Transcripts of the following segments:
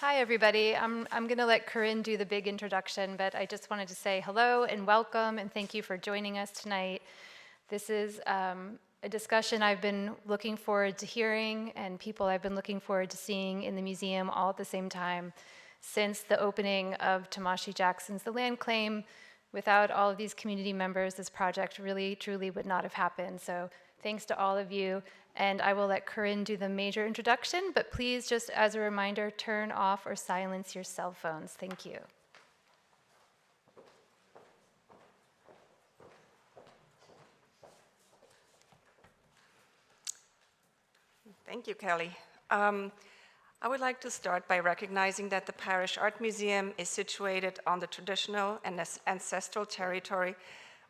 Hi, everybody. I'm going to let Corinne do the big introduction, but I just wanted to say hello and welcome and thank you for joining us tonight. This is a discussion I've been looking forward to hearing and people I've been looking forward to seeing in the museum all at the same time since the opening of Tomashi Jackson's The Land Claim. Without all of these community members, this project really, truly would not have happened. So thanks to all of you. And I will let Corinne do the major introduction, but please, just as a reminder, turn off or silence your cell phones. Thank you. Thank you, Kelly. I would like to start by recognizing that the Parish Art Museum is situated on the traditional and ancestral territory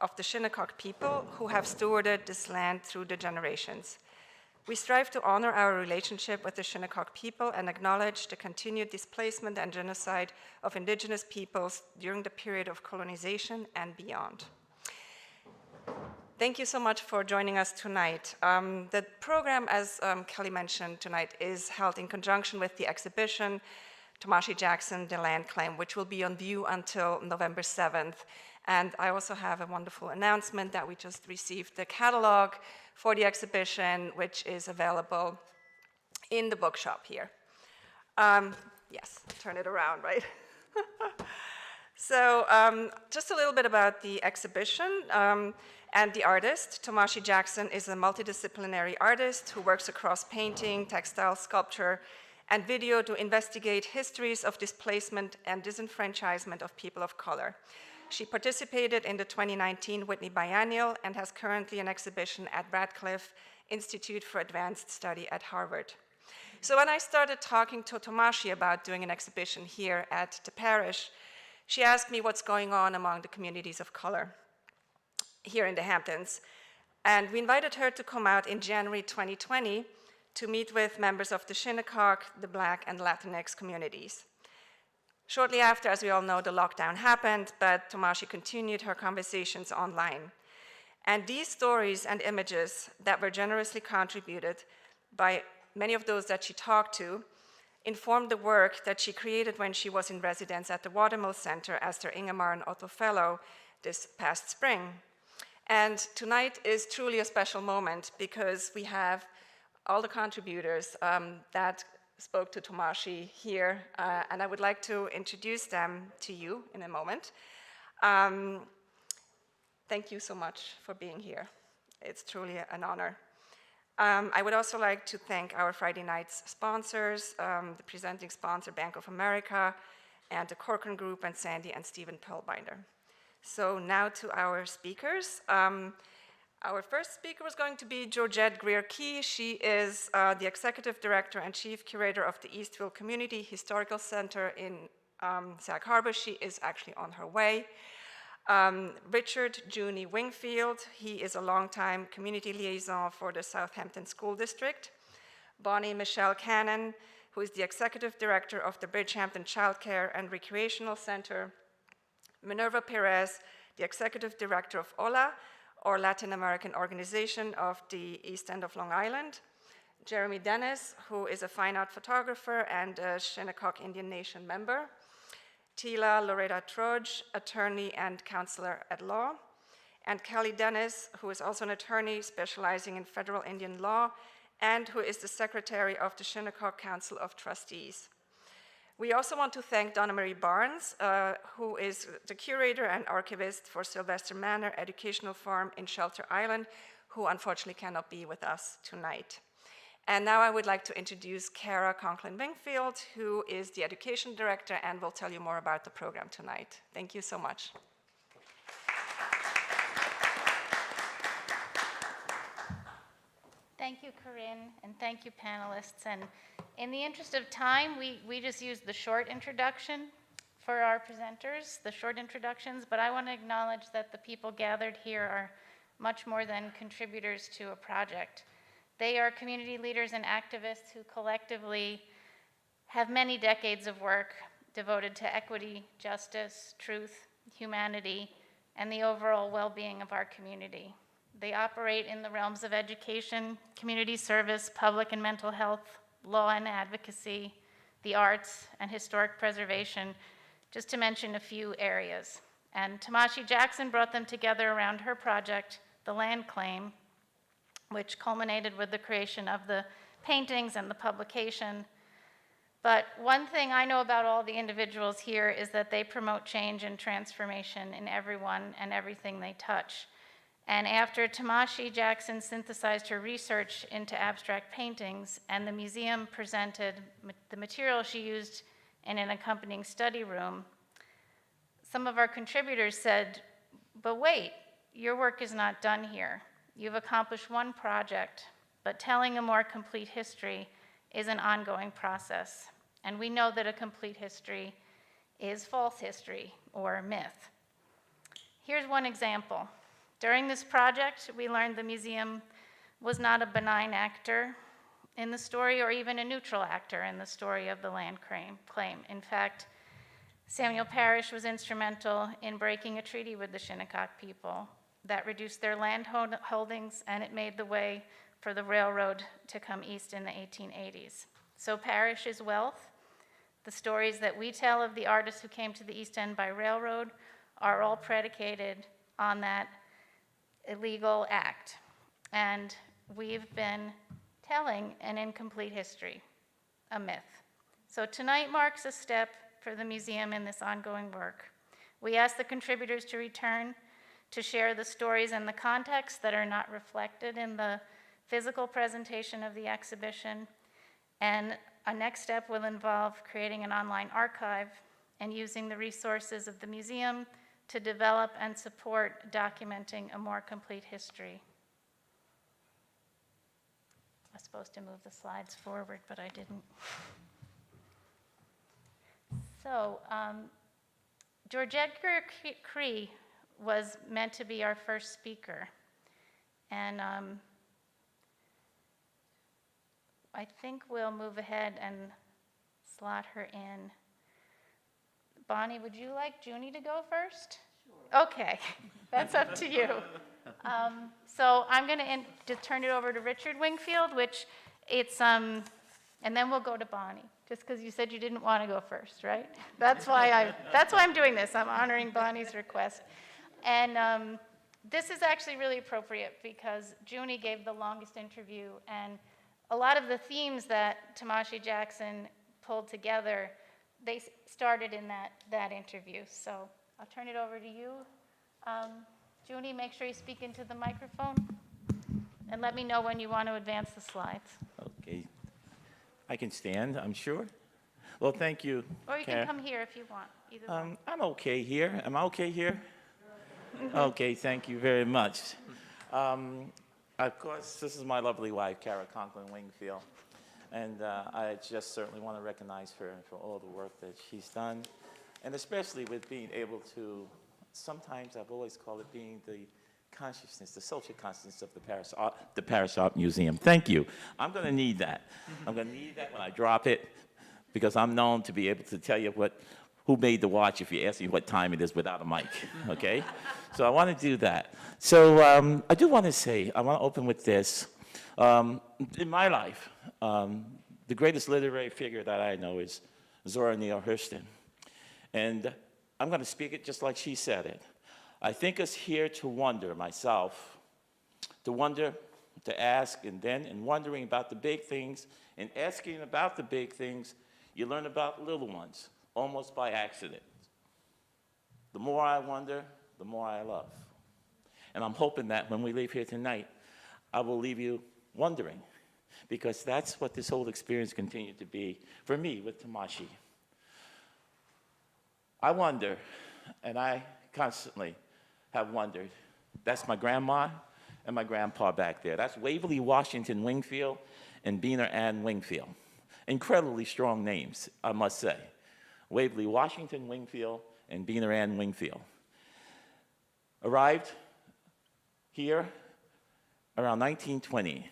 of the Shinnecock people who have stewarded this land through the generations. We strive to honor our relationship with the Shinnecock people and acknowledge the continued displacement and genocide of Indigenous peoples during the period of colonization and beyond. Thank you so much for joining us tonight. The program, as Kelly mentioned tonight, is held in conjunction with the exhibition Tomashi Jackson, The Land Claim, which will be on view until November 7th. And I also have a wonderful announcement that we just received the catalog for the exhibition, which is available in the bookshop here. Yes, turn it around, right? So just a little bit about the exhibition and the artist. Tomashi Jackson is a multidisciplinary artist who works across painting, textile, sculpture, and video to investigate histories of displacement and disenfranchisement of people of color. She participated in the 2019 Whitney Biennial and has currently an exhibition at Radcliffe Institute for Advanced Study at Harvard. So when I started talking to Tomashi about doing an exhibition here at the parish, she asked me what's going on among the communities of color here in the Hamptons. And we invited her to come out in January 2020 to meet with members of the Shinnecock, the Black, and Latinx communities. Shortly after, as we all know, the lockdown happened, but Tomashi continued her conversations online. And these stories and images that were generously contributed by many of those that she talked to informed the work that she created when she was in residence at the Watermill Center as their Ingemar and Otto Fellow this past spring. And tonight is truly a special moment because we have all the contributors that spoke to Tomashi here, and I would like to introduce them to you in a moment. Thank you so much for being here. It's truly an honor. I would also like to thank our Friday night's sponsors, the presenting sponsor, Bank of America, and the Corcoran Group, and Sandy and Stephen Pearlbinder. So now to our speakers. Our first speaker was going to be Georgette Greer-Key. She is the Executive Director and Chief Curator of the Eastville Community Historical Center in Sag Harbor. She is actually on her way. Richard Juni Wingfield, he is a longtime community liaison for the Southampton School District. Bonnie Michelle Cannon, who is the Executive Director of the Bridgehampton Childcare and Recreational Center. Minerva Perez, the Executive Director of OLA, or Latin American Organization of the East End of Long Island. Jeremy Dennis, who is a fine art photographer and a Shinnecock Indian Nation member. Tila Loretta Trudge, attorney and counselor at law. And Kelly Dennis, who is also an attorney specializing in federal Indian law and who is the secretary of the Shinnecock Council of Trustees. We also want to thank Donna Marie Barnes, who is the curator and archivist for Sylvester Manor Educational Farm in Shelter Island, who unfortunately cannot be with us tonight. And now I would like to introduce Kara Conklin-Wingfield, who is the education director and will tell you more about the program tonight. Thank you so much. Thank you, Corinne, and thank you, panelists. And in the interest of time, we just used the short introduction for our presenters, the short introductions, but I want to acknowledge that the people gathered here are much more than contributors to a project. They are community leaders and activists who collectively have many decades of work devoted to equity, justice, truth, humanity, and the overall well-being of our community. They operate in the realms of education, community service, public and mental health, law and advocacy, the arts, and historic preservation, just to mention a few areas. And Tomashi Jackson brought them together around her project, The Land Claim, which culminated with the creation of the paintings and the publication. But one thing I know about all the individuals here is that they promote change and transformation in everyone and everything they touch. And after Tomashi Jackson synthesized her research into abstract paintings and the museum presented the material she used in an accompanying study room, some of our contributors said, but wait, your work is not done here. You've accomplished one project, but telling a more complete history is an ongoing process. And we know that a complete history is false history or myth. Here's one example. During this project, we learned the museum was not a benign actor in the story or even a neutral actor in the story of the land claim. In fact, Samuel Parrish was instrumental in breaking a treaty with the Shinnecock people that reduced their land holdings, and it made the way for the railroad to come east in the 1880s. So Parrish's wealth, the stories that we tell of the artists who came to the East End by railroad, are all predicated on that illegal act. And we've been telling an incomplete history, a myth. So tonight marks a step for the museum in this ongoing work. We ask the contributors to return to share the stories and the context that are not reflected in the physical presentation of the exhibition. And a next step will involve creating an online archive and using the resources of the museum to develop and support documenting a more complete history. I was supposed to move the slides forward, but I didn't. So, Georgette Cree was meant to be our first speaker. And I think we'll move ahead and slot her in. Bonnie, would you like Junie to go first? Sure. Okay, that's up to you. So I'm going to turn it over to Richard Wingfield, which it's, and then we'll go to Bonnie, just because you said you didn't want to go first, right? That's why I'm doing this. I'm honoring Bonnie's request. And this is actually really appropriate because Junie gave the longest interview, and a lot of the themes that Tomashi Jackson pulled together, they started in that interview. So I'll turn it over to you. Junie, make sure you speak into the microphone, and let me know when you want to advance the slides. Okay. I can stand, I'm sure. Well, thank you, Or you Karen. can come here if you want, either one. I'm okay here. Am I okay here? Okay, thank you very much. Of course, this is my lovely wife, Kara Conklin Wingfield, and I just certainly want to recognize her for all the work that she's done, and especially with being able to, sometimes I've always called it being the consciousness, the social consciousness of the Paris Art Museum. Thank you. I'm going to need that. I'm going to need that when I drop it, because I'm known to be able to tell you who made the watch if you ask me what time it is without a mic, okay? So I want to do that. So I do want to say, I want to open with this. In my life, the greatest literary figure that I know is Zora Neale Hurston. And I'm going to speak it just like she said it. I think us here to wonder, myself, to wonder, to ask, and then in wondering about the big things and asking about the big things, you learn about little ones, almost by accident. The more I wonder, the more I love. And I'm hoping that when we leave here tonight, I will leave you wondering, because that's what this whole experience continued to be for me with Tomashi. I wonder, and I constantly have wondered. That's my grandma and my grandpa back there. That's Waverly Washington Wingfield and Beaner Ann Wingfield. Incredibly strong names, I must say. Waverly Washington Wingfield and Beaner Ann Wingfield. Arrived here around 1920.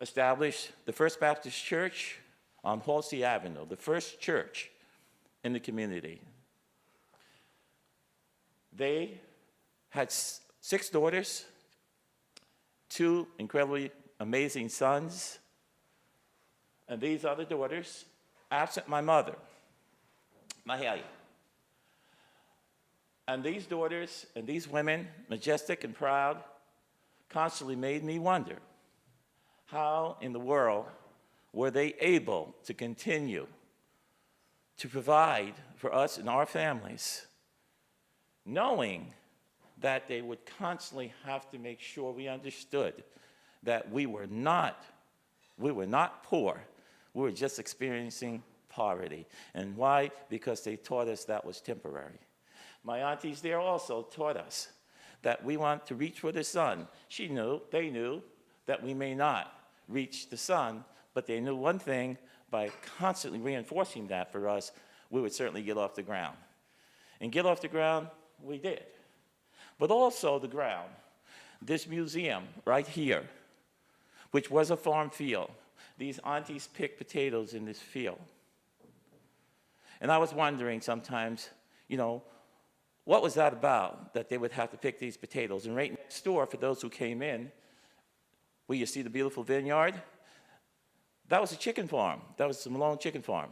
Established the First Baptist Church on Halsey Avenue, the first church in the community. They had 6 daughters, 2 incredibly amazing sons, and these other daughters absent my mother, Mahalia. And these daughters and these women, majestic and proud, constantly made me wonder, how in the world were they able to continue to provide for us and our families, knowing that they would constantly have to make sure we understood that we were not poor, we were just experiencing poverty. And why? Because they taught us that was temporary. My aunties there also taught us that we want to reach for the sun. They knew that we may not reach the sun, but they knew one thing: by constantly reinforcing that for us, we would certainly get off the ground. And get off the ground, we did. But also the ground, this museum right here, which was a farm field. These aunties picked potatoes in this field. And I was wondering sometimes, what was that about, that they would have to pick these potatoes? And right next door, for those who came in, where you see the beautiful vineyard, that was a chicken farm. That was the Malone chicken farm.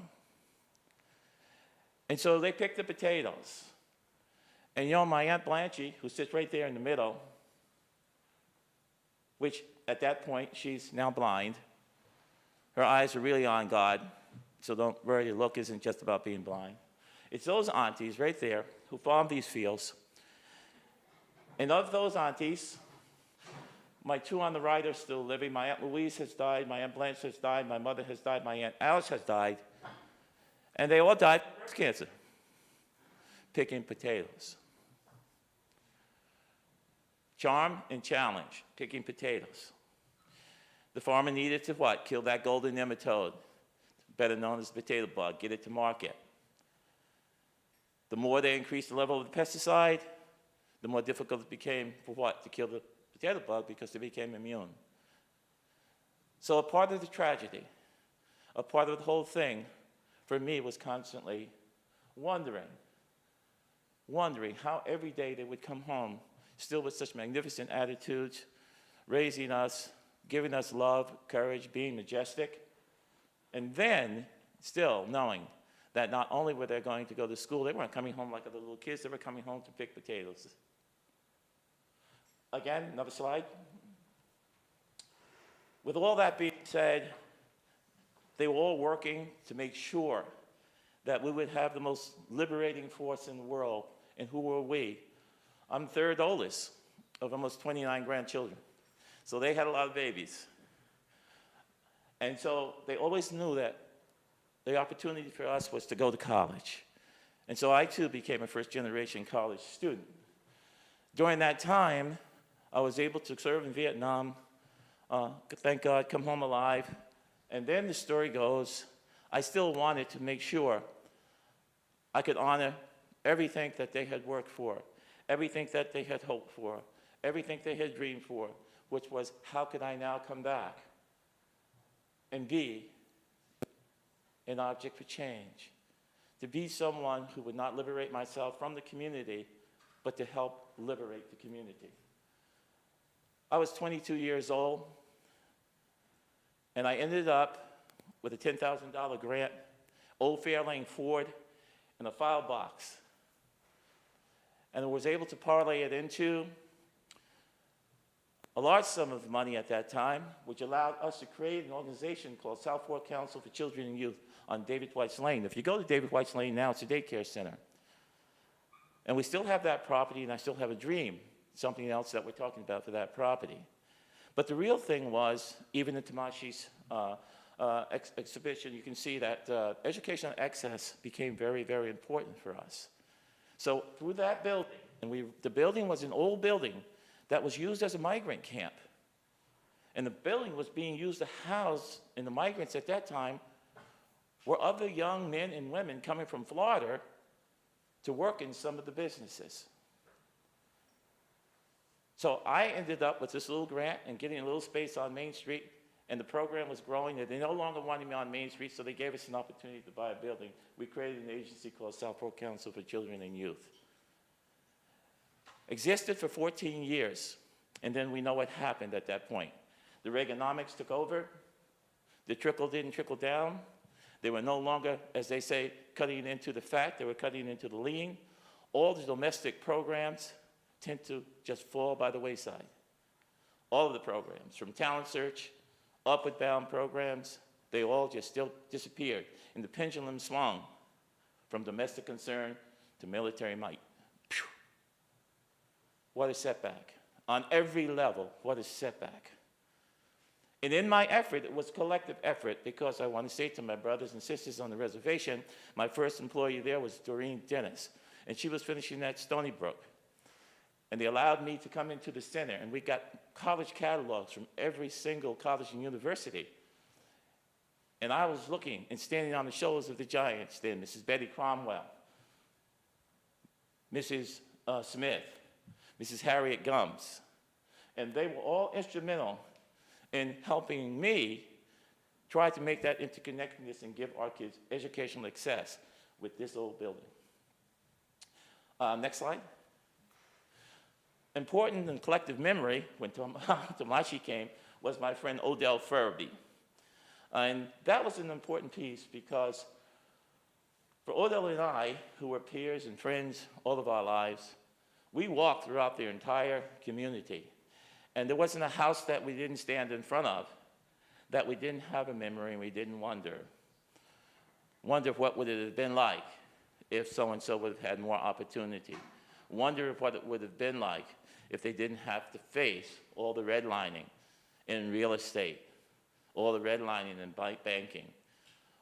And so they picked the potatoes. And my Aunt Blanche, who sits right there in the middle, which at that point, she's now blind. Her eyes are really on God, so don't worry, the look isn't just about being blind. It's those aunties right there who farm these fields. And of those aunties, my two on the right are still living. My Aunt Louise has died, my Aunt Blanche has died, my mother has died, my Aunt Alice has died. And they all died of breast cancer, picking potatoes. Charm and challenge, picking potatoes. The farmer needed to what? Kill that golden nematode, better known as the potato bug, get it to market. The more they increased the level of the pesticide, the more difficult it became for what? To kill the potato bug, because they became immune. So a part of the tragedy, a part of the whole thing, for me, was constantly wondering how every day they would come home, still with such magnificent attitudes, raising us, giving us love, courage, being majestic, and then still knowing that not only were they going to go to school, they weren't coming home like other little kids, they were coming home to pick potatoes. Again, another slide. With all that being said, they were all working to make sure that we would have the most liberating force in the world. And who were we? I'm third oldest of almost 29 grandchildren. So they had a lot of babies. And so they always knew that the opportunity for us was to go to college. And so I too became a first-generation college student. During that time, I was able to serve in Vietnam, thank God, come home alive. And then the story goes, I still wanted to make sure I could honor everything that they had worked for, everything that they had hoped for, everything they had dreamed for, which was, how could I now come back and be an object for change, to be someone who would not liberate myself from the community, but to help liberate the community. I was 22 years old, and I ended up with a $10,000 grant, old Fairlane Ford, and a file box. And I was able to parlay it into a large sum of money at that time, which allowed us to create an organization called South Fork Council for Children and Youth on David White's Lane. If you go to David White's Lane now, it's a daycare center. And we still have that property, and I still have a dream, something else that we're talking about for that property. But the real thing was, even in Tomashi's exhibition, you can see that educational access became very, very important for us. So through that building, and the building was an old building that was used as a migrant camp. And the building was being used to house, and the migrants at that time were other young men and women coming from Florida to work in some of the businesses. So I ended up with this little grant and getting a little space on Main Street, and the program was growing, and they no longer wanted me on Main Street, so they gave us an opportunity to buy a building. We created an agency called South Fork Council for Children and Youth. Existed for 14 years, and then we know what happened at that point. The Reaganomics took over, the trickle didn't trickle down, They were no longer, as they say, cutting into the fat, they were cutting into the lean. All the domestic programs tend to just fall by the wayside. All of the programs, from talent search, upward bound programs, they all just still disappeared. And the pendulum swung from domestic concern to military might. Phew. What a setback. On every level, what a setback. And in my effort, it was collective effort, because I want to say to my brothers and sisters on the reservation, my first employee there was Doreen Dennis, and she was finishing at Stony Brook. And they allowed me to come into the center, and we got college catalogs from every single college and university. And I was looking and standing on the shoulders of the giants then, Mrs. Betty Cromwell, Mrs. Smith, Mrs. Harriet Gums, and they were all instrumental in helping me try to make that interconnectedness and give our kids educational access with this old building. Next slide. Important in collective memory, when Tomashi came, was my friend Odell Furby. And that was an important piece, because for Odell and I, who were peers and friends all of our lives, we walked throughout the entire community. And there wasn't a house that we didn't stand in front of, that we didn't have a memory and we didn't wonder what would it have been like if so-and-so would have had more opportunity. Wonder what it would have been like if they didn't have to face all the redlining in real estate, all the redlining in banking.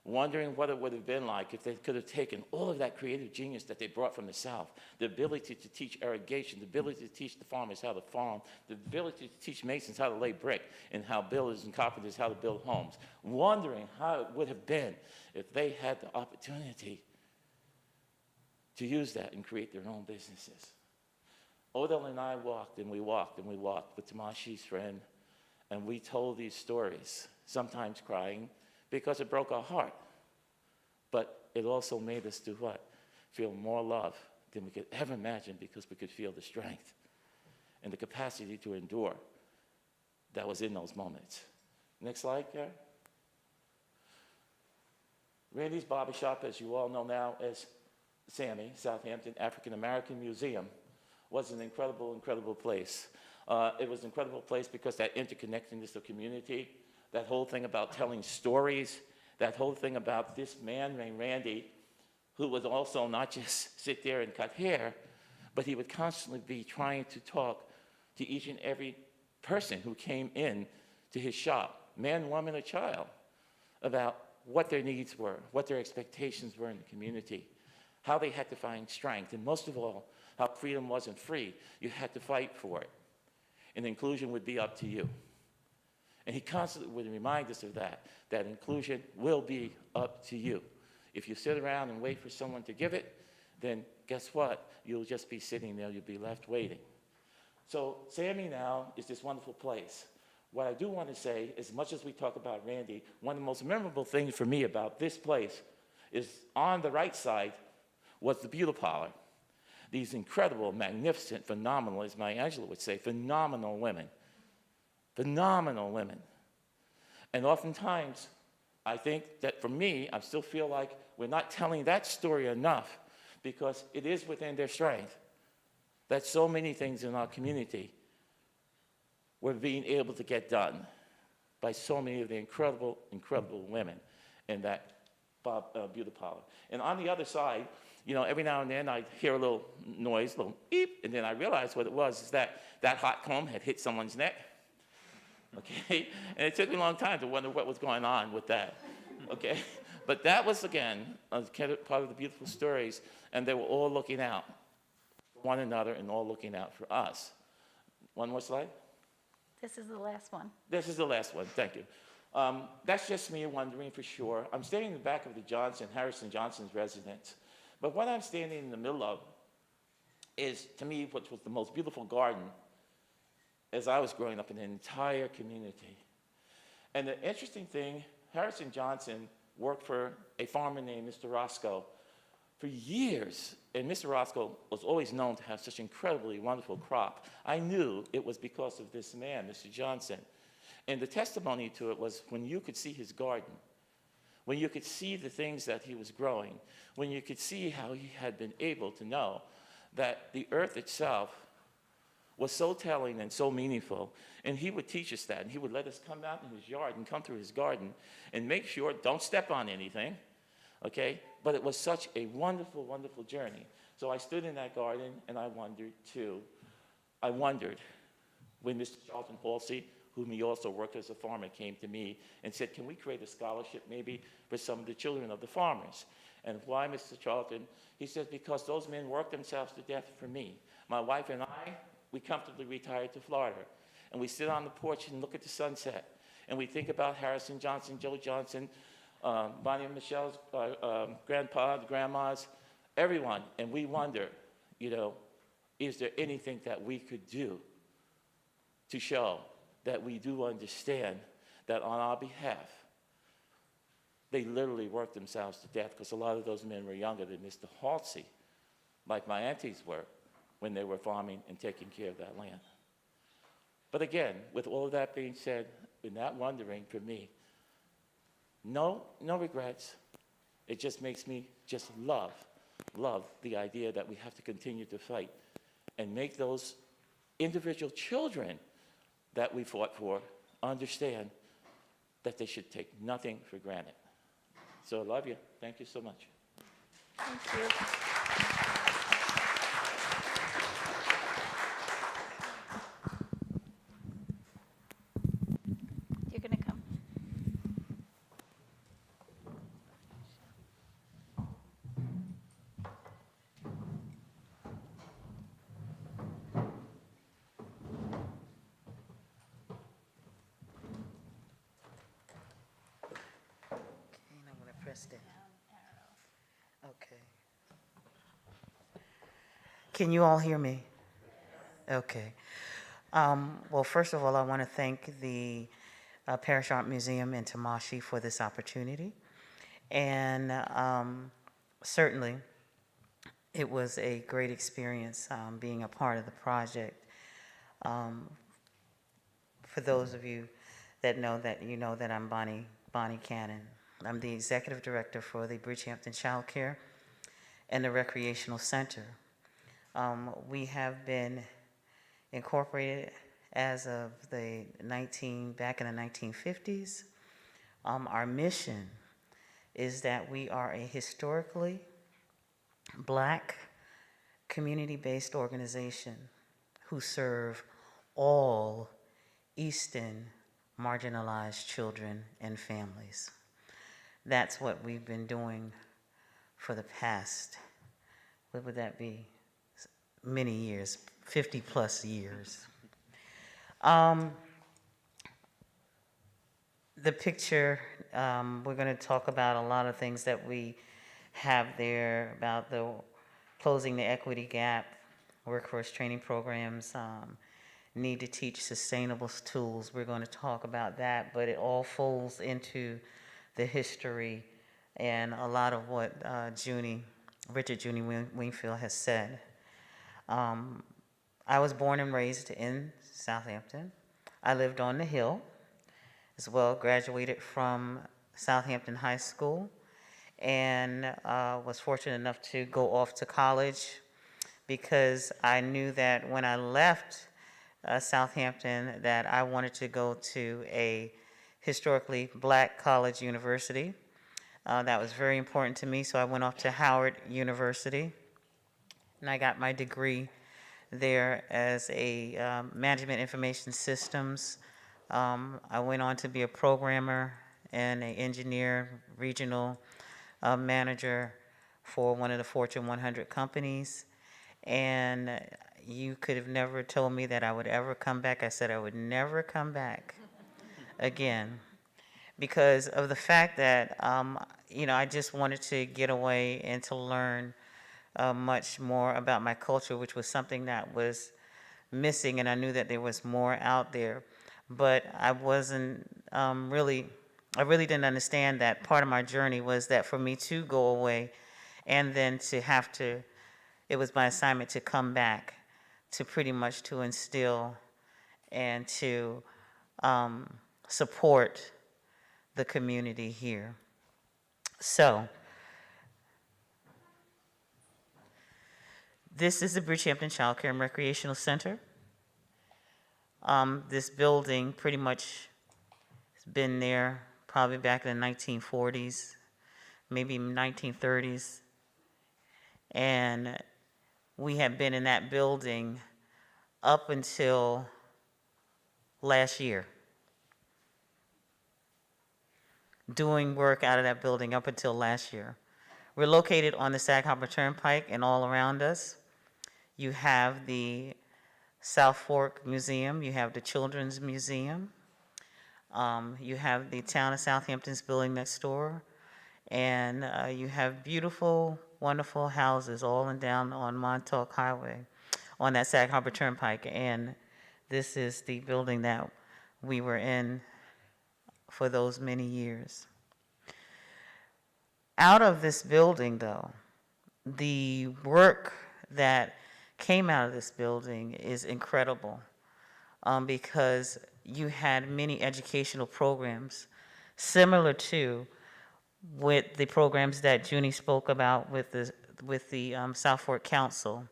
Wondering what it would have been like if they could have taken all of that creative genius that they brought from the South, the ability to teach irrigation, the ability to teach the farmers how to farm, the ability to teach masons how to lay brick, and how builders and carpenters how to build homes. Wondering how it would have been if they had the opportunity to use that and create their own businesses. Odell and I walked and we walked and we walked with Tomashi's friend, and we told these stories, sometimes crying, because it broke our heart. But it also made us do what? Feel more love than we could ever imagine, because we could feel the strength and the capacity to endure that was in those moments. Next slide, Karen. Randy's Barbershop, as you all know now as SAMI, Southampton African American Museum, was an incredible, incredible place. It was an incredible place because that interconnectedness of community, that whole thing about telling stories, that whole thing about this man named Randy, who would also not just sit there and cut hair, but he would constantly be trying to talk to each and every person who came in to his shop, man, woman, or child, about what their needs were, what their expectations were in the community, how they had to find strength, and most of all, how freedom wasn't free. You had to fight for it. And inclusion would be up to you. And he constantly would remind us of that inclusion will be up to you. If you sit around and wait for someone to give it, then guess what? You'll just be sitting there, you'll be left waiting. So SAMI now is this wonderful place. What I do want to say, as much as we talk about Randy, one of the most memorable things for me about this place is on the right side was the beauty parlor. These incredible, magnificent, phenomenal, as Maya Angelou would say, phenomenal women. Phenomenal women. And oftentimes, I think that for me, I still feel like we're not telling that story enough, because it is within their strength that so many things in our community were being able to get done by so many of the incredible, incredible women in that beauty parlor. And on the other side, you know, every now and then I'd hear a little noise, a little beep, and then I realized what it was, is that hot comb had hit someone's neck. Okay, and it took me a long time to wonder what was going on with that, okay? But that was, again, part of the beautiful stories, and they were all looking out for one another and all looking out for us. One more slide? This is the last one. This is the last one, thank you. That's just me wondering for sure. I'm standing in the back of the Harrison Johnson's residence, but what I'm standing in the middle of is, to me, what was the most beautiful garden as I was growing up in the entire community. And the interesting thing, Harrison Johnson worked for a farmer named Mr. Roscoe for years, and Mr. Roscoe was always known to have such incredibly wonderful crop. I knew it was because of this man, Mr. Johnson. And the testimony to it was when you could see his garden, when you could see the things that he was growing, when you could see how he had been able to know that the earth itself was so telling and so meaningful. And he would teach us that, and he would let us come out in his yard and come through his garden and make sure, don't step on anything, okay? But it was such a wonderful, wonderful journey. So I stood in that garden, and I wondered, too. I wondered when Mr. Charlton Halsey, whom he also worked as a farmer, came to me and said, can we create a scholarship maybe for some of the children of the farmers? And why, Mr. Charlton? He said, because those men worked themselves to death for me. My wife and I, we comfortably retired to Florida. And we sit on the porch and look at the sunset. And we think about Harrison Johnson, Joe Johnson, Bonnie and Michelle's grandpa, the grandmas, everyone. And we wonder, you know, is there anything that we could do to show that we do understand that on our behalf, they literally worked themselves to death, because a lot of those men were younger than Mr. Halsey, like my aunties were, when they were farming and taking care of that land. But again, with all of that being said, in that wondering for me, no regrets. It just makes me just love the idea that we have to continue to fight and make those individual children that we fought for understand that they should take nothing for granted. So I love you. Thank you so much. Thank you. You're going to come. And I'm going to press that. Okay. Can you all hear me? Okay. Well, first of all, I want to thank the Parish Art Museum in Tomashi for this opportunity. And certainly, it was a great experience being a part of the project. For those of you that know that, you know that I'm Bonnie Cannon. I'm the executive director for the Bridgehampton Child Care and the Recreational Center. We have been incorporated as of back in the 1950s. Our mission is that we are a historically Black, community-based organization who serve all Easton marginalized children and families. That's what we've been doing for the past, what would that be? Many years, 50 plus years. The picture, we're going to talk about a lot of things that we have there about the closing the equity gap, workforce training programs, need to teach sustainable tools. We're going to talk about that, but it all folds into the history and a lot of what Richard Junie Wingfield has said. I was born and raised in Southampton. I lived on the Hill as well, graduated from Southampton High School, and was fortunate enough to go off to college because I knew that when I left Southampton that I wanted to go to a historically Black college university. That was very important to me, so I went off to Howard University, and I got my degree there as a management information systems. I went on to be a programmer and an engineer, regional manager for one of the Fortune 100 companies. And you could have never told me that I would ever come back. I said I would never come back again because of the fact that, I just wanted to get away and to learn much more about my culture, which was something that was missing, and I knew that there was more out there. But I wasn't I really didn't understand that part of my journey was that for me to go away and then to have to, it was my assignment to come back to pretty much to instill and to support the community here. So, this is the Bridgehampton Child Care and Recreational Center. This building pretty much has been there probably back in the 1940s, maybe 1930s. And we have been in that building up until last year, doing work out of that building up until last year. We're located on the Sag Harbor Turnpike, and all around us, you have the South Fork Museum, you have the Children's Museum, you have the Town of Southampton's building next door, and you have beautiful, wonderful houses all and down on Montauk Highway on that Sag Harbor Turnpike. And this is the building that we were in for those many years. Out of this building, though, the work that came out of this building is incredible, because you had many educational programs similar to with the programs that Junie spoke about with the South Fork Council.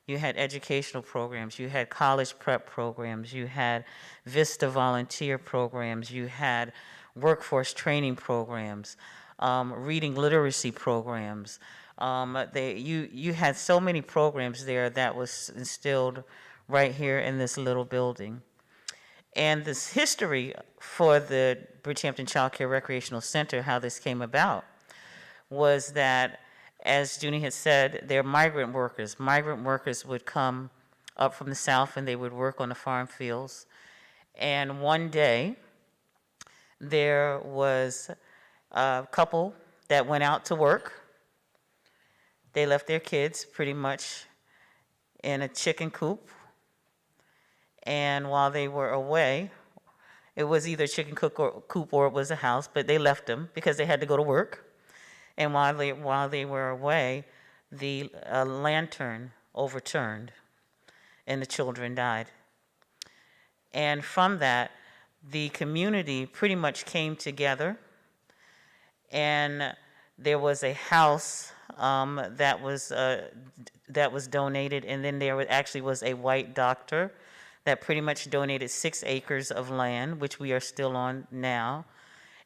You had educational programs, you had college prep programs, you had VISTA volunteer programs, you had workforce training programs, reading literacy programs. You had so many programs there that was instilled right here in this little building. And this history for the Bridgehampton Child Care Recreational Center, how this came about, was that, as Junie had said, they're migrant workers. Migrant workers would come up from the South and they would work on the farm fields. And one day, there was a couple that went out to work. They left their kids pretty much in a chicken coop. And while they were away, it was either a chicken coop or it was a house, but they left them because they had to go to work. And while they were away, the lantern overturned and the children died. And from that, the community pretty much came together, and there was a house that was donated, and then there actually was a white doctor that pretty much donated 6 acres of land, which we are still on now.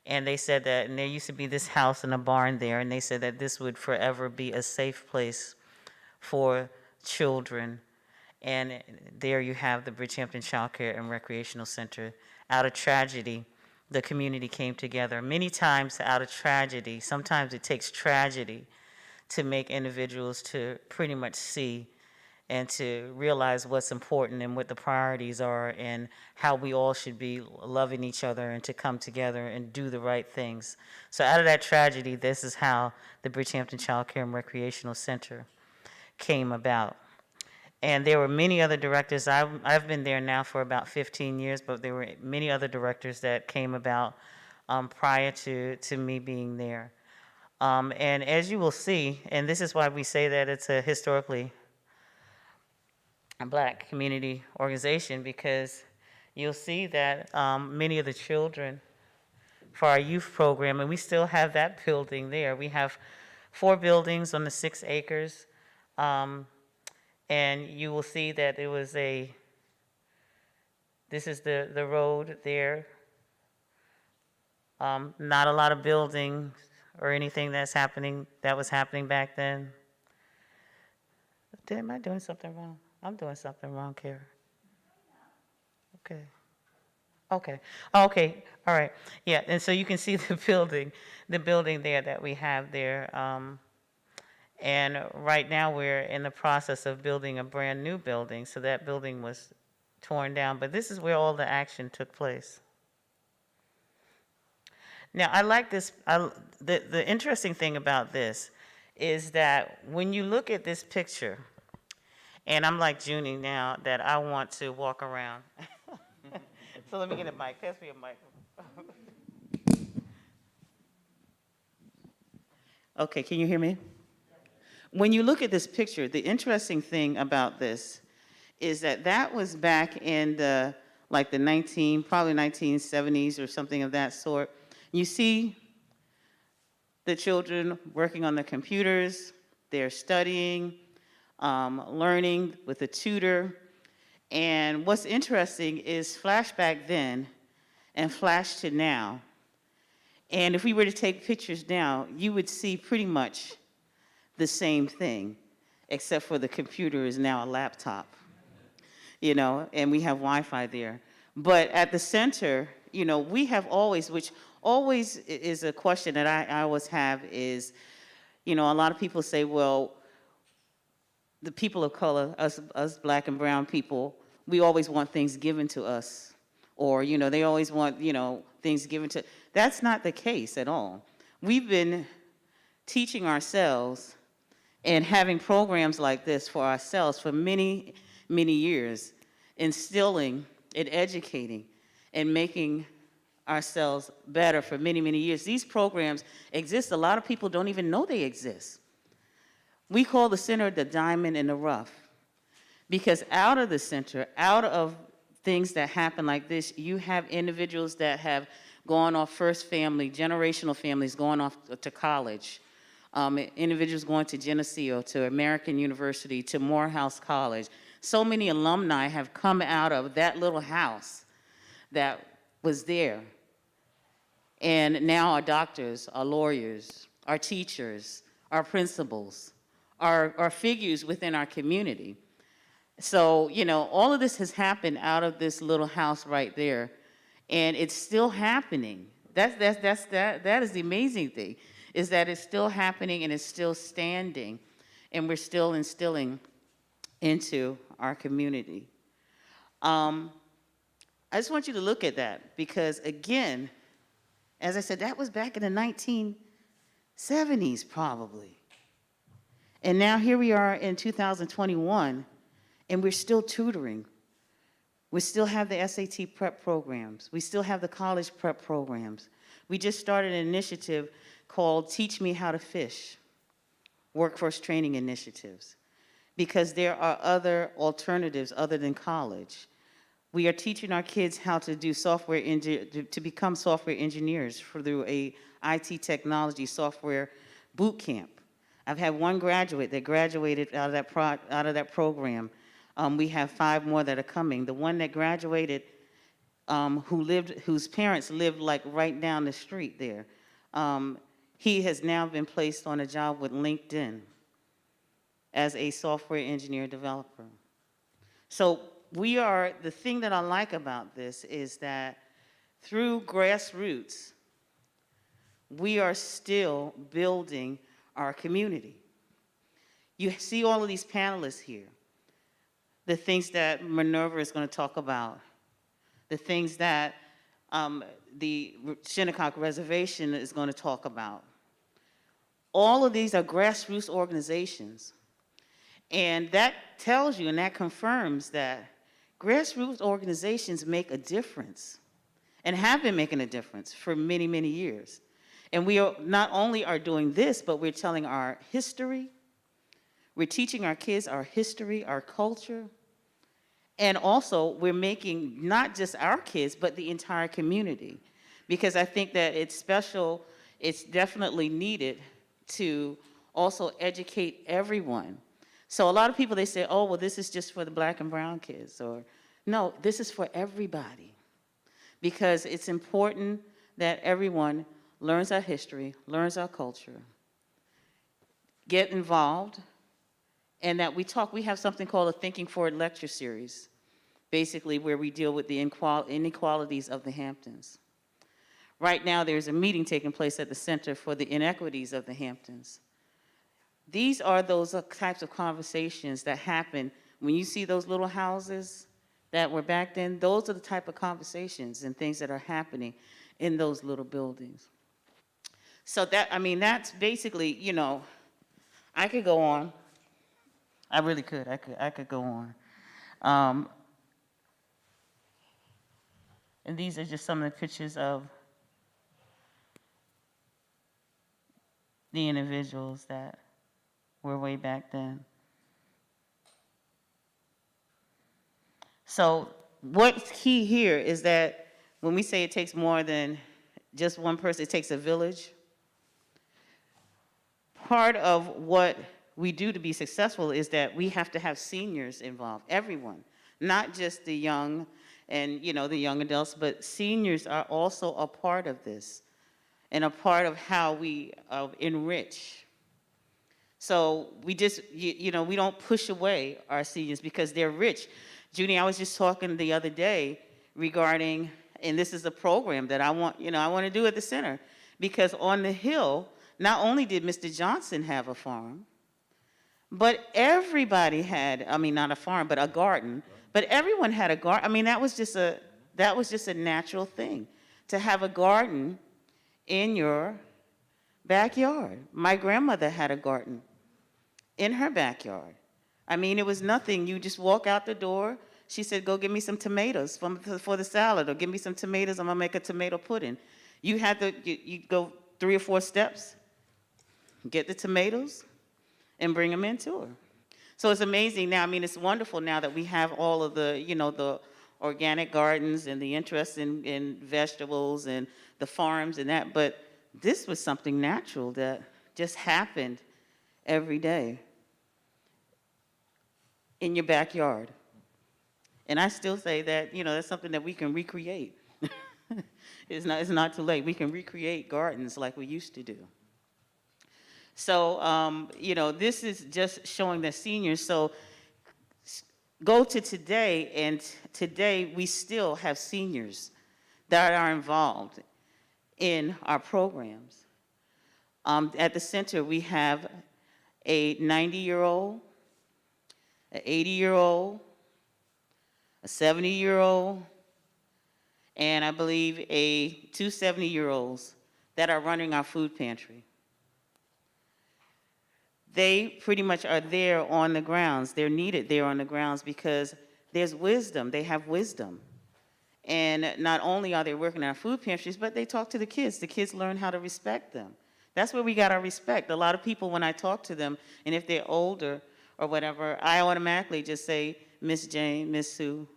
And they said that, and there used to be this house and a barn there, and they said that this would forever be a safe place for children. And there you have the Bridgehampton Child Care and Recreational Center. Out of tragedy, the community came together. Many times out of tragedy, sometimes it takes tragedy to make individuals to pretty much see and to realize what's important and what the priorities are and how we all should be loving each other and to come together and do the right things. So out of that tragedy, this is how the Bridgehampton Child Care and Recreational Center came about. And there were many other directors. I've been there now for about 15 years, but there were many other directors that came about prior to me being there. And as you will see, and this is why we say that it's a historically Black community organization, because you'll see that many of the children for our youth program, and we still have that building there. We have 4 buildings on the 6 acres, and you will see that there was this is the road there. Not a lot of buildings or anything that was happening back then. Am I doing something wrong? I'm doing something wrong, Kara. Okay. Okay. Okay. All right. Yeah. And so you can see the building there that we have there. And right now we're in the process of building a brand new building. So that building was torn down, but this is where all the action took place. Now, I like this. The interesting thing about this is that when you look at this picture, and I'm like Junie now that I want to walk around. So let me get a mic. Pass me a mic. Okay, can you hear me? When you look at this picture, the interesting thing about this is that was back in the probably 1970s or something of that sort. You see the children working on their computers, they're studying, learning with a tutor. And what's interesting is flashback then and flash to now. And if we were to take pictures now, you would see pretty much the same thing, except for the computer is now a laptop, you know, and we have Wi-Fi there. But at the center, you know, we have always, which always is a question that I always have is, you know, a lot of people say, well, the people of color, us black and brown people, we always want things given to us. Or, you know, they always want, you know, things given to, that's not the case at all. We've been teaching ourselves and having programs like this for ourselves for many, many years, instilling and educating and making ourselves better for many, many years. These programs exist. A lot of people don't even know they exist. We call the center the diamond in the rough, because out of the center, out of things that happen like this, you have individuals that have gone off first family, generational families going off to college, individuals going to Geneseo, to American University, to Morehouse College. So many alumni have come out of that little house that was there, and now are doctors, are lawyers, are teachers, are principals, are figures within our community. So, you know, all of this has happened out of this little house right there, and it's still happening. That is the amazing thing, is that it's still happening and it's still standing, and we're still instilling into our community. I just want you to look at that, because again, as I said, that was back in the 1970s probably. And now here we are in 2021, and we're still tutoring. We still have the SAT prep programs. We still have the college prep programs. We just started an initiative called Teach Me How to Fish, workforce training initiatives, because there are other alternatives other than college. We are teaching our kids how to do to become software engineers through a IT technology software boot camp. I've had one graduate that graduated out of that program. We have 5 more that are coming. The one that graduated, whose parents lived like right down the street there, he has now been placed on a job with LinkedIn as a software engineer developer. So the thing that I like about this is that through grassroots, we are still building our community. You see all of these panelists here, the things that Minerva is going to talk about, the things that the Shinnecock Reservation is going to talk about. All of these are grassroots organizations. And that tells you and that confirms that grassroots organizations make a difference and have been making a difference for many, many years. And we are not only are doing this, but we're telling our history. We're teaching our kids our history, our culture. And also, we're making not just our kids, but the entire community. Because I think that it's special, it's definitely needed to also educate everyone. So a lot of people, they say, oh, well, this is just for the black and brown kids. Or, no, this is for everybody. Because it's important that everyone learns our history, learns our culture, get involved, and that we have something called a Thinking Forward lecture series, basically where we deal with the inequalities of the Hamptons. Right now, there's a meeting taking place at the Center for the Inequities of the Hamptons. These are those types of conversations that happen when you see those little houses that were back then. Those are the type of conversations and things that are happening in those little buildings. So that's basically, you know, I could go on. I really could. I could go on. And these are just some of the pictures of the individuals that were way back then. So what's key here is that when we say it takes more than just one person, it takes a village. part of what we do to be successful is that we have to have seniors involved, everyone, not just the young and, the young adults, but seniors are also a part of this and a part of how we enrich. So we just, we don't push away our seniors because they're rich. Junie, I was just talking the other day regarding, and this is a program that I want to do at the center, because on the Hill, not only did Mr. Johnson have a farm, but everybody had, not a farm, but a garden, but everyone had a garden. That was just a natural thing, to have a garden in your backyard. My grandmother had a garden in her backyard. It was nothing. You just walk out the door. She said, go get me some tomatoes for the salad, or give me some tomatoes, I'm gonna make a tomato pudding. You had to, you go 3 or 4 steps, get the tomatoes, and bring them into her. So it's amazing now. It's wonderful now that we have all of the, the organic gardens and the interest in vegetables and the farms and that, but this was something natural that just happened every day in your backyard. And I still say that, that's something that we can recreate. It's not too late. We can recreate gardens like we used to do. So, this is just showing the seniors. So go to today, and today we still have seniors that are involved in our programs. At the center, we have a 90-year-old, an 80-year-old, a 70-year-old, and I believe two 70-year-olds that are running our food pantry. They pretty much are there on the grounds. They're needed there on the grounds because there's wisdom. They have wisdom. And not only are they working in our food pantries, but they talk to the kids. The kids learn how to respect them. That's where we got our respect. A lot of people, when I talk to them, and if they're older or whatever, I automatically just say, Miss Jane, Miss Sue,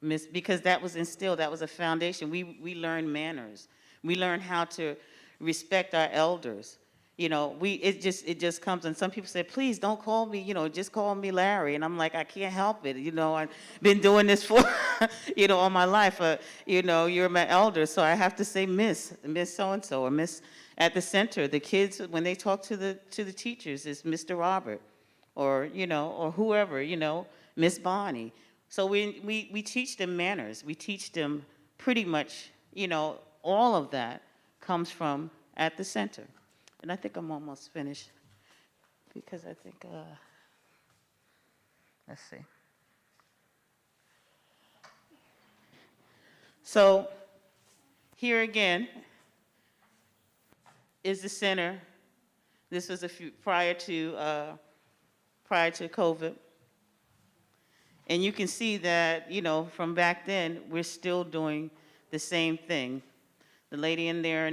Miss, because that was instilled, that was a foundation. We learn manners. We learn how to respect our elders. It just comes, and some people say, please don't call me, just call me Larry. And I'm like, I can't help it. I've been doing this for, all my life. You're my elder, so I have to say Miss so-and-so, or Miss at the center. The kids, when they talk to the teachers, is Mr. Robert, or, or whoever, Miss Bonnie. So we teach them manners. We teach them pretty much, all of that comes from at the center. And I think I'm almost finished, because I think, let's see. So here again is the center. This was prior to COVID. And you can see that, from back then, we're still doing the same thing. The lady in there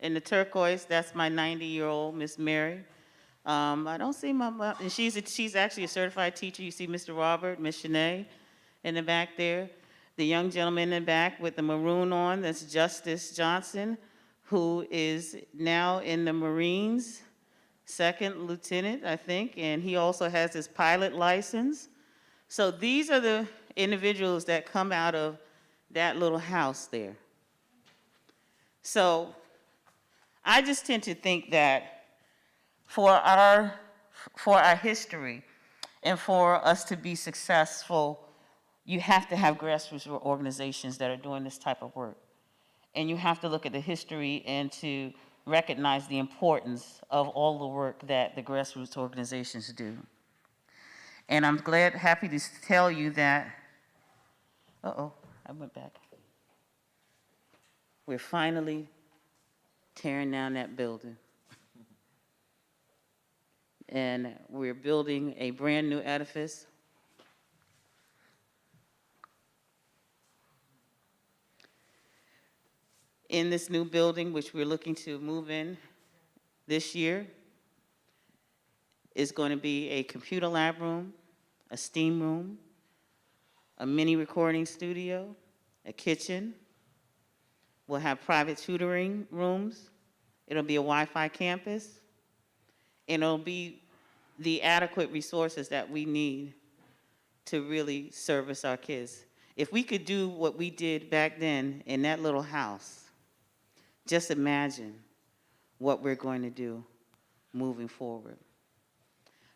in the turquoise, that's my 90-year-old Miss Mary. I don't see my mom, and she's actually a certified teacher. You see Mr. Robert, Miss Shanae in the back there. The young gentleman in the back with the maroon on, that's Justice Johnson, who is now in the Marines, 2nd lieutenant, I think, and he also has his pilot license. So these are the individuals that come out of that little house there. So I just tend to think that for our history and for us to be successful, you have to have grassroots organizations that are doing this type of work. And you have to look at the history and to recognize the importance of all the work that the grassroots organizations do. And I'm happy to tell you that, I went back. We're finally tearing down that building. And we're building a brand new edifice. In this new building, which we're looking to move in this year, is going to be a computer lab room, a STEAM room, a mini recording studio, a kitchen. We'll have private tutoring rooms. It'll be a Wi-Fi campus. and it'll be the adequate resources that we need to really service our kids. If we could do what we did back then in that little house, just imagine what we're going to do moving forward.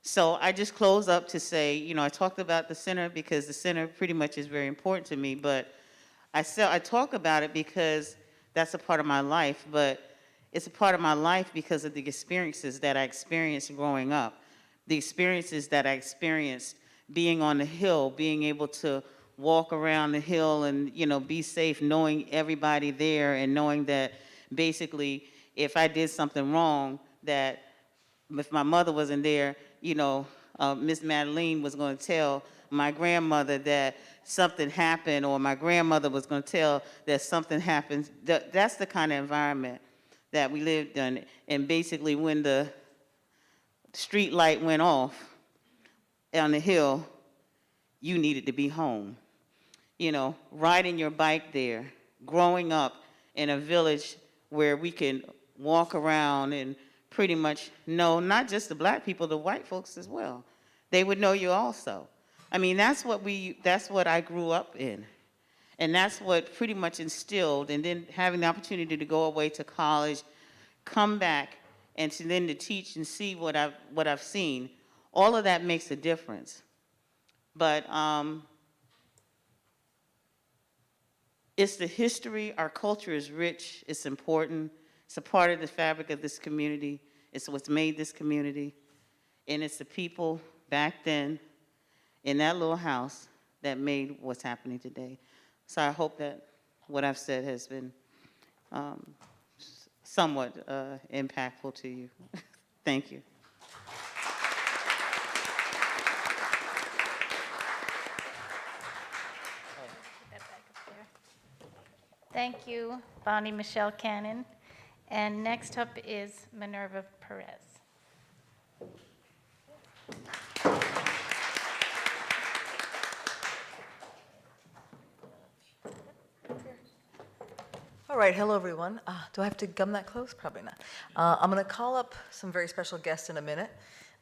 So I just close up to say, you know, I talked about the center because the center pretty much is very important to me, but I talk about it because that's a part of my life, but it's a part of my life because of the experiences that I experienced growing up, the experiences that I experienced being on the Hill, being able to walk around the Hill and, you know, be safe, knowing everybody there and knowing that basically if I did something wrong, that if my mother wasn't there, you know, Miss Madeline was going to tell my grandmother that something happened, or my grandmother was going to tell that something happened. That's the kind of environment that we lived in. And basically when the street light went off on the Hill, you needed to be home. You know, riding your bike there, growing up in a village where we can walk around and pretty much know not just the black people, the white folks as well. They would know you also. I mean, that's what I grew up in. And that's what pretty much instilled, and then having the opportunity to go away to college, come back, and then to teach and see what I've seen. All of that makes a difference. But it's the history, our culture is rich, it's important, it's a part of the fabric of this community, it's what's made this community, and it's the people back then in that little house that made what's happening today. So I hope that what I've said has been somewhat impactful to you. Thank you. Thank you, Bonnie Michelle Cannon. And next up is Minerva Perez. All right, hello everyone. Do I have to come that close? Probably not. I'm going to call up some very special guests in a minute,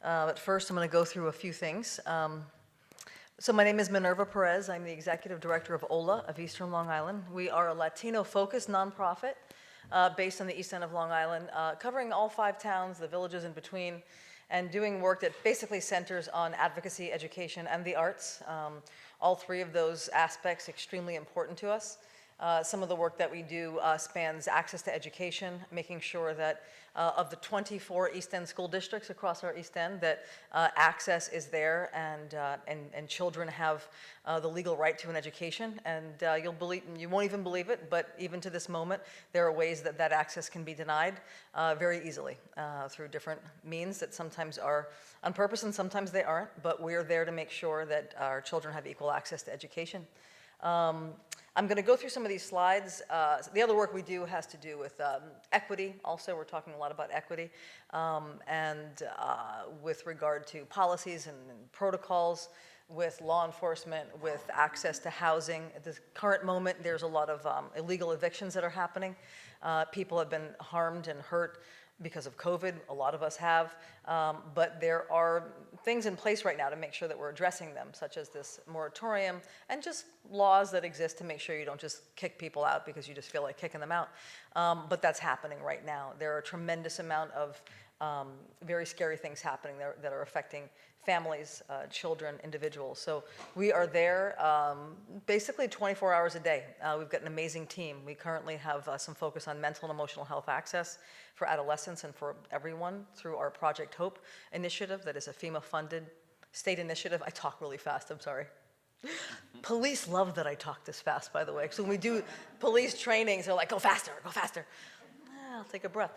but first I'm going to go through a few things. So my name is Minerva Perez. I'm the executive director of OLA of Eastern Long Island. We are a Latino-focused nonprofit based on the east end of Long Island, covering all 5 towns, the villages in between, and doing work that basically centers on advocacy, education, and the arts. All 3 of those aspects extremely important to us. Some of the work that we do spans access to education, making sure that of the 24 East End school districts across our East End, that access is there and children have the legal right to an education. And you won't even believe it, but even to this moment, there are ways that that access can be denied very easily through different means that sometimes are on purpose and sometimes they aren't. But we're there to make sure that our children have equal access to education. I'm going to go through some of these slides. The other work we do has to do with equity. Also, we're talking a lot about equity and with regard to policies and protocols, with law enforcement, with access to housing. At the current moment, there's a lot of illegal evictions that are happening. People have been harmed and hurt because of COVID. A lot of us have. But there are things in place right now to make sure that we're addressing them, such as this moratorium and just laws that exist to make sure you don't just kick people out because you just feel like kicking them out. But that's happening right now. There are a tremendous amount of very scary things happening there that are affecting families, children, individuals. So we are there basically 24 hours a day. We've got an amazing team. We currently have some focus on mental and emotional health access for adolescents and for everyone through our Project Hope initiative that is a FEMA-funded state initiative. I talk really fast, I'm sorry. Police love that I talk this fast, by the way. So when we do police trainings, they're like, go faster, go faster. I'll take a breath.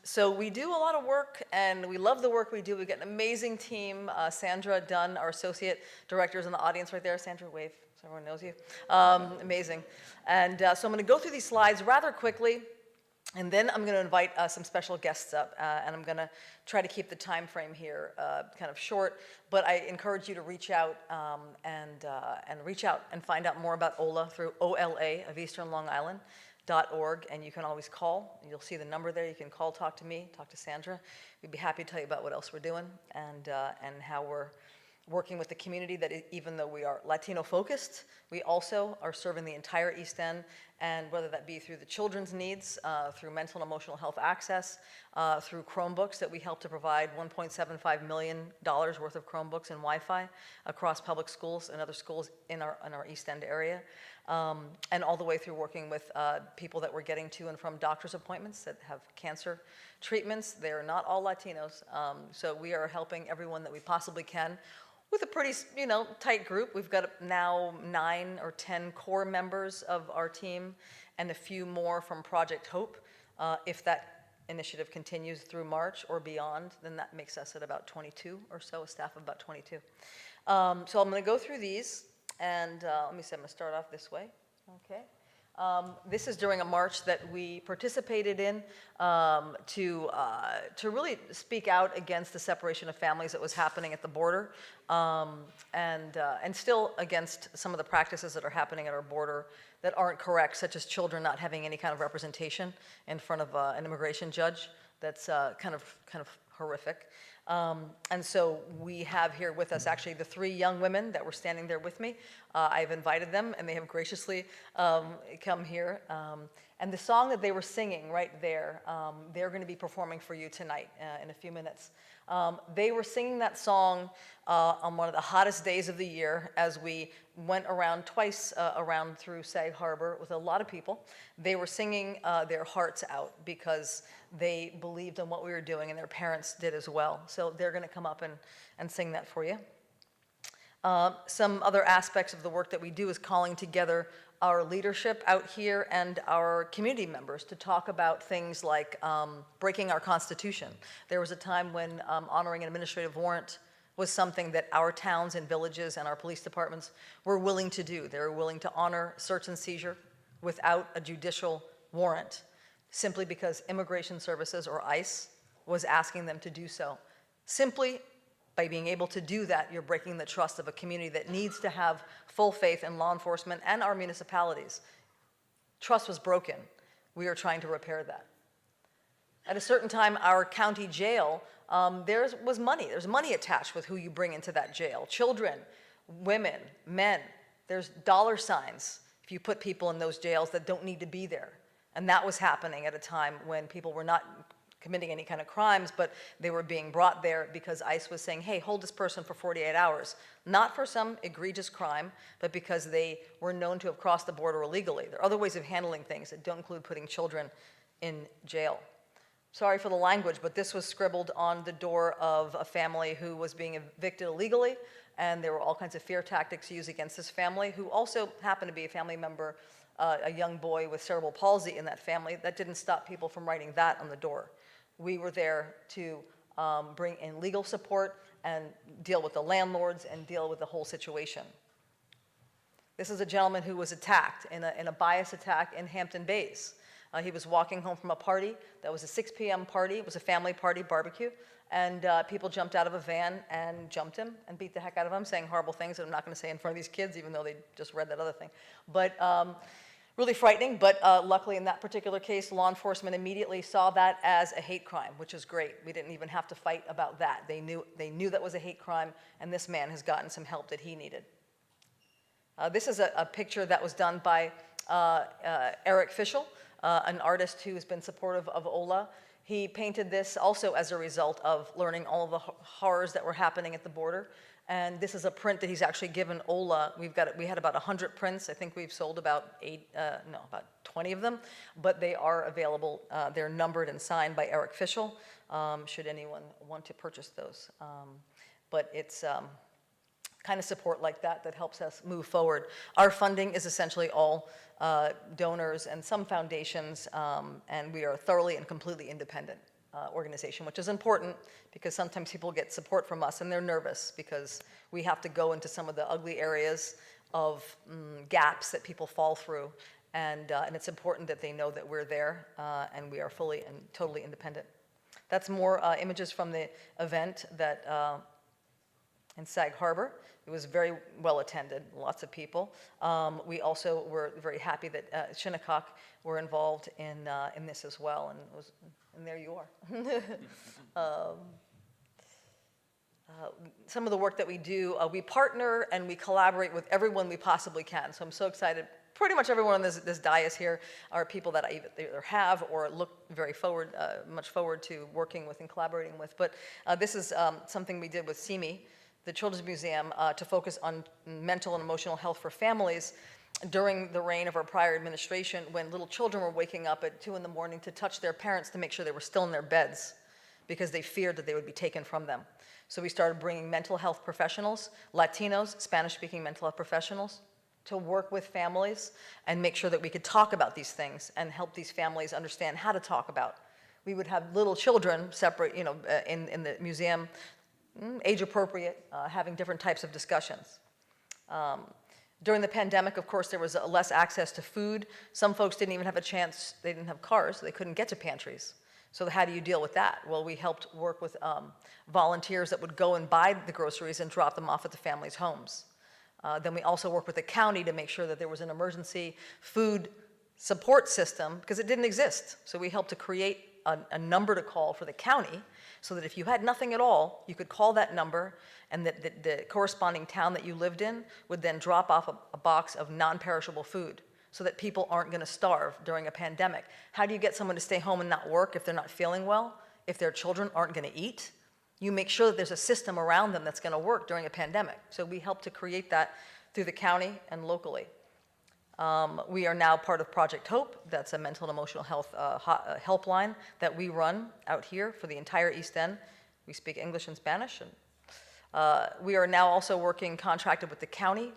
So we do a lot of work, and we love the work we do. We've got an amazing team. Sandra Dunn, our associate director, is in the audience right there. Sandra, wave so everyone knows you. Amazing. And so I'm going to go through these slides rather quickly, and then I'm going to invite some special guests up, and I'm going to try to keep the time frame here kind of short. But I encourage you to reach out and reach out and find out more about OLA through OLA of Eastern Long Island. and you can always call. You'll see the number there. You can call, talk to me, talk to Sandra. We'd be happy to tell you about what else we're doing and how we're working with the community that even though we are Latino focused, we also are serving the entire East End, and whether that be through the children's needs, through mental and emotional health access, through Chromebooks that we help to provide $1.75 million worth of Chromebooks and Wi-Fi across public schools and other schools in our East End area, and all the way through working with people that we're getting to and from doctor's appointments that have cancer treatments. They're not all Latinos, so we are helping everyone that we possibly can with a pretty, tight group. We've got now 9 or 10 core members of our team and a few more from Project Hope. If that initiative continues through March or beyond, then that makes us at about 22 or so, a staff of about 22. So I'm going to go through these, and let me see, I'm going to start off this way. Okay. This is during a march that we participated in to really speak out against the separation of families that was happening at the border, and still against some of the practices that are happening at our border that aren't correct, such as children not having any kind of representation in front of an immigration judge. That's kind of horrific. And so we have here with us actually the 3 young women that were standing there with me. I've invited them, and they have graciously come here. And the song that they were singing right there, they're going to be performing for you tonight in a few minutes. They were singing that song on one of the hottest days of the year as we went around twice around through Sag Harbor with a lot of people. They were singing their hearts out because they believed in what we were doing, and their parents did as well. So they're going to come up and sing that for you. Some other aspects of the work that we do is calling together our leadership out here and our community members to talk about things like breaking our Constitution. There was a time when honoring an administrative warrant was something that our towns and villages and our police departments were willing to do. They were willing to honor search and seizure without a judicial warrant, simply because Immigration Services, or ICE, was asking them to do so. Simply by being able to do that, you're breaking the trust of a community that needs to have full faith in law enforcement and our municipalities. Trust was broken. We are trying to repair that. At a certain time, our county jail, there was money. There's money attached with who you bring into that jail. Children, women, men. There's dollar signs if you put people in those jails that don't need to be there. And that was happening at a time when people were not committing any kind of crimes, but they were being brought there because ICE was saying, hey, hold this person for 48 hours. Not for some egregious crime, but because they were known to have crossed the border illegally. There are other ways of handling things that don't include putting children in jail. Sorry for the language, but this was scribbled on the door of a family who was being evicted illegally, and there were all kinds of fear tactics used against this family, who also happened to be a family member, a young boy with cerebral palsy in that family. That didn't stop people from writing that on the door. We were there to bring in legal support and deal with the landlords and deal with the whole situation. This is a gentleman who was attacked in a bias attack in Hampton Bays. He was walking home from a party that was a 6 p.m. party. It was a family party barbecue. And people jumped out of a van and jumped him and beat the heck out of him, saying horrible things that I'm not going to say in front of these kids, even though they just read that other thing. But really frightening. But luckily, in that particular case, law enforcement immediately saw that as a hate crime, which is great. We didn't even have to fight about that. They knew that was a hate crime, and this man has gotten some help that he needed. This is a picture that was done by Eric Fischel, an artist who has been supportive of Ola. He painted this also as a result of learning all of the horrors that were happening at the border. And this is a print that he's actually given Ola. We had about 100 prints. I think we've sold about 20 of them, but they are available. They're numbered and signed by Eric Fischel, should anyone want to purchase those. But it's kind of support like that helps us move forward. Our funding is essentially all donors and some foundations, and we are a thoroughly and completely independent organization, which is important because sometimes people get support from us and they're nervous because we have to go into some of the ugly areas of gaps that people fall through, and it's important that they know that we're there and we are fully and totally independent. That's more images from the event that in Sag Harbor. It was very well attended, lots of people. We also were very happy that Shinnecock were involved in this as well, and there you are. Some of the work that we do, we partner and we collaborate with everyone we possibly can. So I'm so excited. Pretty much everyone on this dais here are people that I either have or look very much forward to working with and collaborating with. But this is something we did with CIMI, the Children's Museum, to focus on mental and emotional health for families during the reign of our prior administration, when little children were waking up at 2 in the morning to touch their parents to make sure they were still in their beds because they feared that they would be taken from them. So we started bringing mental health professionals, Latinos, Spanish-speaking mental health professionals, to work with families and make sure that we could talk about these things and help these families understand how to talk about. We would have little children separate, in the museum, age appropriate, having different types of discussions. During the pandemic, of course, there was less access to food. Some folks didn't even have a chance, they didn't have cars, so they couldn't get to pantries. So how do you deal with that? Well, we helped work with volunteers that would go and buy the groceries and drop them off at the families' homes. Then we also worked with the county to make sure that there was an emergency food support system, because it didn't exist. So we helped to create a number to call for the county, so that if you had nothing at all, you could call that number, and the corresponding town that you lived in would then drop off a box of non-perishable food, so that people aren't going to starve during a pandemic. How do you get someone to stay home and not work if they're not feeling well, if their children aren't going to eat? You make sure that there's a system around them that's going to work during a pandemic. So we help to create that through the county and locally. We are now part of Project Hope. That's a mental and emotional health helpline that we run out here for the entire East End. We speak English and Spanish. And we are now also contracted with the county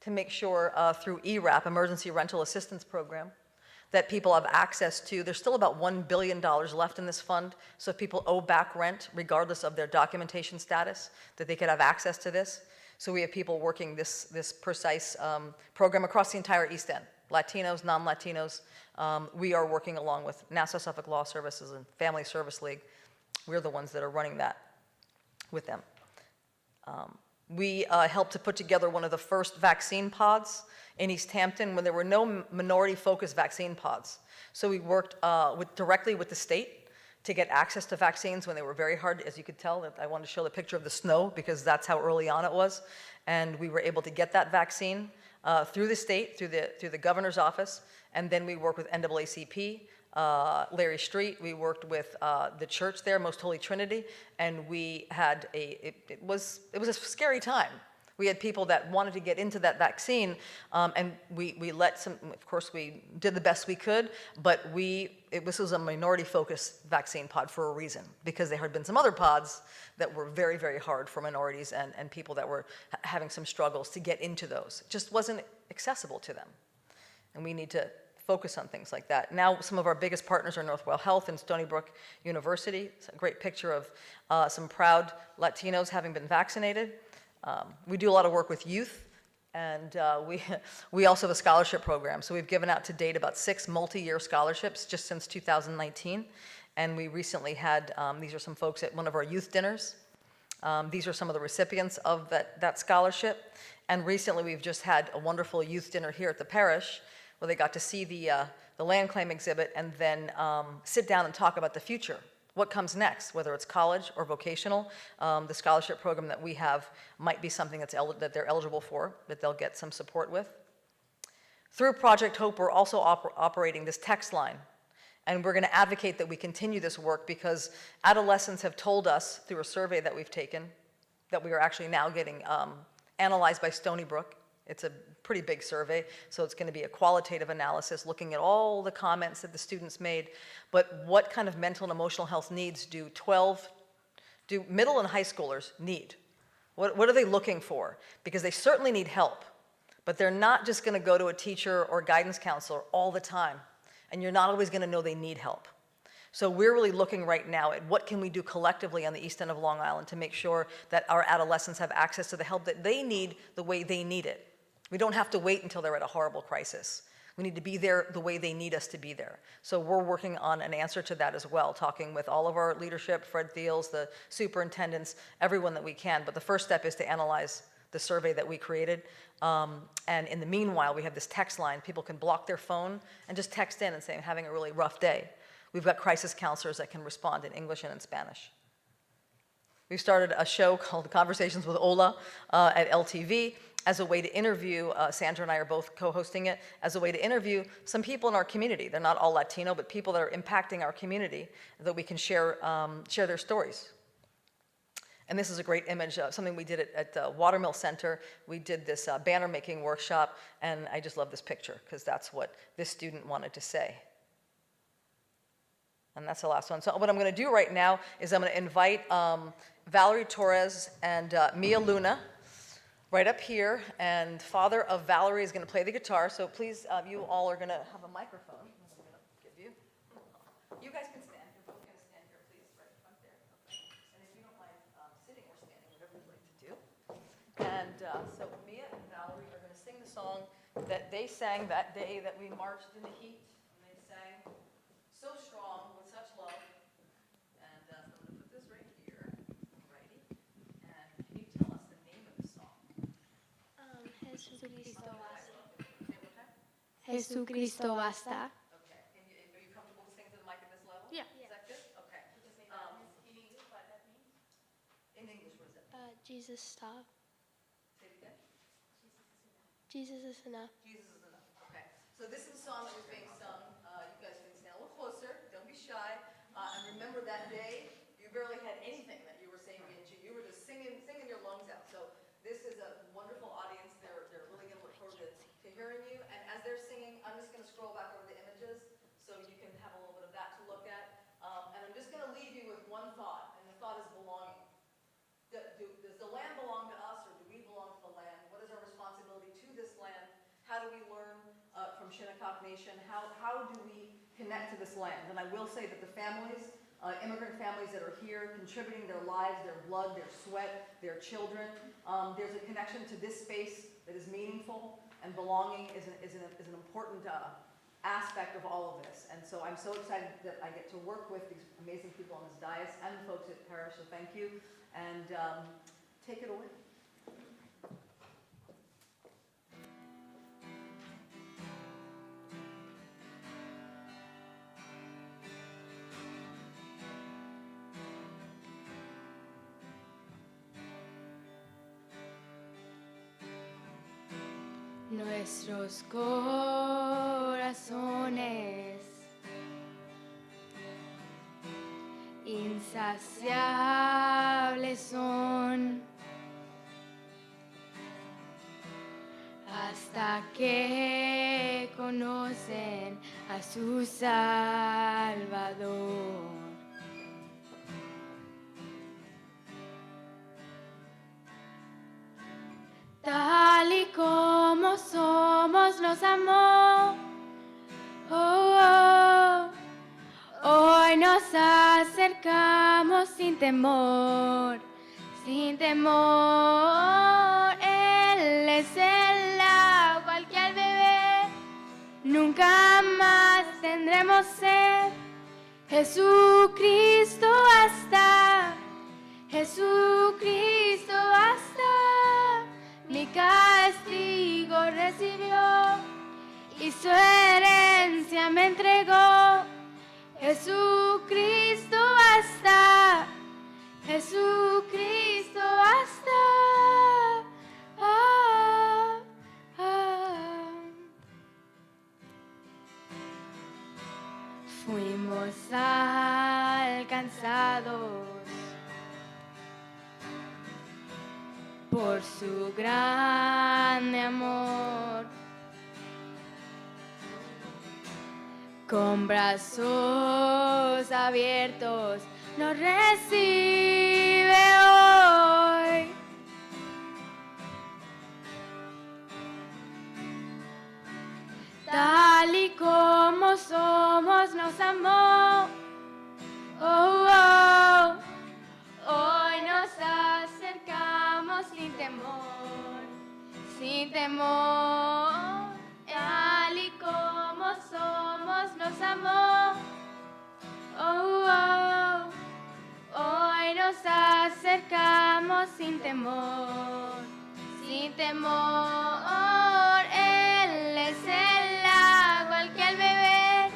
to make sure through ERAP, Emergency Rental Assistance Program, that people have access to. There's still about $1 billion left in this fund, so if people owe back rent, regardless of their documentation status, that they could have access to this. So we have people working this precise program across the entire East End, Latinos, non-Latinos. We are working along with Nassau Suffolk Law Services and Family Service League. We're the ones that are running that with them. We helped to put together one of the first vaccine pods in East Hampton when there were no minority-focused vaccine pods. So we worked directly with the state to get access to vaccines when they were very hard, as you could tell. I wanted to show the picture of the snow because that's how early on it was. And we were able to get that vaccine through the state, through the governor's office. And then we worked with NAACP, Larry Street. We worked with the church there, Most Holy Trinity, and we had it was a scary time. We had people that wanted to get into that vaccine, and we let some. Of course, we did the best we could, but this was a minority-focused vaccine pod for a reason, because there had been some other pods that were very, very hard for minorities and people that were having some struggles to get into those. It just wasn't accessible to them, and we need to focus on things like that. Now, some of our biggest partners are Northwell Health and Stony Brook University. It's a great picture of some proud Latinos having been vaccinated. We do a lot of work with youth, and we also have a scholarship program. So we've given out to date about 6 multi-year scholarships just since 2019. And we recently had, these are some folks at one of our youth dinners. These are some of the recipients of that scholarship. And recently we've just had a wonderful youth dinner here at the parish, where they got to see the land claim exhibit and then sit down and talk about the future. What comes next, whether it's college or vocational. The scholarship program that we have might be something that they're eligible for, that they'll get some support with. Through Project Hope, we're also operating this text line. And we're going to advocate that we continue this work, because adolescents have told us through a survey that we've taken that we are actually now getting analyzed by Stony Brook. It's a pretty big survey, so it's going to be a qualitative analysis looking at all the comments that the students made. But what kind of mental and emotional health needs do middle and high schoolers need? What are they looking for? Because they certainly need help, but they're not just going to go to a teacher or guidance counselor all the time, and you're not always going to know they need help. So we're really looking right now at what can we do collectively on the East End of Long Island to make sure that our adolescents have access to the help that they need the way they need it. We don't have to wait until they're at a horrible crisis. We need to be there the way they need us to be there. So we're working on an answer to that as well, talking with all of our leadership, Fred Thiels, the superintendents, everyone that we can. But the first step is to analyze the survey that we created. And in the meanwhile, we have this text line. People can block their phone and just text in and say, I'm having a really rough day. We've got crisis counselors that can respond in English and in Spanish. We've started a show called Conversations with Ola at LTV as a way to interview, Sandra and I are both co-hosting it, as a way to interview some people in our community. They're not all Latino, but people that are impacting our community that we can share their stories. And this is a great image, something we did at the Watermill Center. We did this banner making workshop, and I just love this picture because that's what this student wanted to say. And that's the last one. So what I'm going to do right now is I'm going to invite Valerie Torres and Mia Luna right up here. And father of Valerie is going to play the guitar. So please, you all are going to have a microphone. I'm going to give you. You guys can stand. You're both going to stand here, please, right in front there. Okay. And if you don't mind sitting or standing, whatever you'd like to do. And so Mia and Valerie are going to sing the song that they sang that day that we marched in the heat. And they sang so strong with such love. And I'm going to put this right here. Righty. And can you tell us the name of the song? Jesucristo basta. Say it one time. Jesucristo basta. Okay. Are you comfortable to sing to the mic at this level? Yeah. Is that good? Okay. In English, what is it? Jesus stop. Say it again. Jesus is enough. Jesus is enough. Okay. So this is a song that was being sung. You guys can stand a little closer. Don't be shy. And remember that day, you barely had anything that you were saying into. You were just singing your lungs out. So this is a wonderful audience. They're really going to look forward to hearing you. And as they're singing, I'm just going to scroll back over the images so you can have a little bit of that to look at. And I'm just going to leave you with one thought, and the thought is belonging. Does the land belong to us, or do we belong to the land? What is our responsibility to this land? How do we learn from Shinnecock Nation? How do we connect to this land? And I will say that the families, immigrant families that are here, contributing their lives, their blood, their sweat, their children, there's a connection to this space that is meaningful, and belonging is an important aspect of all of this. And so I'm so excited that I get to work with these amazing people on this dais and the folks at Parish, so thank you. And take it away. Nuestros corazones insaciables son hasta que conocen a su Salvador. Tal y como somos nos amó, hoy nos acercamos sin temor, sin temor. Él es el agua al que al beber nunca más tendremos sed. Jesucristo basta, Jesucristo basta. Mi castigo recibió y su herencia me entregó. Jesucristo basta, Jesucristo basta. Ah, ah. Fuimos alcanzados por su grande amor, con brazos abiertos nos recibe hoy. Tal y como somos nos amó, hoy nos acercamos sin temor, tal y como acercamos sin temor, sin temor. Él es el agua al que al beber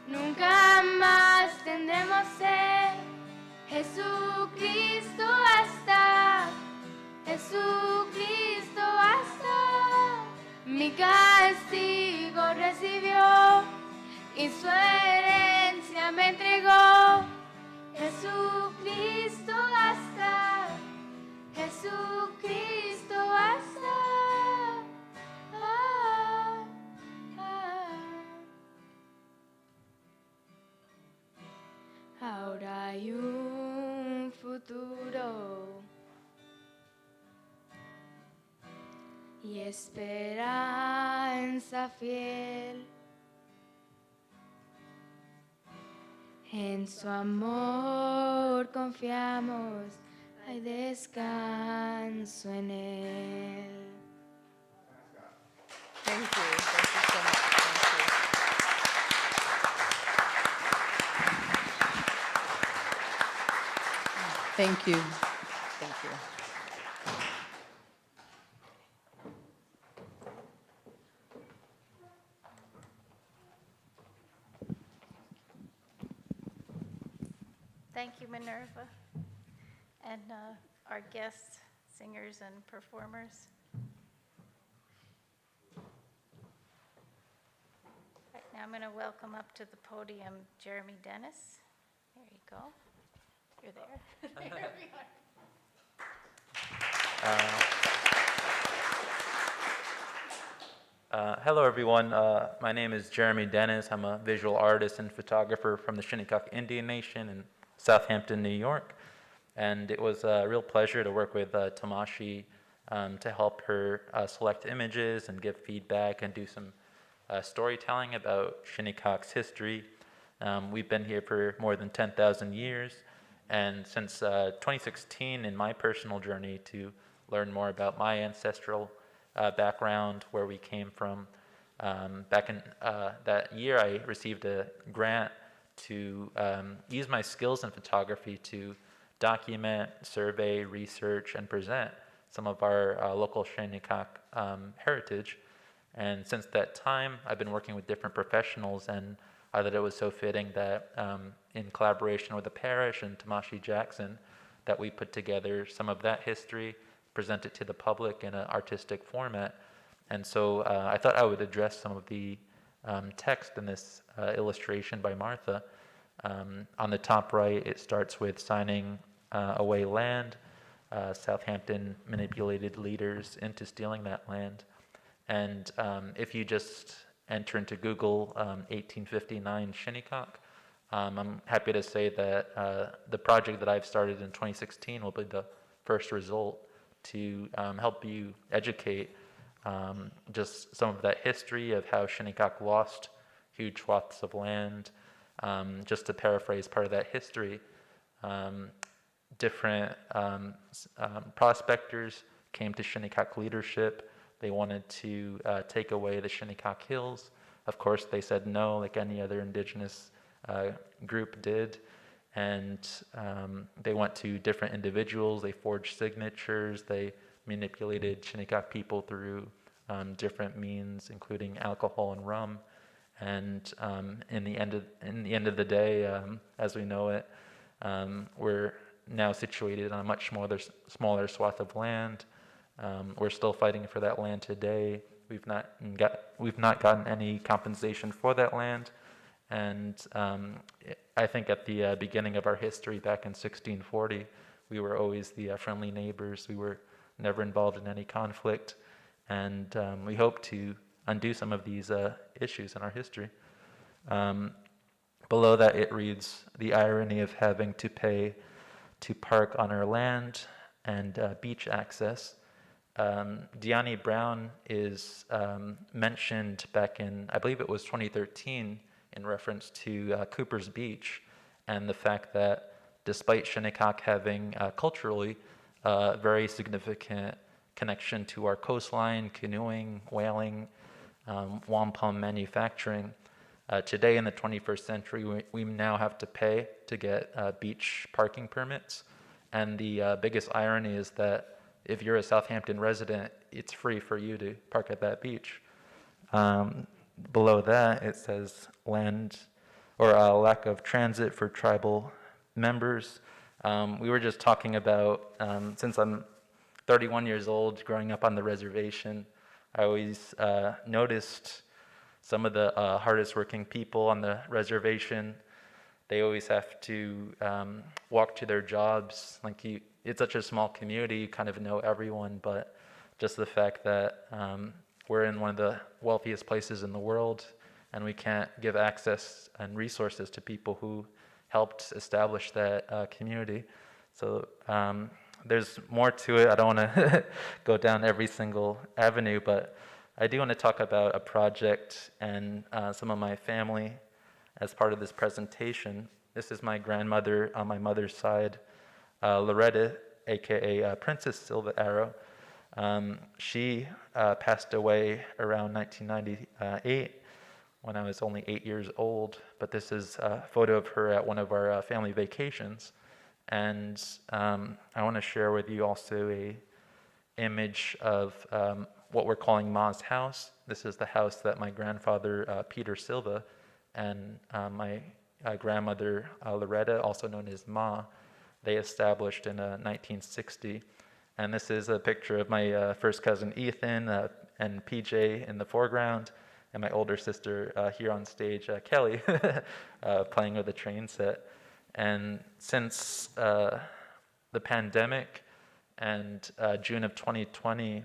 nunca más tendremos sed. Jesucristo basta, Jesucristo basta. Mi castigo recibió y su herencia me entregó. Jesucristo basta, Jesucristo basta. Ah, ah. Ahora hay un futuro y esperanza fiel. En su amor confiamos, hay descanso en él. Thank you. Thank you so much. Thank you. Thank you. Thank you. Thank you, Minerva, and our guest singers and performers. Right, now I'm going to welcome up to the podium Jeremy Dennis. There you go. You're there. There we are. Hello, everyone. My name is Jeremy Dennis. I'm a visual artist and photographer from the Shinnecock Indian Nation in Southampton, New York. And it was a real pleasure to work with Tomashi to help her select images and give feedback and do some storytelling about Shinnecock's history. We've been here for more than 10,000 years. And since 2016, in my personal journey to learn more about my ancestral background, where we came from, back in that year, I received a grant to use my skills in photography to document, survey, research, and present some of our local Shinnecock heritage. And since that time, I've been working with different professionals, and I thought it was so fitting that in collaboration with the parish and Tomashi Jackson, that we put together some of that history, present it to the public in an artistic format. And so I thought I would address some of the text in this illustration by Martha. On the top right, it starts with signing away land. Southampton manipulated leaders into stealing that land. And if you just enter into Google 1859 Shinnecock, I'm happy to say that the project that I've started in 2016 will be the first result to help you educate just some of that history of how Shinnecock lost huge swaths of land. Just to paraphrase part of that history, different prospectors came to Shinnecock leadership. They wanted to take away the Shinnecock Hills. Of course, they said no, like any other indigenous group did. And they went to different individuals. They forged signatures. They manipulated Shinnecock people through different means, including alcohol and rum. And in the end of the day, as we know it, we're now situated on a much smaller swath of land. We're still fighting for that land today. We've not gotten any compensation for that land. And I think at the beginning of our history back in 1640, we were always the friendly neighbors. We were never involved in any conflict. And we hope to undo some of these issues in our history. Below that, it reads, the irony of having to pay to park on our land and beach access. Deani Brown is mentioned back in, I believe it was 2013, in reference to Cooper's Beach and the fact that despite Shinnecock having culturally a very significant connection to our coastline, canoeing, whaling, wampum manufacturing, today in the 21st century, we now have to pay to get beach parking permits. And the biggest irony is that if you're a Southampton resident, it's free for you to park at that beach. Below that, it says land or lack of transit for tribal members. We were just talking about, since I'm 31 years old, growing up on the reservation, I always noticed some of the hardest working people on the reservation. They always have to walk to their jobs. It's such a small community, you kind of know everyone, but just the fact that we're in one of the wealthiest places in the world, and we can't give access and resources to people who helped establish that community. So there's more to it. I don't want to go down every single avenue, but I do want to talk about a project and some of my family as part of this presentation. This is my grandmother on my mother's side, Loretta, aka Princess Silva Arrow. She passed away around 1998 when I was only 8 years old, but this is a photo of her at one of our family vacations. And I want to share with you also a image of what we're calling Ma's house. This is the house that my grandfather, Peter Silva, and my grandmother, Loretta, also known as Ma, they established in 1960. And this is a picture of my first cousin, Ethan, and PJ in the foreground, and my older sister here on stage, Kelly, playing with a train set. And since the pandemic and June of 2020,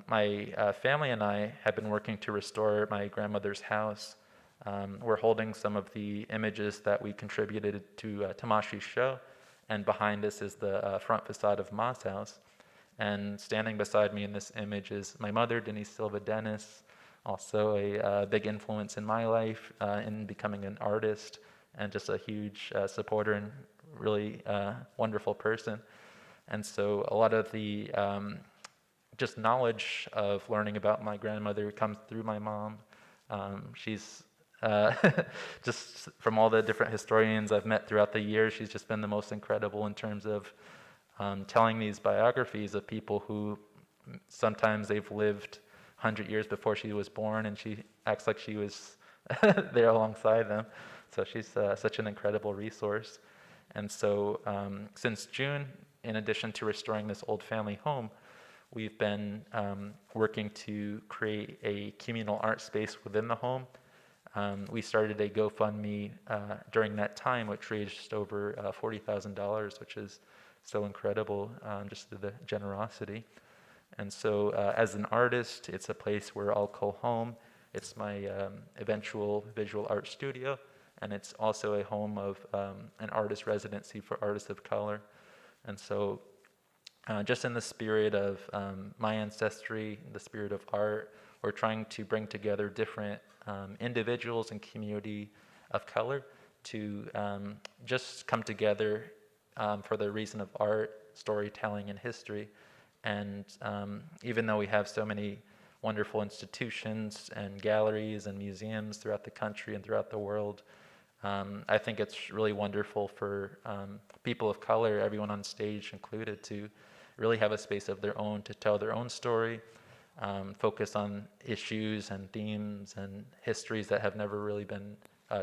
my family and I have been working to restore my grandmother's house. We're holding some of the images that we contributed to Tomashi's show, and behind us is the front facade of Ma's house. And standing beside me in this image is my mother, Denise Silva Dennis, also a big influence in my life in becoming an artist, and just a huge supporter and really wonderful person. And so a lot of the just knowledge of learning about my grandmother comes through my mom. She's just from all the different historians I've met throughout the years, she's just been the most incredible in terms of telling these biographies of people who sometimes they've lived 100 years before she was born, and she acts like she was there alongside them. So she's such an incredible resource. And so since June, in addition to restoring this old family home, we've been working to create a communal art space within the home. We started a GoFundMe during that time, which raised over $40,000, which is so incredible, just through the generosity. And so as an artist, it's a place where I'll call home. It's my eventual visual art studio, and it's also a home of an artist residency for artists of color. And so just in the spirit of my ancestry, the spirit of art, we're trying to bring together different individuals and community of color to just come together for the reason of art, storytelling, and history. And even though we have so many wonderful institutions and galleries and museums throughout the country and throughout the world, I think it's really wonderful for people of color, everyone on stage included, to really have a space of their own to tell their own story, focus on issues and themes and histories that have never really been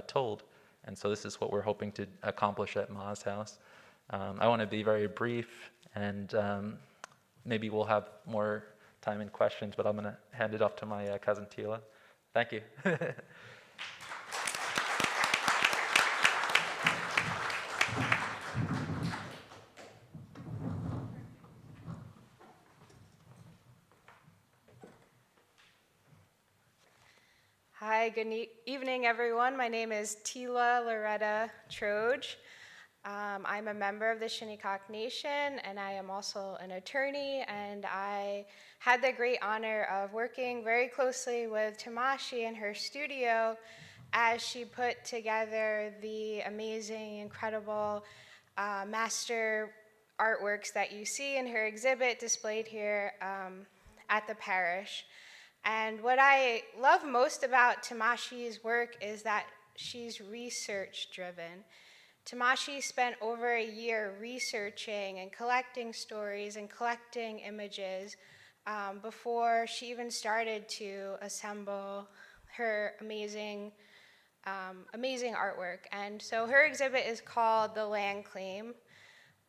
told. And so this is what we're hoping to accomplish at Ma's house. I want to be very brief, and maybe we'll have more time in questions, but I'm going to hand it off to my cousin Tila. Thank you. Hi, good evening, everyone. My name is Tila Loretta Troge. I'm a member of the Shinnecock Nation, and I am also an attorney, and I had the great honor of working very closely with Tomashi in her studio as she put together the amazing, incredible master artworks that you see in her exhibit displayed here at the parish. And what I love most about Tomashi's work is that she's research-driven. Tomashi spent over a year researching and collecting stories and collecting images before she even started to assemble her amazing artwork. And so her exhibit is called The Land Claim.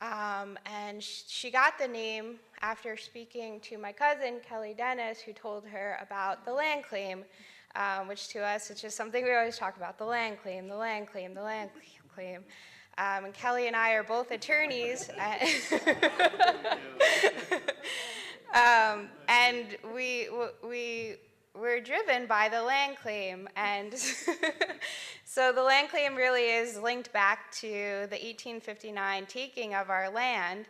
And she got the name after speaking to my cousin, Kelly Dennis, who told her about the land claim, which to us is just something we always talk about, the land claim, the land claim, the land claim. And Kelly and I are both attorneys. And we're driven by the land claim. And so the land claim really is linked back to the 1859 taking of our land,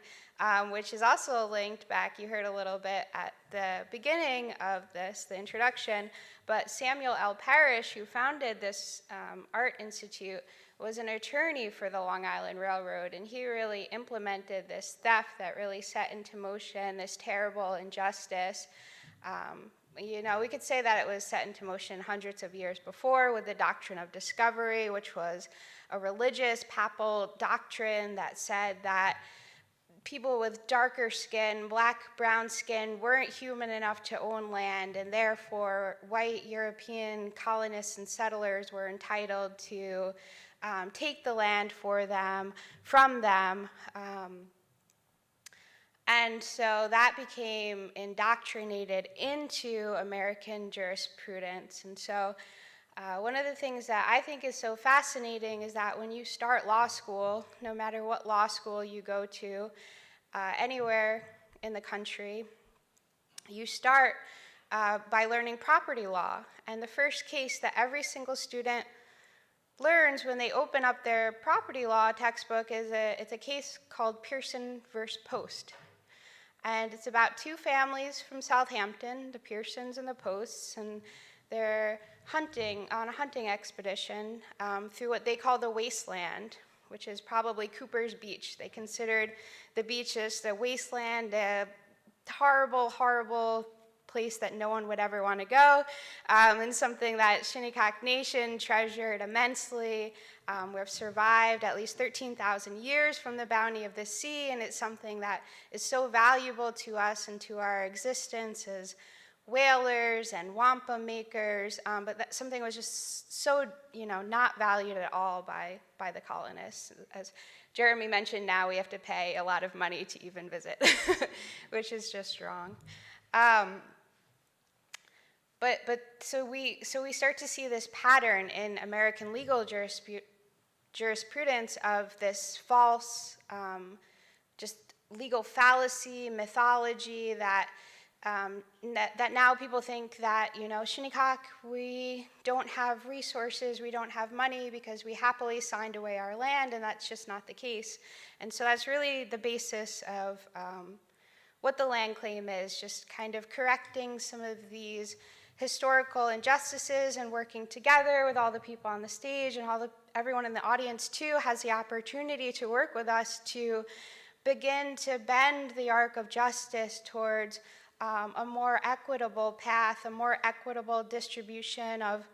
which is also linked back, you heard a little bit at the beginning of this, the introduction, but Samuel L. Parrish, who founded this art institute, was an attorney for the Long Island Railroad, and he really implemented this theft that really set into motion this terrible injustice. You know, we could say that it was set into motion hundreds of years before with the doctrine of discovery, which was a religious papal doctrine that said that people with darker skin, black, brown skin, weren't human enough to own land, and therefore white European colonists and settlers were entitled to take the land from them. And so that became indoctrinated into American jurisprudence. And so one of the things that I think is so fascinating is that when you start law school, no matter what law school you go to, anywhere in the country, you start by learning property law. And the first case that every single student learns when they open up their property law textbook is it's a case called Pearson versus Post. And it's about two families from Southampton, the Pearsons and the Posts, and they're hunting on a hunting expedition through what they call the wasteland, which is probably Cooper's Beach. They considered the beach as the wasteland, a horrible, horrible place that no one would ever want to go, and something that Shinnecock Nation treasured immensely. We've survived at least 13,000 years from the bounty of the sea, and it's something that is so valuable to us and to our existence as whalers and wampum makers, but that something was just so, not valued at all by the colonists. As Jeremy mentioned, now we have to pay a lot of money to even visit, which is just wrong. So we start to see this pattern in American legal jurisprudence of this false, just legal fallacy, mythology that now people think that, Shinnecock, we don't have resources, we don't have money because we happily signed away our land, and that's just not the case. And so that's really the basis of what the land claim is, just kind of correcting some of these historical injustices and working together with all the people on the stage and everyone in the audience too has the opportunity to work with us to begin to bend the arc of justice towards a more equitable path, a more equitable distribution of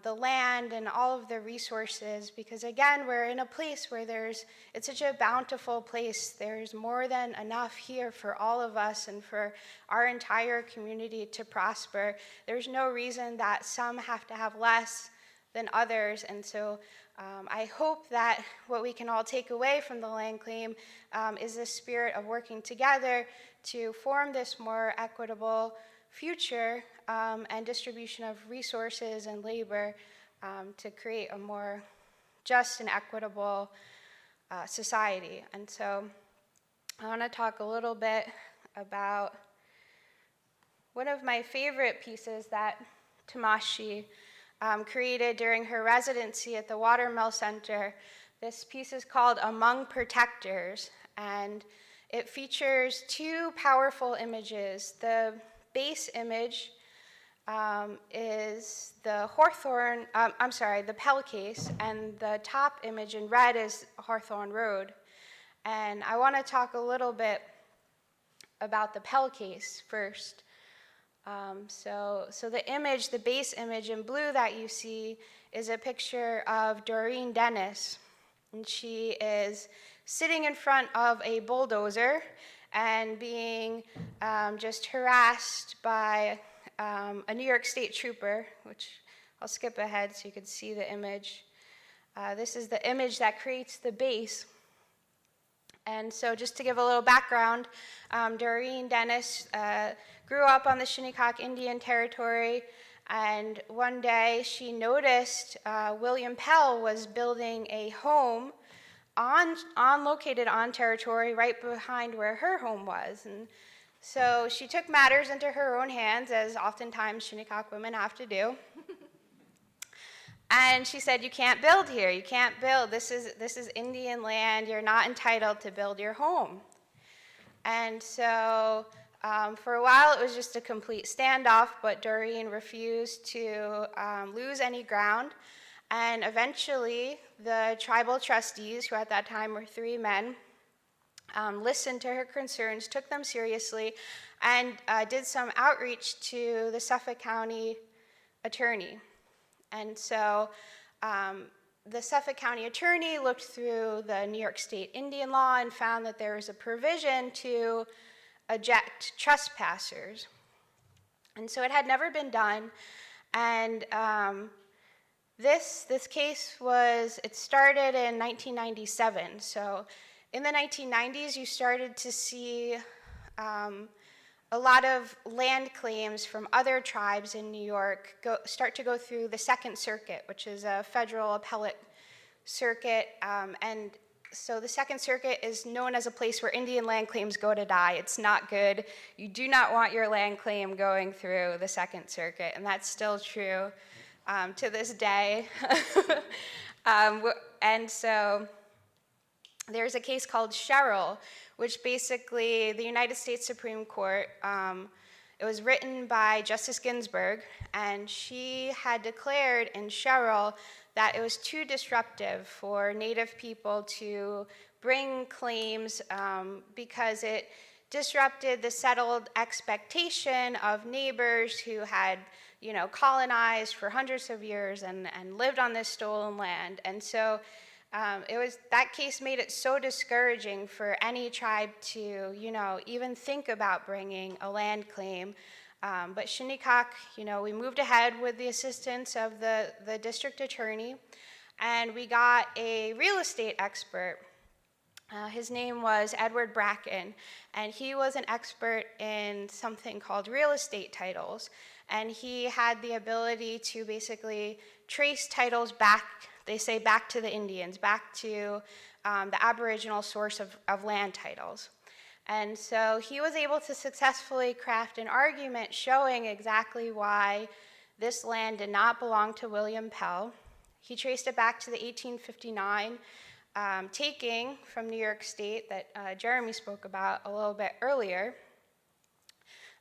the land and all of the resources, because again, we're in a place where it's such a bountiful place. There's more than enough here for all of us and for our entire community to prosper. There's no reason that some have to have less than others, and so I hope that what we can all take away from the land claim is this spirit of working together to form this more equitable future and distribution of resources and labor to create a more just and equitable society. And so I want to talk a little bit about one of my favorite pieces that Tomashi created during her residency at the Watermill Center. This piece is called Among Protectors, and it features two powerful images. The base image is the the Pell Case, and the top image in red is Hawthorne Road. And I want to talk a little bit about the Pell Case first. So the image, the base image in blue that you see is a picture of Doreen Dennis. And she is sitting in front of a bulldozer and being just harassed by a New York State trooper, which I'll skip ahead so you can see the image. This is the image that creates the base. And so just to give a little background, Doreen Dennis grew up on the Shinnecock Indian Territory, and one day she noticed William Pell was building a home located on territory right behind where her home was. And so she took matters into her own hands, as oftentimes Shinnecock women have to do. And she said, "You can't build here. You can't build. This is Indian land. You're not entitled to build your home." And so for a while, it was just a complete standoff, but Doreen refused to lose any ground. And eventually, the tribal trustees, who at that time were 3 men, listened to her concerns, took them seriously, and did some outreach to the Suffolk County attorney. And so the Suffolk County attorney looked through the New York State Indian law and found that there was a provision to eject trespassers. And so it had never been done. And this case it started in 1997. So in the 1990s, you started to see a lot of land claims from other tribes in New York start to go through the Second Circuit, which is a federal appellate circuit. And so the Second Circuit is known as a place where Indian land claims go to die. It's not good. You do not want your land claim going through the Second Circuit, and that's still true to this day. And so there's a case called Sherrill, which basically the United States Supreme Court, it was written by Justice Ginsburg, and she had declared in Sherrill that it was too disruptive for Native people to bring claims because it disrupted the settled expectation of neighbors who had, colonized for hundreds of years and lived on this stolen land. And so that case made it so discouraging for any tribe to, even think about bringing a land claim. But Shinnecock, we moved ahead with the assistance of the district attorney, and we got a real estate expert. His name was Edward Bracken, and he was an expert in something called real estate titles. And he had the ability to basically trace titles back, they say back to the Indians, back to the Aboriginal source of land titles. And so he was able to successfully craft an argument showing exactly why this land did not belong to William Pell. He traced it back to the 1859 taking from New York State that Jeremy spoke about a little bit earlier.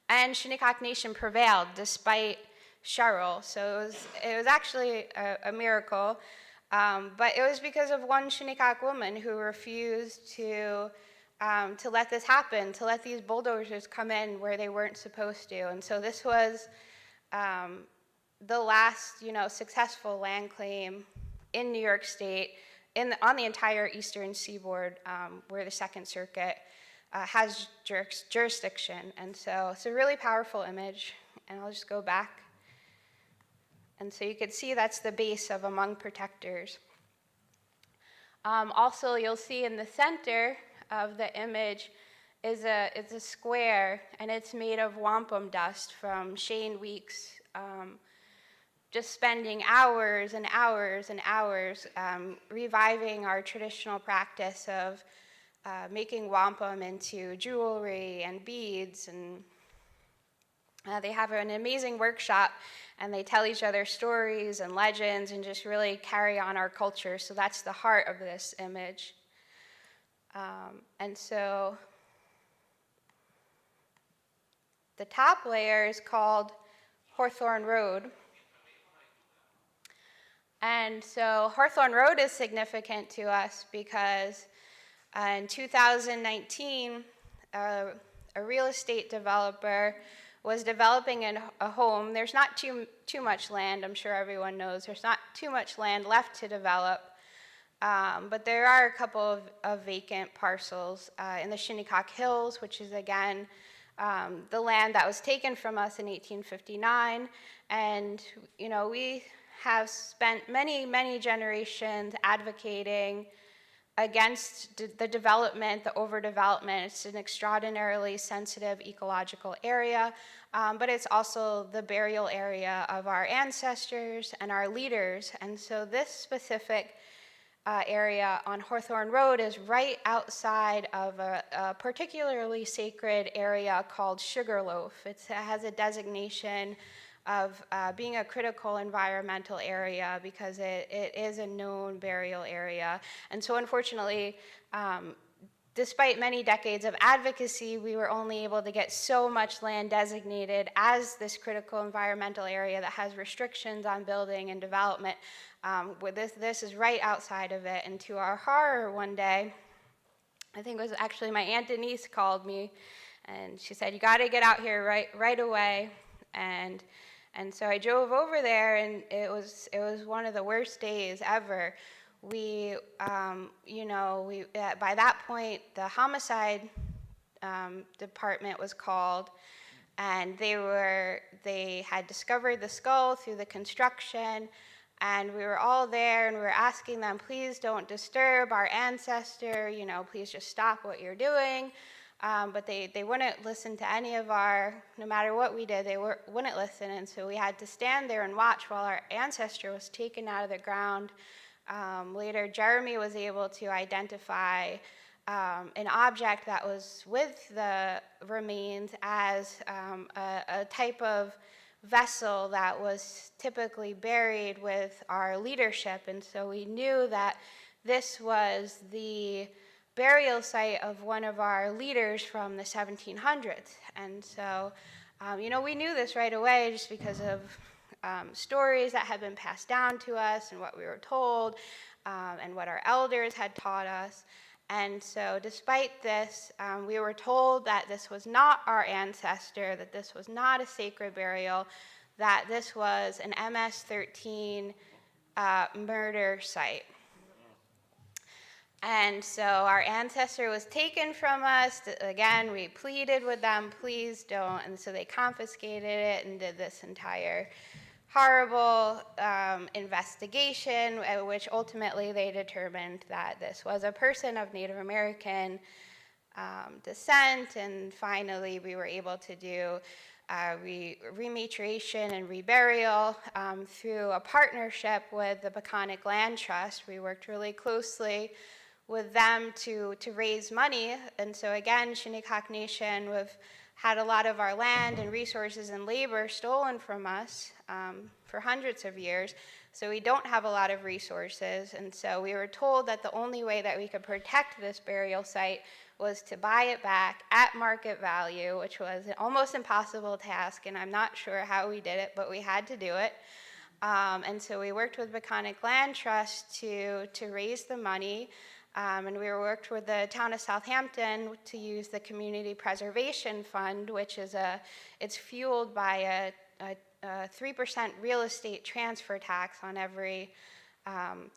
And Shinnecock Nation prevailed despite Sherrill. So it was actually a miracle. But it was because of one Shinnecock woman who refused to let this happen, to let these bulldozers come in where they weren't supposed to. And so this was the last, successful land claim in New York State on the entire eastern seaboard, where the Second Circuit has jurisdiction. And so it's a really powerful image. And I'll just go back. And so you can see that's the base of Among Protectors. Also, you'll see in the center of the image it's a square, and it's made of wampum dust from Shane Weeks, just spending hours and hours and hours reviving our traditional practice of making wampum into jewelry and beads. And they have an amazing workshop, and they tell each other stories and legends and just really carry on our culture. So that's the heart of this image. And so the top layer is called Hawthorne Road. And so Hawthorne Road is significant to us because in 2019, a real estate developer was developing a home. There's not too much land, I'm sure everyone knows. There's not too much land left to develop. But there are a couple of vacant parcels in the Shinnecock Hills, which is again the land that was taken from us in 1859. And we have spent many generations advocating against the development, the overdevelopment. It's an extraordinarily sensitive ecological area, but it's also the burial area of our ancestors and our leaders. And so this specific area on Hawthorne Road is right outside of a particularly sacred area called Sugarloaf. It has a designation of being a critical environmental area because it is a known burial area. And so unfortunately, despite many decades of advocacy, we were only able to get so much land designated as this critical environmental area that has restrictions on building and development. Where this is right outside of it. And to our horror one day, I think it was actually my Aunt Denise called me, and she said, "You got to get out here right away." And so I drove over there, and it was one of the worst days ever. By that point, the homicide department was called, and they had discovered the skull through the construction. And we were all there, and we were asking them, please don't disturb our ancestor, please just stop what you're doing. But they wouldn't listen to any of no matter what we did, they wouldn't listen. And so we had to stand there and watch while our ancestor was taken out of the ground. Later, Jeremy was able to identify an object that was with the remains as a type of vessel that was typically buried with our leadership. And so we knew that this was the burial site of one of our leaders from the 1700s. And so, we knew this right away just because of stories that had been passed down to us and what we were told and what our elders had taught us. And so despite this, we were told that this was not our ancestor, that this was not a sacred burial, that this was an MS-13 murder site. And so our ancestor was taken from us. Again, we pleaded with them, please don't. And so they confiscated it and did this entire horrible investigation, which ultimately they determined that this was a person of Native American descent. And finally, we were able to do rematriation and reburial through a partnership with the Peconic Land Trust. We worked really closely with them to raise money. And so again, Shinnecock Nation, we've had a lot of our land and resources and labor stolen from us for hundreds of years. So we don't have a lot of resources. And so we were told that the only way that we could protect this burial site was to buy it back at market value, which was an almost impossible task. And I'm not sure how we did it, but we had to do it. And so we worked with Peconic Land Trust to raise the money. And we worked with the town of Southampton to use the Community Preservation Fund, which is it's fueled by a 3% real estate transfer tax on every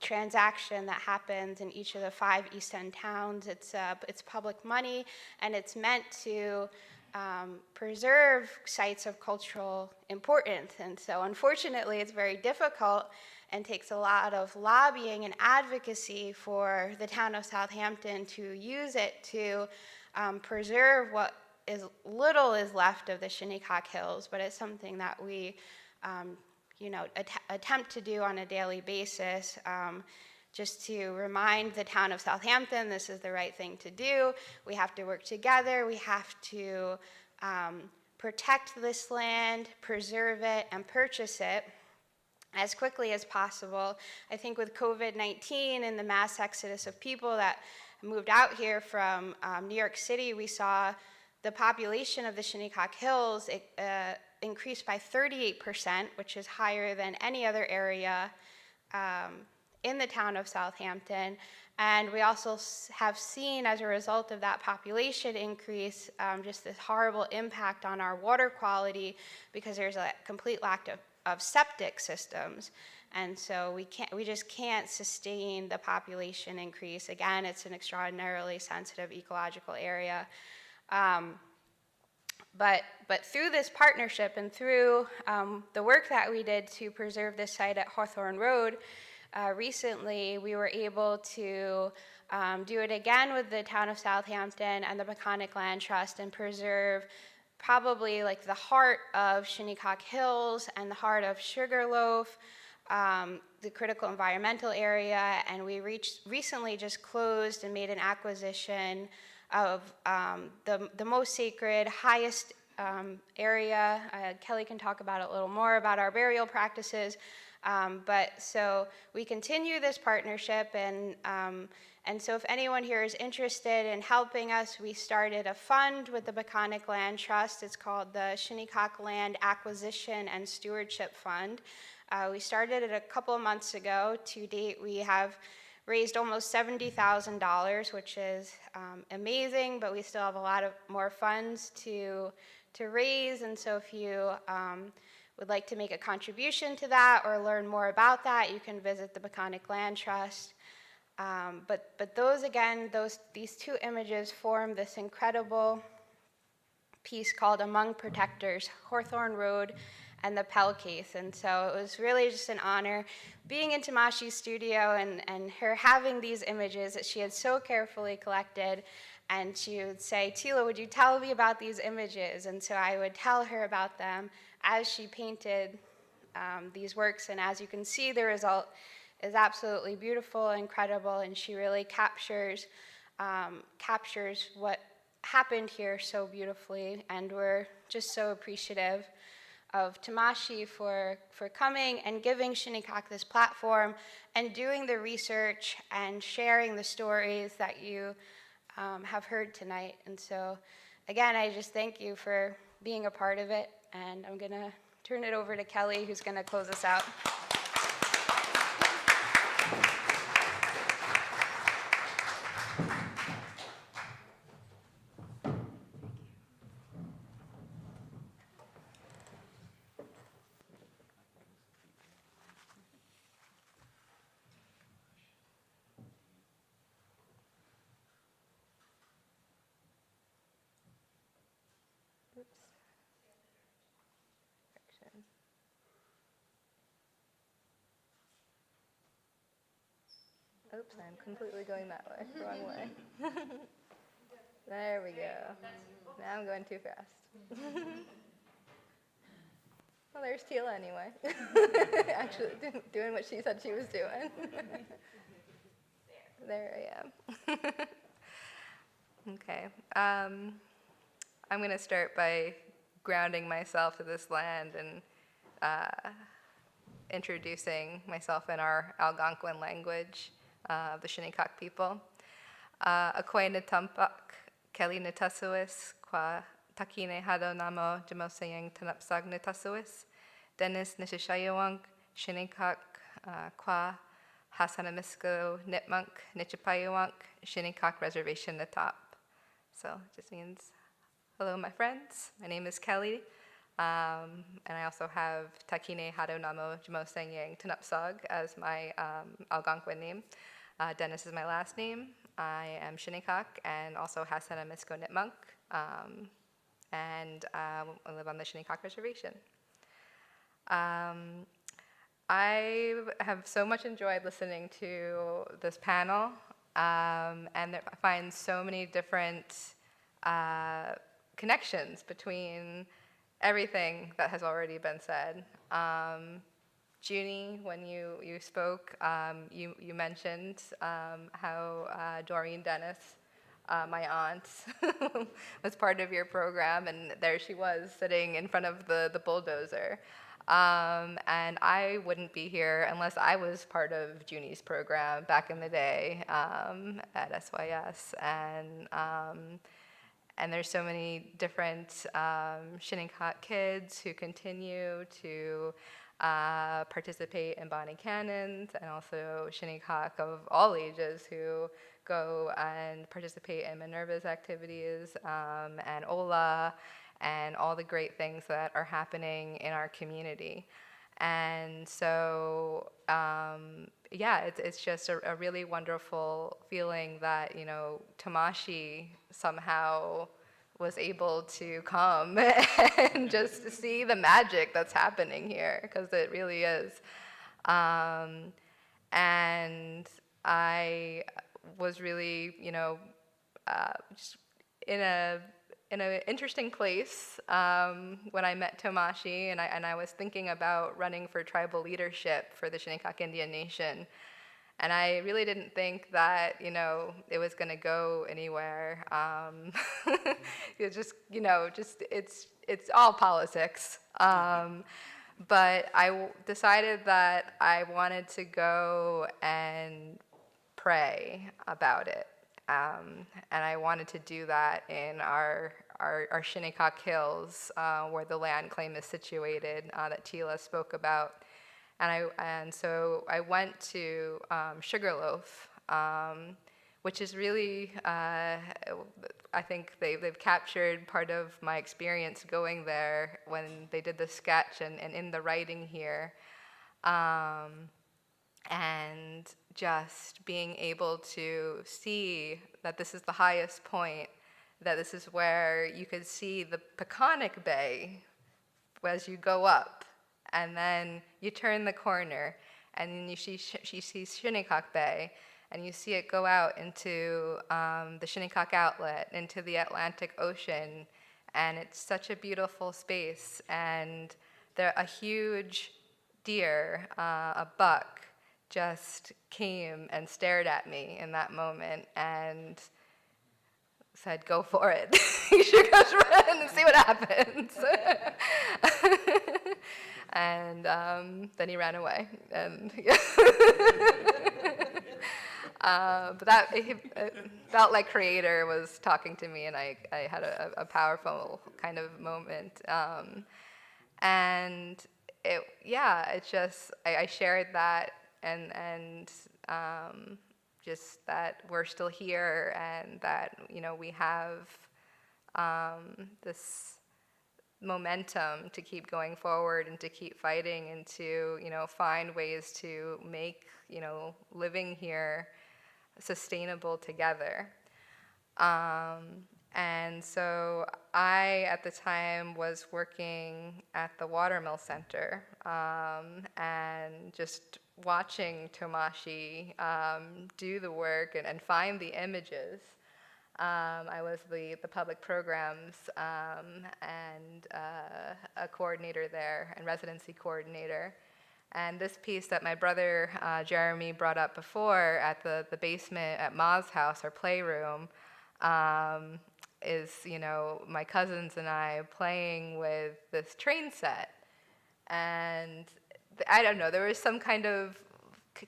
transaction that happens in each of the 5 East End towns. It's public money, and it's meant to preserve sites of cultural importance. And so unfortunately, it's very difficult and takes a lot of lobbying and advocacy for the town of Southampton to use it to preserve what little is left of the Shinnecock Hills, but it's something that we attempt to do on a daily basis, just to remind the town of Southampton this is the right thing to do. We have to work together. We have to protect this land, preserve it, and purchase it as quickly as possible. I think with COVID-19 and the mass exodus of people that moved out here from New York City, we saw the population of the Shinnecock Hills increased by 38%, which is higher than any other area in the town of Southampton. And we also have seen, as a result of that population increase, just this horrible impact on our water quality because there's a complete lack of septic systems. And so we just can't sustain the population increase. Again, it's an extraordinarily sensitive ecological area. But through this partnership and through the work that we did to preserve this site at Hawthorne Road, recently we were able to do it again with the town of Southampton and the Peconic Land Trust and preserve probably like the heart of Shinnecock Hills and the heart of Sugarloaf, the critical environmental area, and we recently just closed and made an acquisition of the most sacred, highest area. Kelly can talk about it a little more about our burial practices. But so we continue this partnership, and so if anyone here is interested in helping us, we started a fund with the Peconic Land Trust. It's called the Shinnecock Land Acquisition and Stewardship Fund. We started it a couple of months ago. To date, we have raised almost $70,000, which is amazing, but we still have a lot of more funds to raise, and so if you would like to make a contribution to that or learn more about that, you can visit the Peconic Land Trust. But those, again, these two images form this incredible piece called Among Protectors, Hawthorne Road and the Pell Case. And so it was really just an honor being in Tomashi's studio and her having these images that she had so carefully collected. And she would say, Tila, would you tell me about these images? And so I would tell her about them as she painted these works. And as you can see, the result is absolutely beautiful, incredible, and she really captures what happened here so beautifully. And we're just so appreciative of Tomashi for coming and giving Shinnecock this platform and doing the research and sharing the stories that you have heard tonight. And so, again, I just thank you for being a part of it, and I'm going to turn it over to Kelly, who's going to close us out. Oops, I'm completely going that way, wrong way. There we go. Now I'm going too fast. Well, there's Tila anyway. Actually doing what she said she was doing. There I am. Okay. I'm going to start by grounding myself to this land and introducing myself in our Algonquin language of the Shinnecock people. Akoy natumpak, Kelly natasuis, qua takine hado namo jamosayang tanapsag natasuis, Dennis nishishayawang, Shinnecock, qua Hasanamisko nitmunk, nichipayawang, Shinnecock Reservation Natop. So it just means, hello, my friends. My name is Kelly. And I also have Takine Hado Namo Jamosayang Tanupsog as my Algonquin name. Dennis is my last name. I am Shinnecock and also Hasanamisko Nitmunk. And I live on the Shinnecock Reservation. I have so much enjoyed listening to this panel, and I find so many different connections between everything that has already been said. Junie, when you spoke, you mentioned how Doreen Dennis, my aunt, was part of your program, and there she was sitting in front of the bulldozer. And I wouldn't be here unless I was part of Junie's program back in the day at SYS. And there's so many different Shinnecock kids who continue to participate in Bonnie Cannons, and also Shinnecock of all ages who go and participate in Minerva's activities, and Ola, and all the great things that are happening in our community. And so, yeah, it's just a really wonderful feeling that, you know, Tomashi somehow was able to come and just to see the magic that's happening here, because it really is. And I was really, you know, just in an interesting place when I met Tomashi, and I was thinking about running for tribal leadership for the Shinnecock Indian Nation. And I really didn't think that, you know, it was going to go anywhere. It's just, you know, it's all politics. But I decided that I wanted to go and pray about it. And I wanted to do that in our Shinnecock Hills, where the land claim is situated, that Tila spoke about. And so I went to Sugarloaf, which is really, I think they've captured part of my experience going there when they did the sketch and in the writing here. And just being able to see that this is the highest point, that this is where you could see the Peconic Bay as you go up, and then you turn the corner, and then you see Shinnecock Bay, and you see it go out into the Shinnecock Outlet, into the Atlantic Ocean, and it's such a beautiful space. And there, a huge deer, a buck, just came and stared at me in that moment and said, "Go for it." You should just run and see what happens. And then he ran away. And but that it felt like Creator was talking to me, and I had a powerful kind of moment. And it's just I shared that, and just that we're still here, and that, you know, we have this momentum to keep going forward and to keep fighting and to, you know, find ways to make, you know, living here sustainable together. And so I, at the time, was working at the Watermill Center, and just watching Tomashi do the work and find the images. I was the public programs and a coordinator there, and residency coordinator. And this piece that my brother Jeremy brought up before at the basement at Ma's house, our playroom, is, you know, my cousins and I playing with this train set. And I don't know, there was some kind of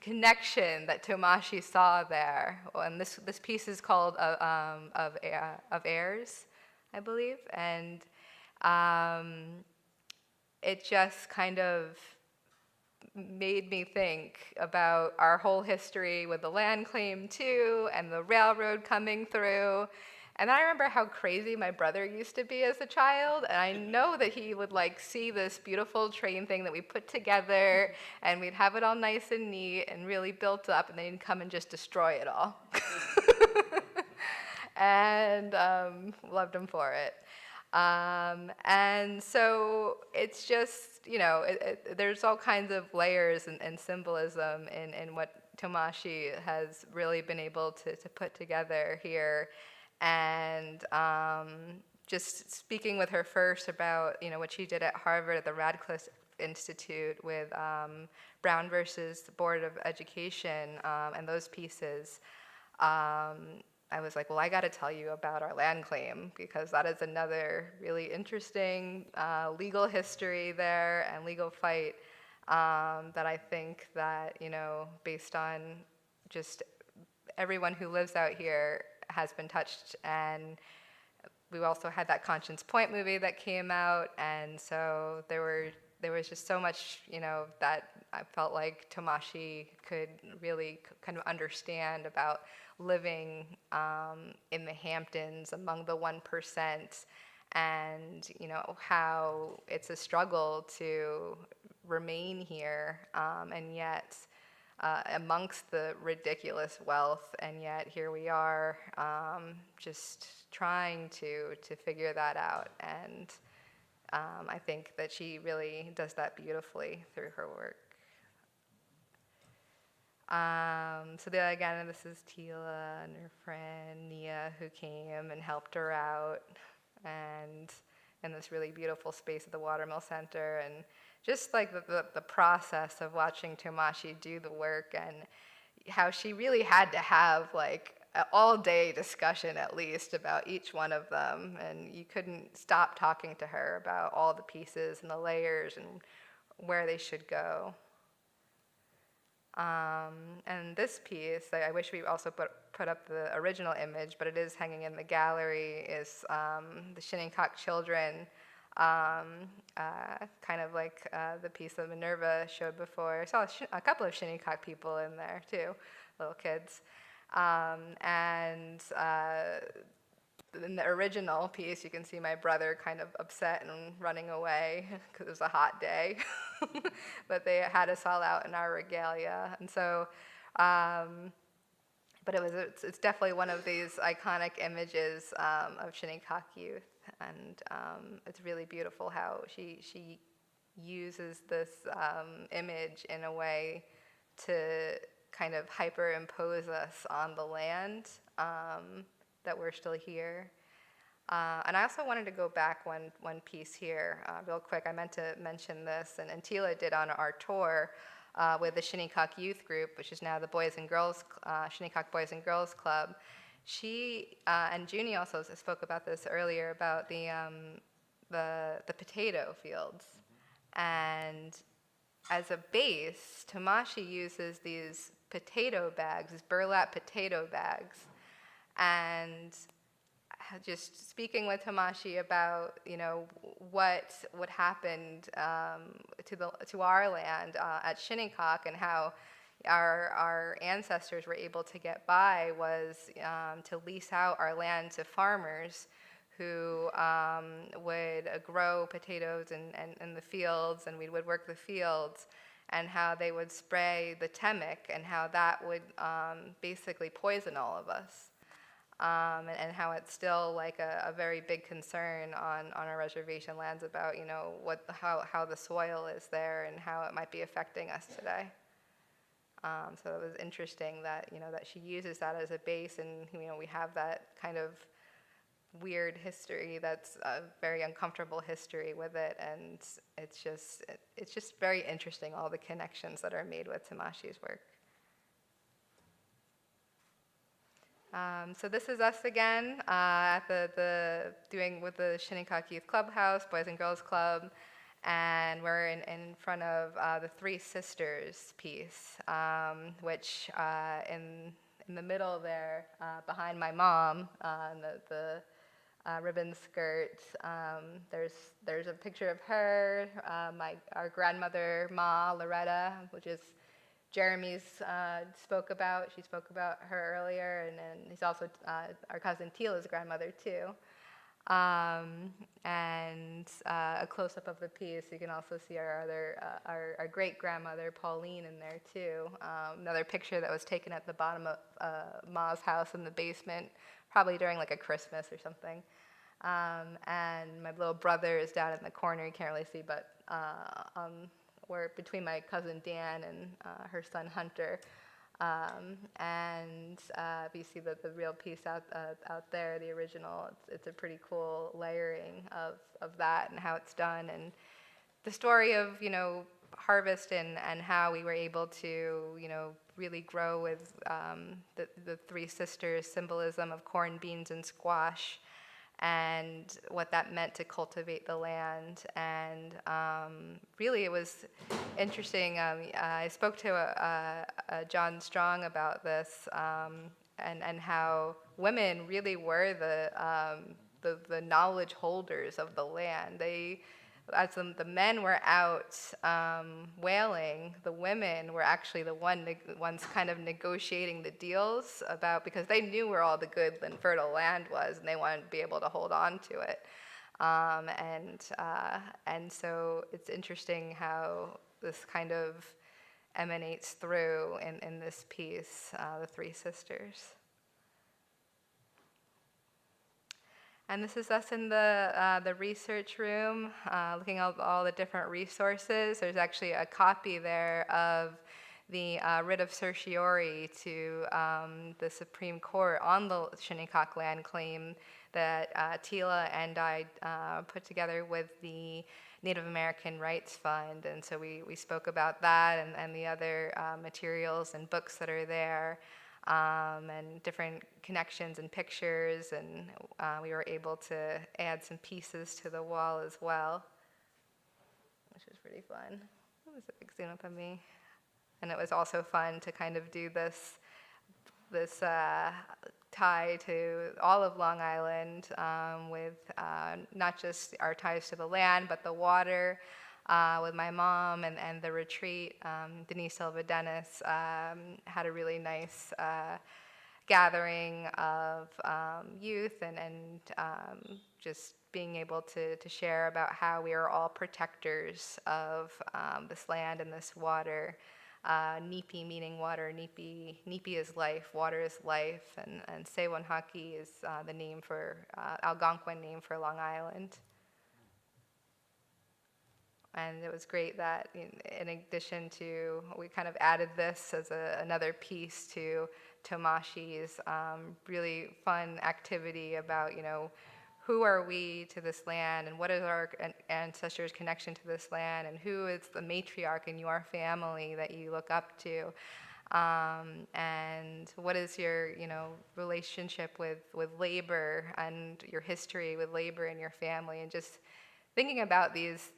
connection that Tomashi saw there. And this piece is called of Airs, I believe. And it just kind of made me think about our whole history with the land claim too, and the railroad coming through. And I remember how crazy my brother used to be as a child, and I know that he would like see this beautiful train thing that we put together, and we'd have it all nice and neat and really built up, and then he'd come and just destroy it all. And loved him for it. And so it's just, you know, there's all kinds of layers and symbolism in what Tomashi has really been able to put together here. And just speaking with her first about, you know, what she did at Harvard at the Radcliffe Institute with Brown versus the Board of Education and those pieces, I was like, well, I got to tell you about our land claim, because that is another really interesting legal history there and legal fight that I think that, you know, based on just everyone who lives out here has been touched. And we also had that Conscience Point movie that came out, and so there was just so much, you know, that I felt like Tomashi could really kind of understand about living in the Hamptons among the 1%, and, you know, how it's a struggle to remain here, and yet amongst the ridiculous wealth, and yet here we are, just trying to figure that out. And I think that she really does that beautifully through her work. So again, this is Tila and her friend Nia, who came and helped her out, and in this really beautiful space at the Watermill Center. And just like the process of watching Tomashi do the work, and how she really had to have like an all-day discussion at least about each one of them, and you couldn't stop talking to her about all the pieces and the layers and where they should go. And this piece, I wish we also put up the original image, but it is hanging in the gallery, is the Shinnecock children, kind of like the piece that Minerva showed before. I saw a couple of Shinnecock people in there too, little kids. And in the original piece, you can see my brother kind of upset and running away because it was a hot day. But they had us all out in our regalia. And so, but it's definitely one of these iconic images of Shinnecock youth. And it's really beautiful how she uses this image in a way to kind of hyperimpose us on the land, that we're still here. And I also wanted to go back one piece here real quick. I meant to mention this, and Tila did on our tour with the Shinnecock Youth Group, which is now the Boys and Girls, Shinnecock Boys and Girls Club. She, and Junie also spoke about this earlier, about the potato fields. And as a base, Tomashi uses these potato bags, these burlap potato bags. And just speaking with Tomashi about, what happened to our land at Shinnecock, and how our ancestors were able to get by was to lease out our land to farmers who would grow potatoes in the fields, and we would work the fields, and how they would spray the temic, and how that would basically poison all of us. And how it's still like a very big concern on our reservation lands about, how the soil is there and how it might be affecting us today. So it was interesting that, that she uses that as a base, and, we have that kind of weird history that's a very uncomfortable history with it, and it's just very interesting, all the connections that are made with Tomashi's work. So this is us again at doing with the Shinnecock Youth Clubhouse, Boys and Girls Club, and we're in front of the Three Sisters piece, which in the middle there, behind my mom, the ribbon skirt, there's a picture of her, our grandmother Ma Loretta, which is Jeremy's spoke about. She spoke about her earlier, and he's also our cousin Tila's grandmother too. And a close-up of the piece, you can also see our great-grandmother Pauline in there too. Another picture that was taken at the bottom of Ma's house in the basement, probably during like a Christmas or something. And my little brother is down in the corner, you can't really see, but we're between my cousin Dan and her son Hunter. And if you see the real piece out there, the original, it's a pretty cool layering of that and how it's done, and the story of harvest and how we were able to really grow with the Three Sisters symbolism of corn, beans, and squash, and what that meant to cultivate the land. And really it was interesting. I spoke to John Strong about this, and how women really were the knowledge holders of the land. As the men were out whaling, the women were actually the ones kind of negotiating the deals because they knew where all the good and fertile land was, and they wanted to be able to hold on to it. And so it's interesting how this kind of emanates through in this piece, the three sisters. And this is us in the research room, looking at all the different resources. There's actually a copy there of the writ of certiorari to the Supreme Court on the Shinnecock land claim that Tila and I put together with the Native American Rights Fund. And so we spoke about that and the other materials and books that are there. And different connections and pictures, and we were able to add some pieces to the wall as well, which was pretty fun. It was a big zoom up on me. And it was also fun to kind of do this tie to all of Long Island with not just our ties to the land, but the water, with my mom and the retreat. Denise Silva Dennis had a really nice gathering of youth and just being able to share about how we are all protectors of this land and this water. Nipi meaning water, Nipi is life, water is life, and Sewanhaki is the name for, Algonquin name for Long Island. And it was great that in addition to, we kind of added this as another piece to Tomashi's really fun activity about, who are we to this land and what is our ancestors' connection to this land and who is the matriarch in your family that you look up to, and what is your relationship with labor and your history with labor in your family, and just thinking about these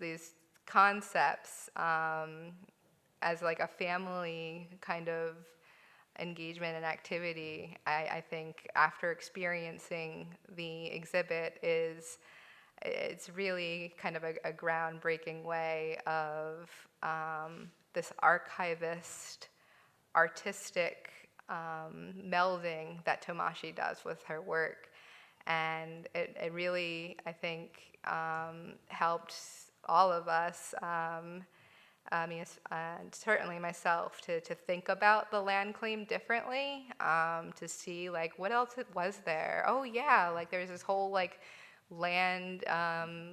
concepts as like a family kind of engagement and activity. I think after experiencing the exhibit it's really kind of a groundbreaking way of this archivist artistic melding that Tomashi does with her work, and it really, I think, helped all of us, and certainly myself, to think about the land claim differently, to see like what else was there. Oh yeah, like there's this whole like land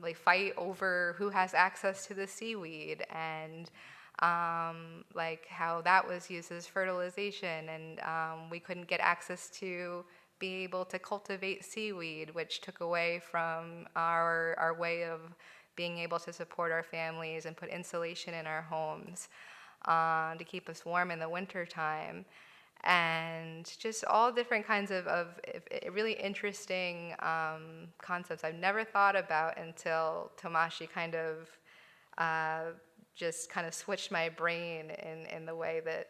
like fight over who has access to the seaweed, and like how that was used as fertilization, and we couldn't get access to be able to cultivate seaweed, which took away from our way of being able to support our families and put insulation in our homes to keep us warm in the wintertime. And just all different kinds of really interesting concepts I've never thought about until Tomashi kind of just kind of switched my brain in the way that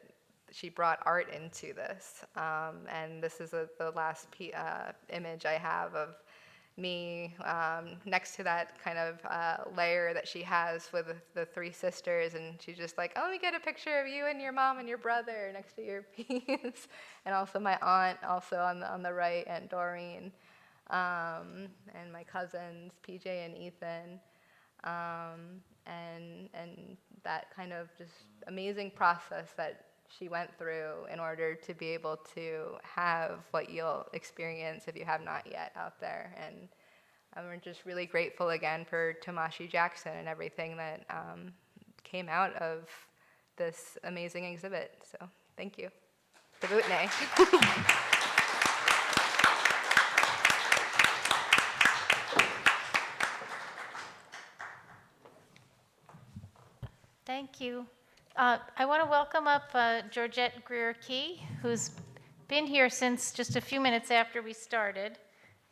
she brought art into this. And this is the last image I have of me next to that kind of layer that she has with the three sisters, and she's just like, oh, let me get a picture of you and your mom and your brother next to your piece. And also my aunt, also on the right, Aunt Doreen, and my cousins, PJ and Ethan, and that kind of just amazing process that she went through in order to be able to have what you'll experience if you have not yet out there. And we're just really grateful again for Tomashi Jackson and everything that came out of this amazing exhibit. So thank you. Tabutne. Thank you. I want to welcome up Georgette Greer-Key, who's been here since just a few minutes after we started.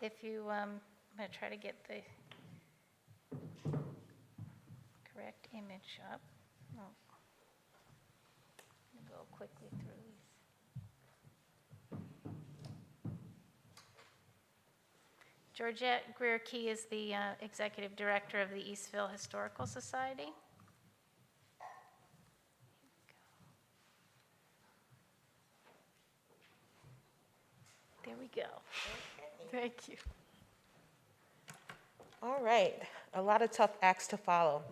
If you, I'm going to try to get the correct image up. Oh. I'm going to go quickly through these. Georgette Greer-Key is the executive director of the Eastville Historical Society. There we go. Okay. Thank you. All right, a lot of tough acts to follow.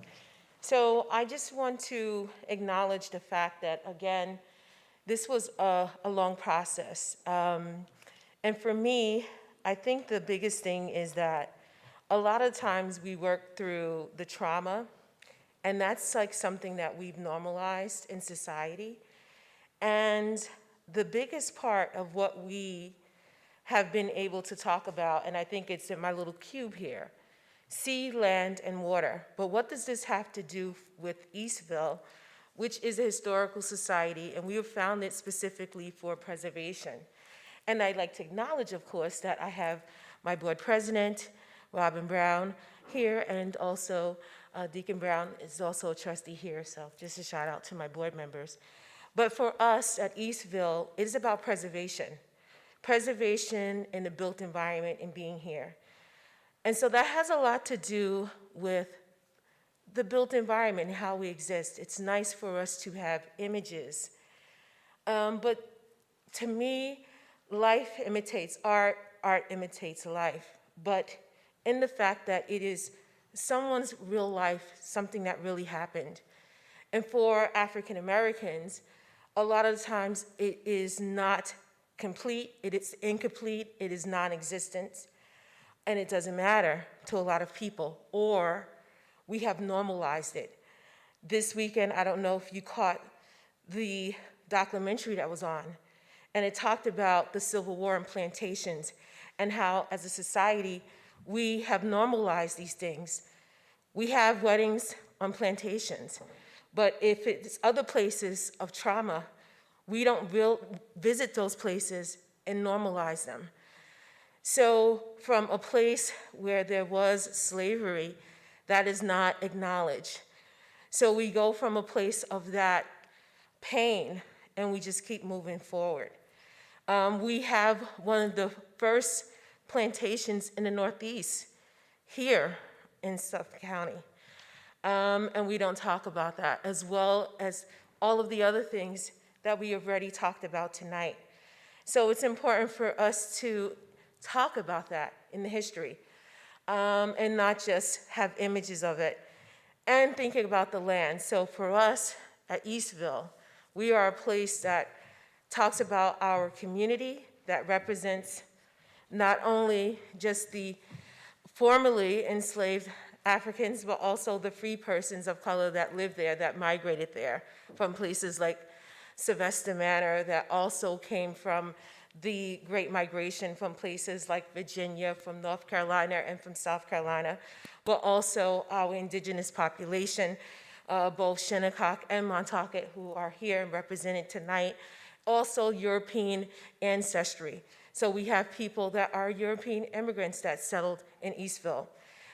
So I just want to acknowledge the fact that, again, this was a long process. And for me, I think the biggest thing is that a lot of times we work through the trauma, and that's like something that we've normalized in society. And the biggest part of what we have been able to talk about, and I think it's in my little cube here, sea, land, and water. But what does this have to do with Eastville, which is a historical society, and we have found it specifically for preservation? And I'd like to acknowledge, of course, that I have my board president, Robin Brown, here, and also Deacon Brown is also a trustee here, so just a shout out to my board members. But for us at Eastville, it is about preservation. Preservation in the built environment and being here. And so that has a lot to do with the built environment and how we exist. It's nice for us to have images. But to me, life imitates art, art imitates life. But in the fact that it is someone's real life, something that really happened. And for African Americans, a lot of times it is not complete, it is incomplete, it is non-existent, and it doesn't matter to a lot of people, or we have normalized it. This weekend, I don't know if you caught the documentary that was on, and it talked about the Civil War and plantations, and how, as a society, we have normalized these things. We have weddings on plantations, but if it's other places of trauma, we don't visit those places and normalize them. So from a place where there was slavery, that is not acknowledged. So we go from a place of that pain and we just keep moving forward. We have one of the first plantations in the Northeast here in Suffolk County. And we don't talk about that, as well as all of the other things that we have already talked about tonight. So it's important for us to talk about that in the history, and not just have images of it, and thinking about the land. So for us at Eastville, we are a place that talks about our community, that represents not only just the formerly enslaved Africans, but also the free persons of color that lived there, that migrated there from places like Sylvester Manor, that also came from the Great Migration from places like Virginia, from North Carolina, and from South Carolina, but also our indigenous population, both Shinnecock and Montauk, who are here and represented tonight, also European ancestry. So we have people that are European immigrants that settled in Eastville,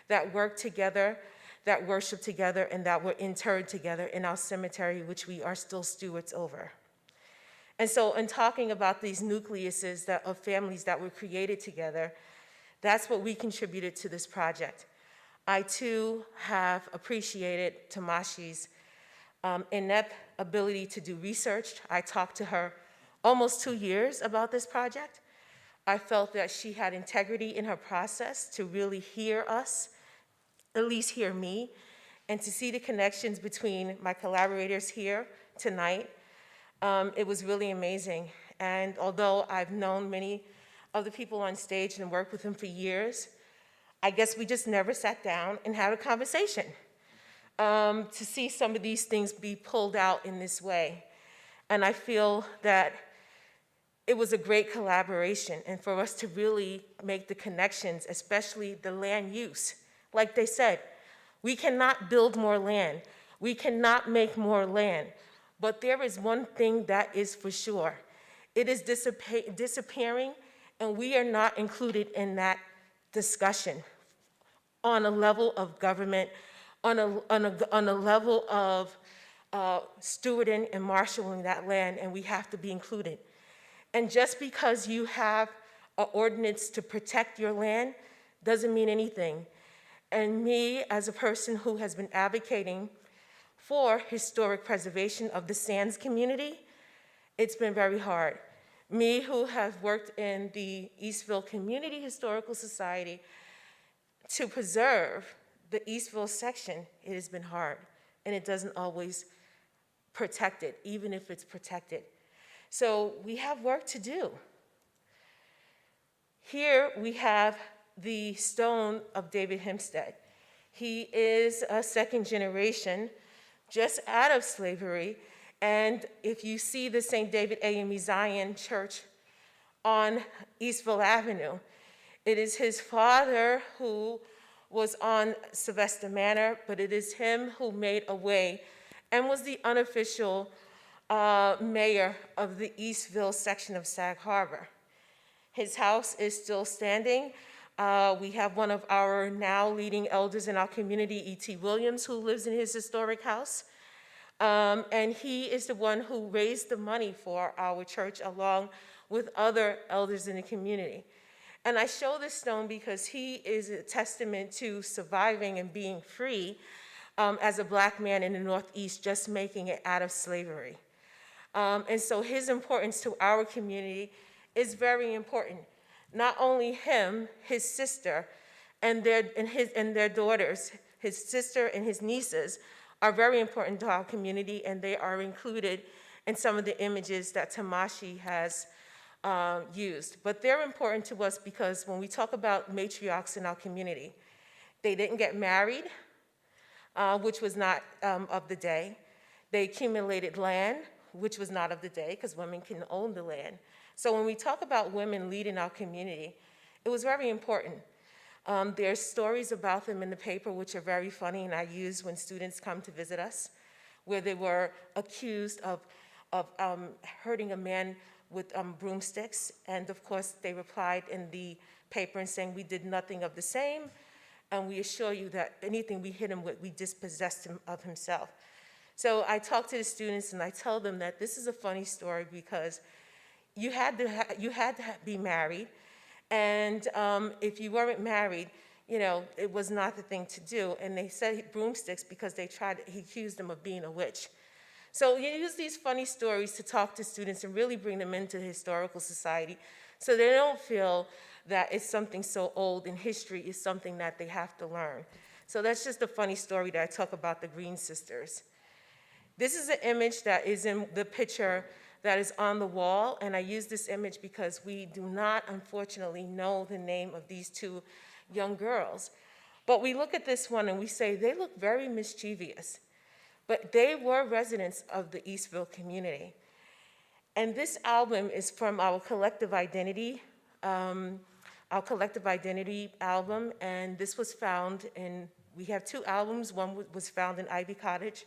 that work together, that worship together, and that were interred together in our cemetery, which we are still stewards over. And so in talking about these nucleuses of families that were created together, that's what we contributed to this project. I too have appreciated Tomashi's inept ability to do research. I talked to her almost 2 years about this project. I felt that she had integrity in her process to really hear us, at least hear me, and to see the connections between my collaborators here tonight. It was really amazing. And although I've known many of the people on stage and worked with them for years, I guess we just never sat down and had a conversation. To see some of these things be pulled out in this way. And I feel that it was a great collaboration, and for us to really make the connections, especially the land use. Like they said, we cannot build more land. We cannot make more land. But there is one thing that is for sure. It is disappearing, and we are not included in that discussion on a level of government, on a level of stewarding and marshaling that land, and we have to be included. And just because you have an ordinance to protect your land doesn't mean anything. And me, as a person who has been advocating for historic preservation of the Sands community, it's been very hard. Me, who have worked in the Eastville Community Historical Society to preserve the Eastville section, it has been hard and it doesn't always protect it, even if it's protected. So we have work to do. Here we have the stone of David Hempstead. He is a second generation, just out of slavery. And if you see the St. David AME Zion Church on Eastville Avenue, it is his father who was on Sylvester Manor, but it is him who made a way and was the unofficial mayor of the Eastville section of Sag Harbor. His house is still standing. We have one of our now leading elders in our community, E.T. Williams, who lives in his historic house. And he is the one who raised the money for our church along with other elders in the community. And I show this stone because he is a testament to surviving and being free as a Black man in the Northeast, just making it out of slavery. And so his importance to our community is very important. Not only him, his sister, and their daughters, his sister and his nieces, are very important to our community, and they are included in some of the images that Tomashi has used. But they're important to us because when we talk about matriarchs in our community, they didn't get married, which was not of the day. They accumulated land, which was not of the day, because women can own the land. So when we talk about women leading our community, it was very important. There's stories about them in the paper which are very funny, and I use when students come to visit us, where they were accused of hurting a man with broomsticks, and of course they replied in the paper and saying, "We did nothing of the same, and we assure you that anything we hit him with, we dispossessed him of himself." So I talk to the students and I tell them that this is a funny story because you had to be married, and if you weren't married, you know, it was not the thing to do. And they said broomsticks because he accused them of being a witch. So you use these funny stories to talk to students and really bring them into the historical society so they don't feel that it's something so old and history is something that they have to learn. So that's just a funny story that I talk about the Green Sisters. This is an image that is in the picture that is on the wall, and I use this image because we do not, unfortunately, know the name of these two young girls. But we look at this one and we say, they look very mischievous. But they were residents of the Eastville community. And this album is from our Collective Identity album, and this was found in, we have two albums. One was found in Ivy Cottage,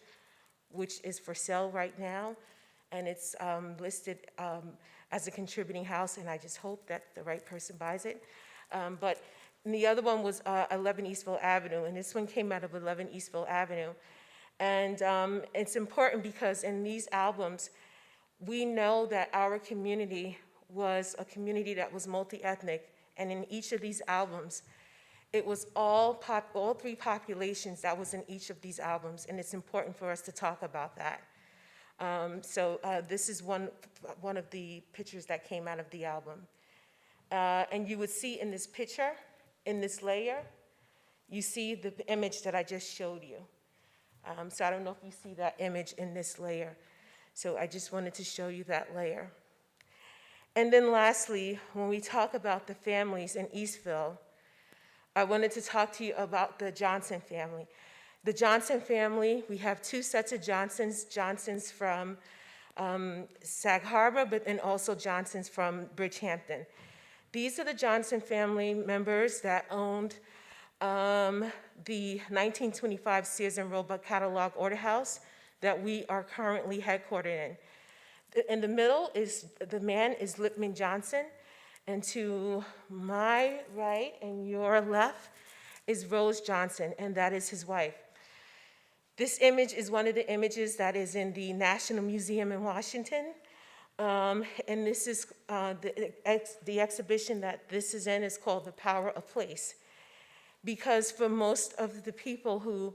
which is for sale right now, and it's listed as a contributing house, and I just hope that the right person buys it. But the other one was 11 Eastville Avenue, and this one came out of 11 Eastville Avenue. And it's important because in these albums, we know that our community was a community that was multi-ethnic, and in each of these albums, it was all three populations that was in each of these albums, and it's important for us to talk about that. This is one of the pictures that came out of the album. And you would see in this picture, in this layer, you see the image that I just showed you. So I don't know if you see that image in this layer. So I just wanted to show you that layer. And then lastly, when we talk about the families in Eastville, I wanted to talk to you about the Johnson family. The Johnson family, we have two sets of Johnsons from Sag Harbor, but then also Johnsons from Bridgehampton. These are the Johnson family members that owned the 1925 Sears and Roebuck Catalog Order House that we are currently headquartered in. In the middle is, the man is Lipman Johnson, and to my right and your left is Rose Johnson, and that is his wife. This image is one of the images that is in the National Museum in Washington, and this is the exhibition that this is in is called The Power of Place. Because for most of the people who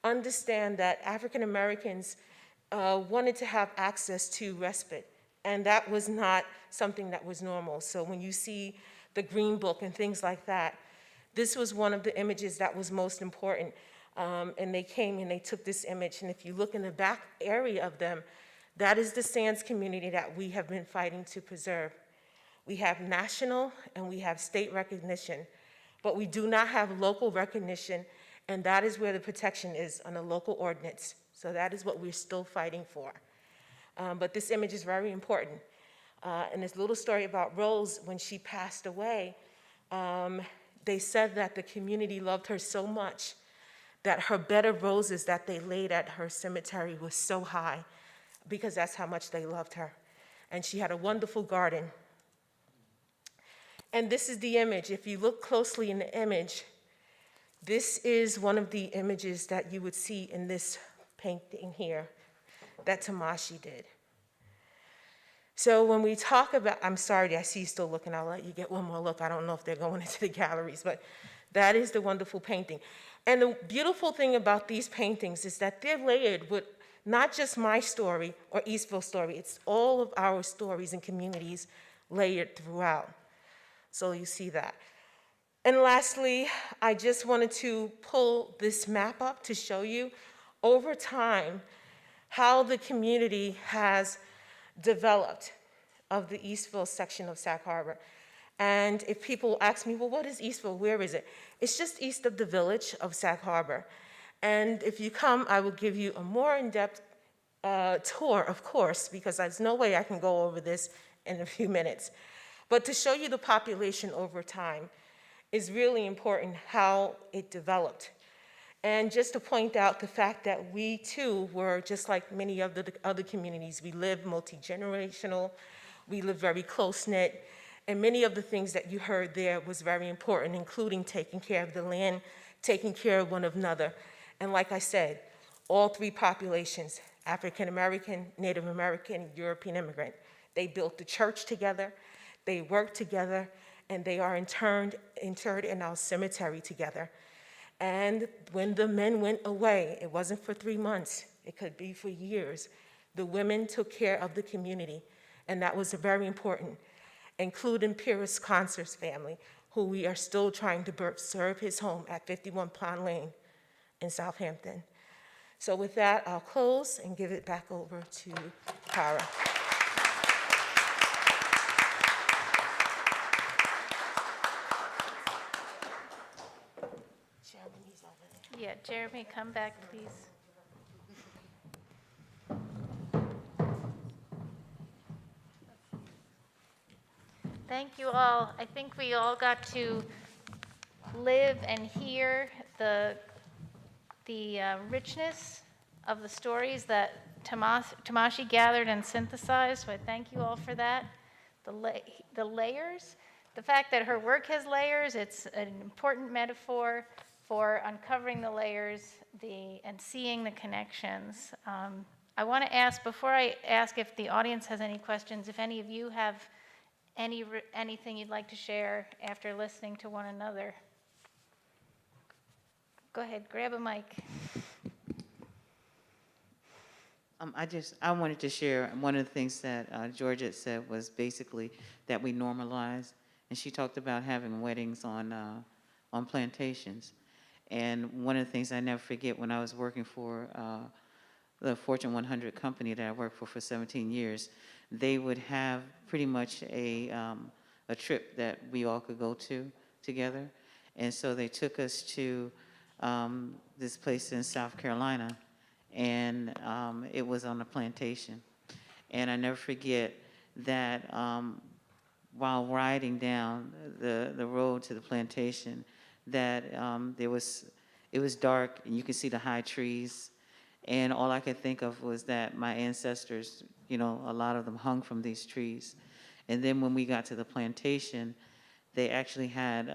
understand that African Americans wanted to have access to respite, and that was not something that was normal. So when you see the Green Book and things like that, this was one of the images that was most important. And they came and they took this image, and if you look in the back area of them, that is the Sands community that we have been fighting to preserve. We have national and we have state recognition, but we do not have local recognition, and that is where the protection is on the local ordinance. So that is what we're still fighting for. But this image is very important. And this little story about Rose, when she passed away, they said that the community loved her so much that her bed of roses that they laid at her cemetery was so high, because that's how much they loved her. And she had a wonderful garden. And this is the image. If you look closely in the image, this is one of the images that you would see in this painting here that Tomashi did. So when we talk about, I'm sorry, I see you still looking. I'll let you get one more look. I don't know if they're going into the galleries, but that is the wonderful painting. And the beautiful thing about these paintings is that they're layered with not just my story or Eastville's story, it's all of our stories and communities layered throughout. So you see that. And lastly, I just wanted to pull this map up to show you over time how the community has developed of the Eastville section of Sag Harbor. And if people ask me, well, what is Eastville? Where is it? It's just east of the village of Sag Harbor. And if you come, I will give you a more in-depth tour, of course, because there's no way I can go over this in a few minutes. But to show you the population over time is really important, how it developed. And just to point out the fact that we too were just like many of the other communities. We live multi-generational, we live very close-knit, and many of the things that you heard there was very important, including taking care of the land, taking care of one another. And like I said, all three populations, African American, Native American, European immigrant, they built the church together, they worked together, and they are interred in our cemetery together. And when the men went away, it wasn't for 3 months, it could be for years. The women took care of the community, and that was very important, including Pyrrhus Concert's family, who we are still trying to serve his home at 51 Pond Lane in Southampton. So with that, I'll close and give it back over to Kara. Yeah, Jeremy, come back, please. Thank you all. I think we all got to live and hear the richness of the stories that Tomashi gathered and synthesized, so I thank you all for that. The layers, the fact that her work has layers, it's an important metaphor for uncovering the layers and seeing the connections. I want to ask, before I ask if the audience has any questions, if any of you have anything you'd like to share after listening to one another. Go ahead, grab a mic. I wanted to share, one of the things that Georgette said was basically that we normalize, and she talked about having weddings on plantations. And one of the things I never forget, when I was working for the Fortune 100 company that I worked for 17 years, they would have pretty much a trip that we all could go to together. And so they took us to this place in South Carolina, and it was on a plantation. And I never forget that while riding down the road to the plantation, that it was dark and you could see the high trees, and all I could think of was that my ancestors, a lot of them hung from these trees. And then when we got to the plantation, they actually had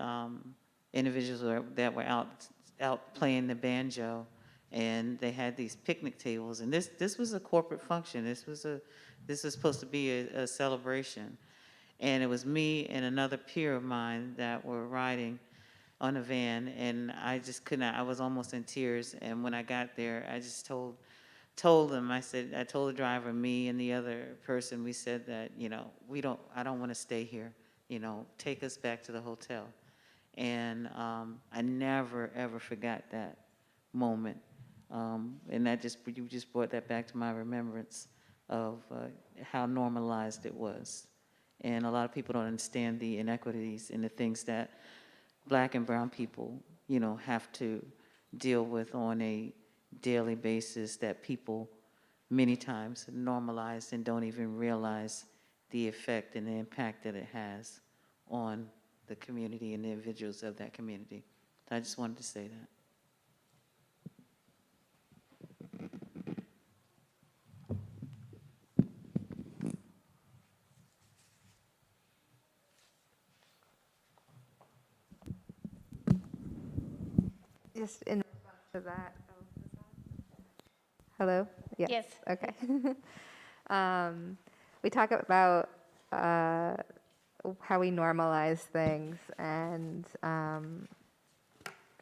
individuals that were out playing the banjo, and they had these picnic tables. And this was a corporate function. This was supposed to be a celebration. And it was me and another peer of mine that were riding on a van, and I just could not, I was almost in tears. And when I got there, I just told them, I told the driver, me and the other person, we said that, I don't want to stay here, take us back to the hotel. And I never, ever forgot that moment. And that you just brought that back to my remembrance of how normalized it was. And a lot of people don't understand the inequities and the things that Black and brown people, you know, have to deal with on a daily basis, that people many times normalize and don't even realize the effect and the impact that it has on the community and the individuals of that community. I just wanted to say that. Just in response to that. Hello? Yes. Yes. Okay. We talk about how we normalize things, and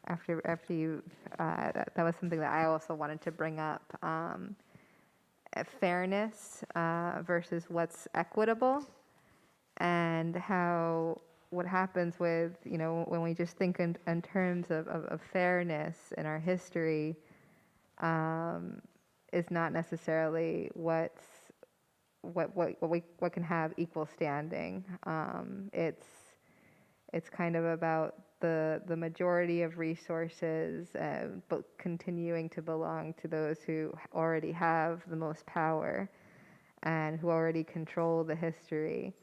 after you, that was something that I also wanted to bring up. Fairness versus what's equitable, and how what happens with, you know, when we just think in terms of fairness in our history, is not necessarily what can have equal standing. It's kind of about the majority of resources, but continuing to belong to those who already have the most power and who already control the history,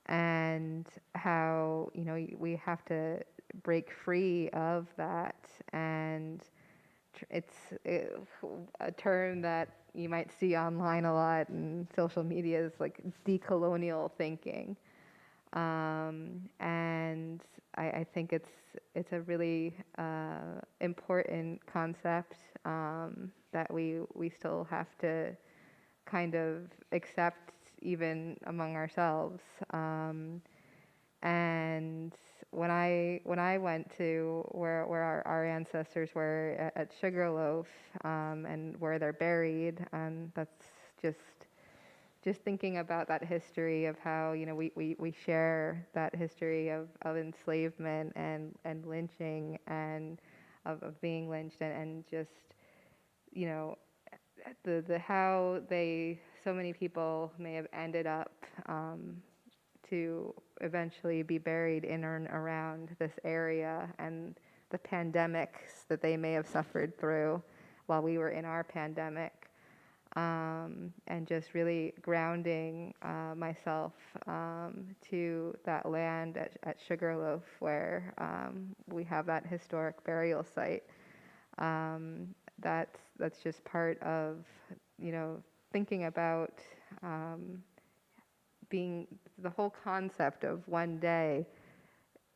and how, you know, we have to break free of that. And it's a term that you might see online a lot in social media is like decolonial thinking. And I think it's a really important concept that we still have to kind of accept even among ourselves. And when I went to where our ancestors were at Sugarloaf, and where they're buried, and that's just thinking about that history of how, you know, we share that history of enslavement and lynching, and of being lynched, and just, you know, the how so many people may have ended up to eventually be buried in and around this area, and the pandemics that they may have suffered through while we were in our pandemic, and just really grounding myself to that land at Sugarloaf, where we have that historic burial site. That's just part of, you know, thinking about being the whole concept of one day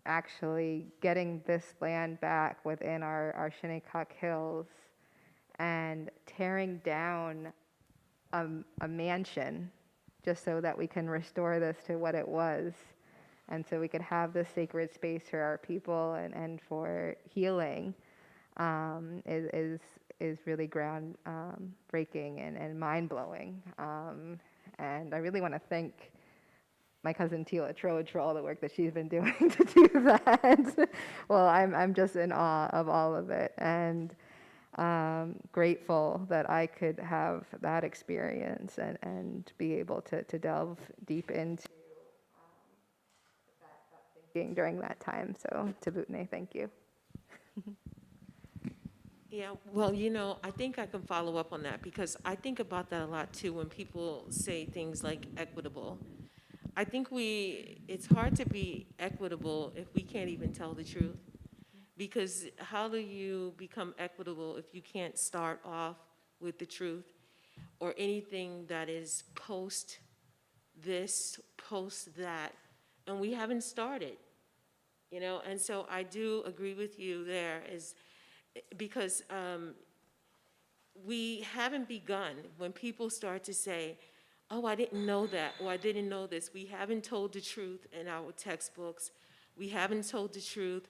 actually getting this land back within our Shinnecock Hills, and tearing down a mansion just so that we can restore this to what it was, and so we could have this sacred space for our people and for healing, is really ground breaking and mind-blowing. And I really want to thank my cousin Tila Trode for all the work that she's been doing to do that. Well, I'm just in awe of all of it, and grateful that I could have that experience and be able to delve deep into that thinking during that time. So, Tabutne, thank you. Yeah, well, you know, I think I can follow up on that, because I think about that a lot too when people say things like equitable. I think it's hard to be equitable if we can't even tell the truth. Because how do you become equitable if you can't start off with the truth, or anything that is post this, post that, and we haven't started, you know? And so I do agree with you there, is because we haven't begun. When people start to say, oh, I didn't know that, or I didn't know this, we haven't told the truth in our textbooks. We haven't told the truth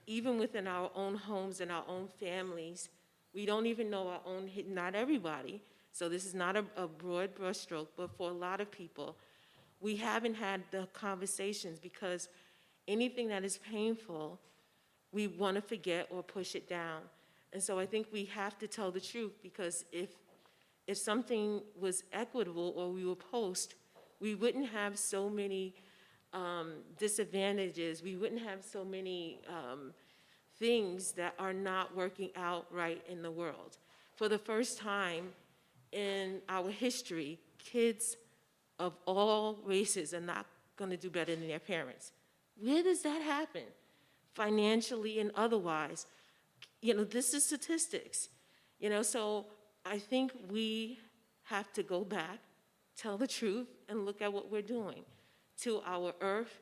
even within our own homes and our own families. We don't even know our own, not everybody, so this is not a broad brushstroke, but for a lot of people, we haven't had the conversations, because anything that is painful, we want to forget or push it down. And so I think we have to tell the truth, because if something was equitable or we were post, we wouldn't have so many disadvantages. We wouldn't have so many things that are not working out right in the world. For the first time in our history, kids of all races are not going to do better than their parents. Where does that happen? Financially and otherwise. This is statistics. So I think we have to go back, tell the truth, and look at what we're doing to our earth,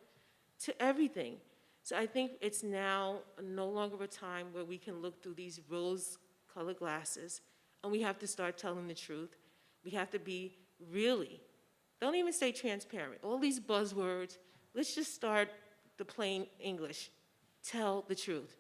to everything. So I think it's now no longer a time where we can look through these rose-colored glasses, and we have to start telling the truth. We have to be really, don't even say transparent, all these buzzwords. Let's just start the plain English. Tell the truth.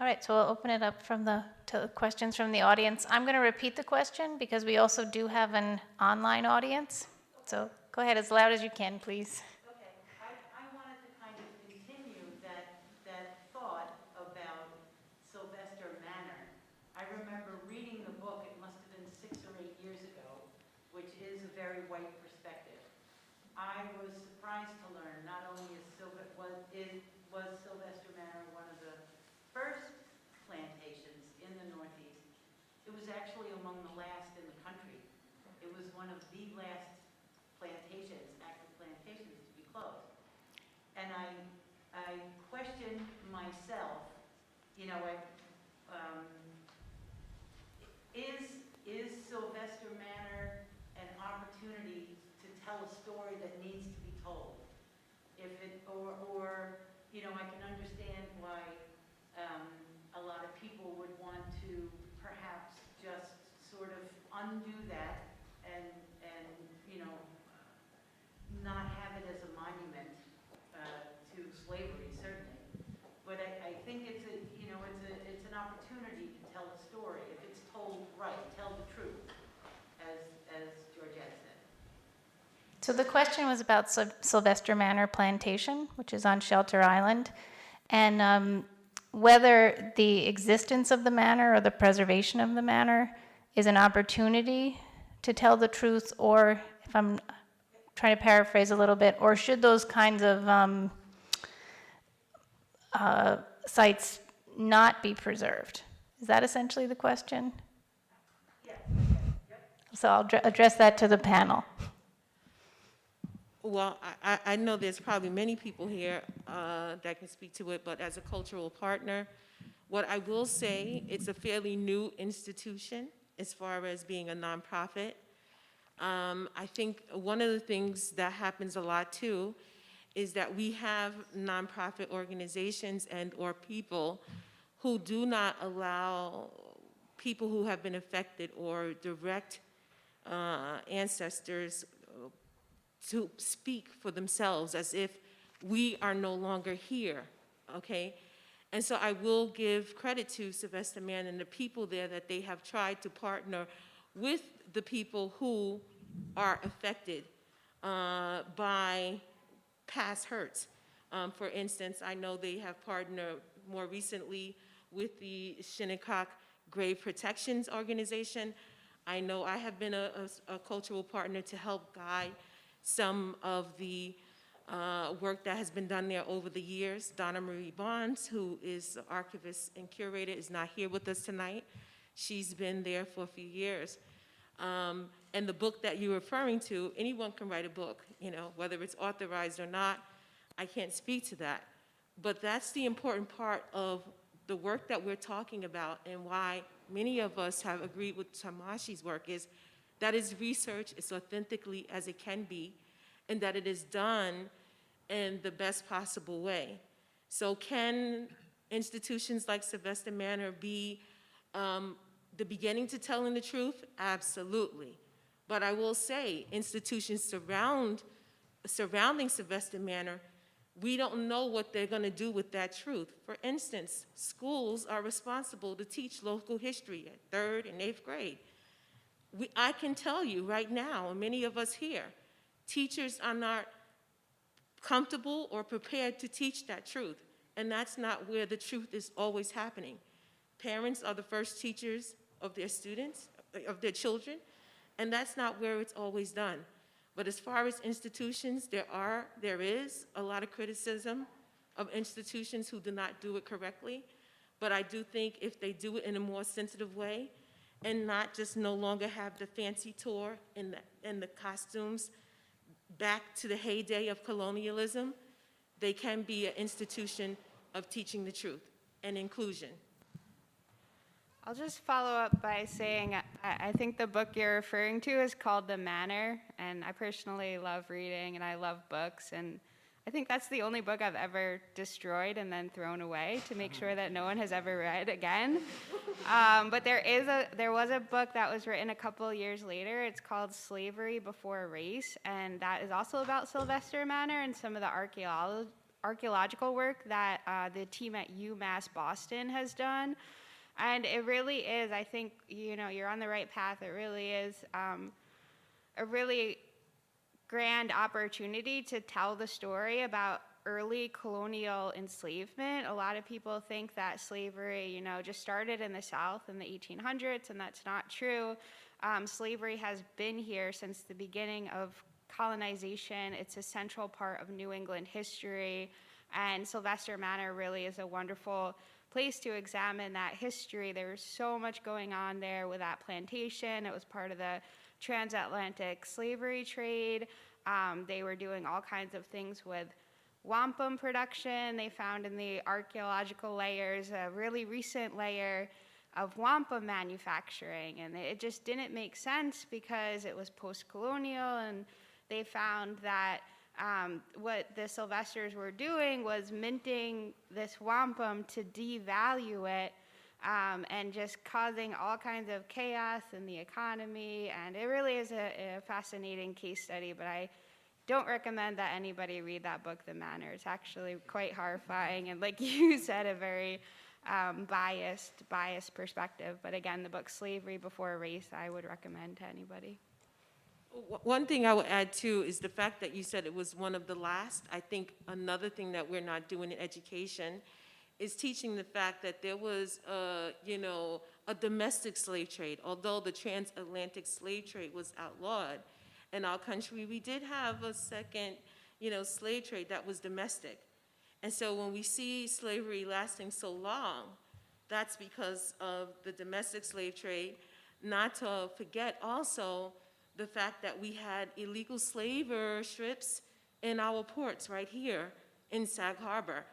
All right, so we'll open it up to questions from the audience. I'm going to repeat the question because we also do have an online audience. So go ahead as loud as you can, please. Okay, I wanted to kind of continue that thought about Sylvester Manor. I remember reading the book, it must have been 6 or 8 years ago, which is a very white perspective. I was surprised to learn not only was Sylvester Manor one of the first plantations in the Northeast, it was actually among the last in the country. It was one of the last active plantations to be closed. And I questioned myself, is Sylvester Manor an opportunity to tell a story that needs to be told? I can understand why a lot of people would want to perhaps just sort of undo that and not have it as a monument to slavery, certainly. But I think it's an opportunity to tell a story. If it's told right, tell the truth, as Georgette said. So the question was about Sylvester Manor Plantation, which is on Shelter Island, and whether the existence of the manor or the preservation of the manor is an opportunity to tell the truth, or, if I'm trying to paraphrase a little bit, or should those kinds of sites not be preserved? Is that essentially the question? Yes. Yep. So I'll address that to the panel. Well, I know there's probably many people here that can speak to it, but as a cultural partner, what I will say, it's a fairly new institution as far as being a nonprofit. I think one of the things that happens a lot too is that we have nonprofit organizations and/or people who do not allow people who have been affected or direct ancestors to speak for themselves, as if we are no longer here, okay? And so I will give credit to Sylvester Manor and the people there that they have tried to partner with the people who are affected by past hurts. For instance, I know they have partnered more recently with the Shinnecock Grave Protections Organization. I know I have been a cultural partner to help guide some of the work that has been done there over the years. Donna Marie Bonds, who is the archivist and curator, is not here with us tonight. She's been there for a few years. And the book that you're referring to, anyone can write a book, whether it's authorized or not. I can't speak to that. But that's the important part of the work that we're talking about, and why many of us have agreed with Tomashi's work, is that is research as authentically as it can be, and that it is done in the best possible way. So can institutions like Sylvester Manor be the beginning to telling the truth? Absolutely. But I will say, institutions surrounding Sylvester Manor, we don't know what they're going to do with that truth. For instance, schools are responsible to teach local history at 3rd and 8th grade. I can tell you right now, and many of us here, teachers are not comfortable or prepared to teach that truth. And that's not where the truth is always happening. Parents are the first teachers of their students, of their children, and that's not where it's always done. But as far as institutions, there is a lot of criticism of institutions who do not do it correctly. But I do think if they do it in a more sensitive way and not just no longer have the fancy tour and the costumes back to the heyday of colonialism, they can be an institution of teaching the truth and inclusion. I'll just follow up by saying I think the book you're referring to is called The Manor, and I personally love reading and I love books, and I think that's the only book I've ever destroyed and then thrown away to make sure that no one has ever read again. But there was a book that was written a couple of years later. It's called Slavery Before Race, and that is also about Sylvester Manor and some of the archaeological work that the team at UMass Boston has done. And it really is, I think, you're on the right path. It really is a really grand opportunity to tell the story about early colonial enslavement. A lot of people think that slavery, just started in the South in the 1800s, and that's not true. Slavery has been here since the beginning of colonization. It's a central part of New England history, and Sylvester Manor really is a wonderful place to examine that history. There was so much going on there with that plantation. It was part of the transatlantic slavery trade. They were doing all kinds of things with wampum production. They found in the archaeological layers a really recent layer of wampum manufacturing, and it just didn't make sense because it was post-colonial, and they found that what the Sylvesters were doing was minting this wampum to devalue it, and just causing all kinds of chaos in the economy. And it really is a fascinating case study, but I don't recommend that anybody read that book, The Manor. It's actually quite horrifying, and like you said, a very biased perspective. But again, the book Slavery Before Race, I would recommend to anybody. One thing I would add too is the fact that you said it was one of the last. I think another thing that we're not doing in education is teaching the fact that there was a domestic slave trade. Although the transatlantic slave trade was outlawed in our country, we did have a second, slave trade that was domestic. And so when we see slavery lasting so long, that's because of the domestic slave trade. Not to forget also the fact that we had illegal slaver ships in our ports right here in Sag Harbor,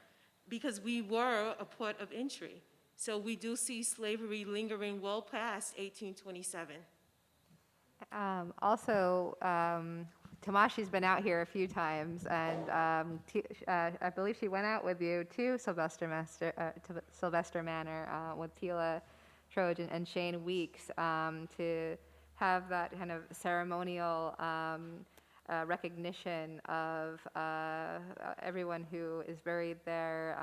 because we were a port of entry. So we do see slavery lingering well past 1827. Tomashi's been out here a few times, and I believe she went out with you to Sylvester Manor with Tila Trojan and Shane Weeks to have that kind of ceremonial recognition of everyone who is buried there,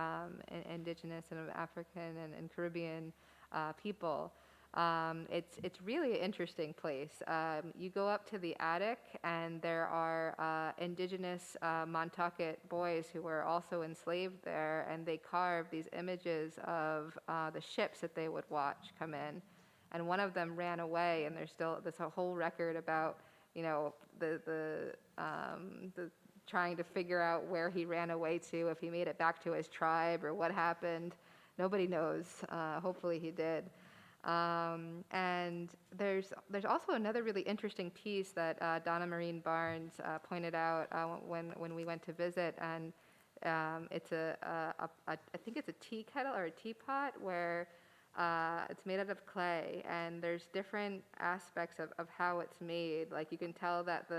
Indigenous and African and Caribbean people. It's really an interesting place. You go up to the attic, and there are Indigenous Montaukett boys who were also enslaved there, and they carve these images of the ships that they would watch come in. And one of them ran away, and there's a whole record about, the trying to figure out where he ran away to, if he made it back to his tribe or what happened. Nobody knows. Hopefully he did. And there's also another really interesting piece that Donna Marine Barnes pointed out when we went to visit, and it's I think it's a tea kettle or a teapot where it's made out of clay, and there's different aspects of how it's made. Like you can tell that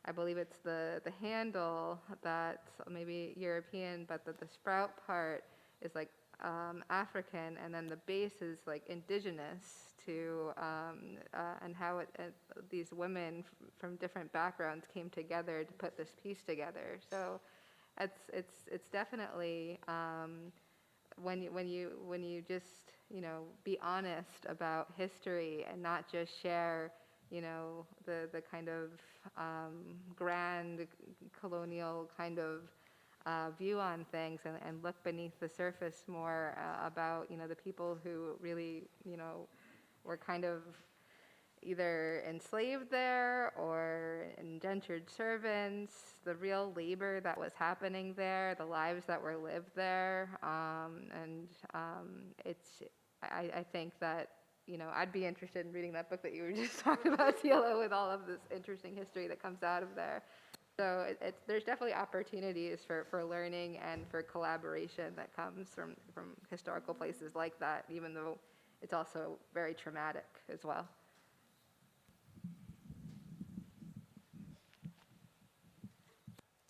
I believe it's the handle that's maybe European, but the sprout part is like African, and then the base is like indigenous to, and how these women from different backgrounds came together to put this piece together. So it's definitely when you just be honest about history and not just share you know, the kind of grand colonial kind of view on things, and look beneath the surface more about, you know, the people who really, you know, were kind of either enslaved there or indentured servants, the real labor that was happening there, the lives that were lived there. I think that, you know, I'd be interested in reading that book that you were just talking about, Tila, with all of this interesting history that comes out of there. So there's definitely opportunities for learning and for collaboration that comes from historical places like that, even though it's also very traumatic as well.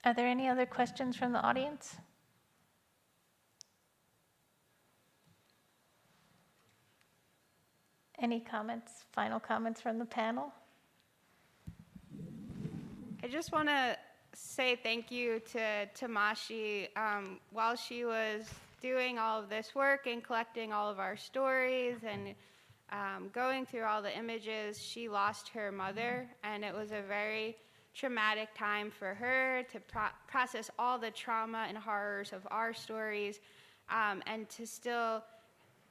Are there any other questions from the audience? Any comments, final comments from the panel? I just want to say thank you to Tomashi. While she was doing all of this work and collecting all of our stories and going through all the images, she lost her mother, and it was a very traumatic time for her to process all the trauma and horrors of our stories, and to still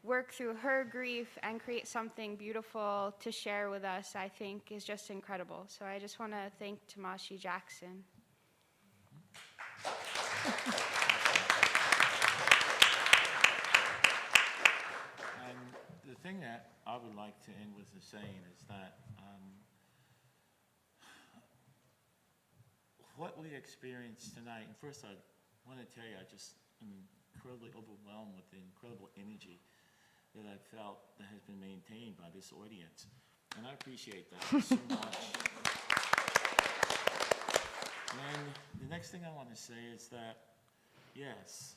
work through her grief and create something beautiful to share with us, I think is just incredible. So I just want to thank Tomashi Jackson. And the thing that I would like to end with is saying is that what we experienced tonight, and first I want to tell you, I just am incredibly overwhelmed with the incredible energy that I felt that has been maintained by this audience. And I appreciate that so much. And the next thing I want to say is that, yes,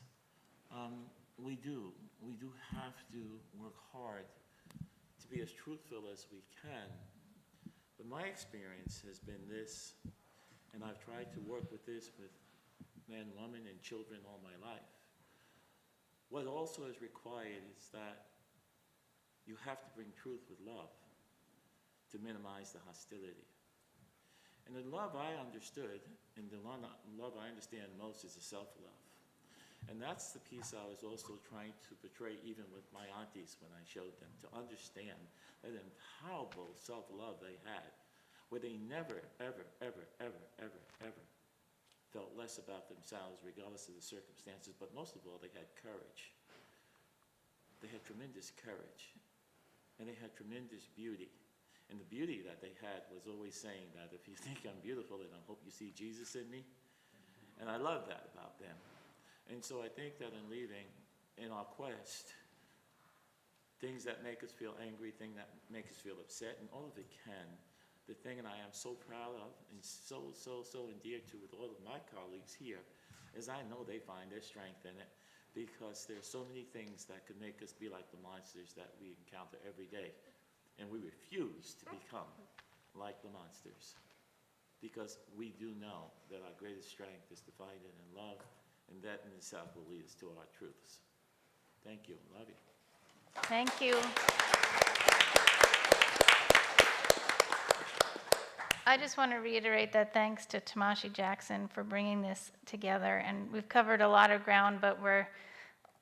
we do have to work hard to be as truthful as we can. But my experience has been this, and I've tried to work with this with men, women, and children all my life. What also is required is that you have to bring truth with love to minimize the hostility. And the love I understood, and the love I understand most, is the self-love. And that's the piece I was also trying to portray even with my aunties when I showed them, to understand that impalpable self-love they had, where they never, ever, ever, ever, ever, ever felt less about themselves regardless of the circumstances, but most of all, they had courage. They had tremendous courage, and they had tremendous beauty. And the beauty that they had was always saying that if you think I'm beautiful, then I hope you see Jesus in me. And I love that about them. And so I think that in leaving, in our quest, things that make us feel angry, things that make us feel upset, and all of it can, the thing that I am so proud of and so endeared to with all of my colleagues here is I know they find their strength in it, because there's so many things that could make us be like the monsters that we encounter every day. And we refuse to become like the monsters, because we do know that our greatest strength is to find it in love, and that in itself will lead us to our truths. Thank you. Love you. Thank you. I just want to reiterate that thanks to Tomashi Jackson for bringing this together. And we've covered a lot of ground, but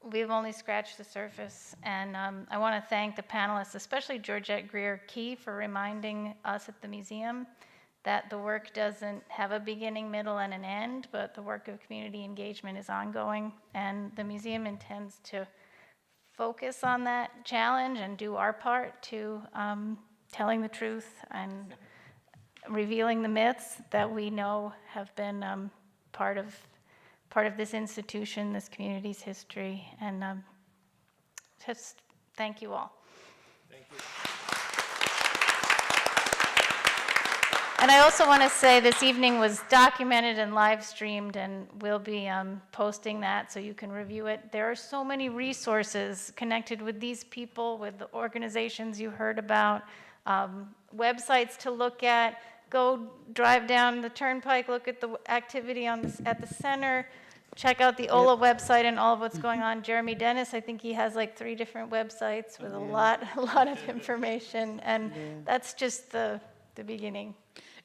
we've only scratched the surface. And I want to thank the panelists, especially Georgette Greer-Key, for reminding us at the museum that the work doesn't have a beginning, middle, and an end, but the work of community engagement is ongoing. And the museum intends to focus on that challenge and do our part to telling the truth and revealing the myths that we know have been part of this institution, this community's history, and just thank you all. Thank you. And I also want to say this evening was documented and live streamed, and we'll be posting that so you can review it. There are so many resources connected with these people, with the organizations you heard about, websites to look at. Go drive down the turnpike, look at the activity at the center, check out the OLA website and all of what's going on. Jeremy Dennis, I think he has like 3 different websites with a lot of information, and that's just the the beginning.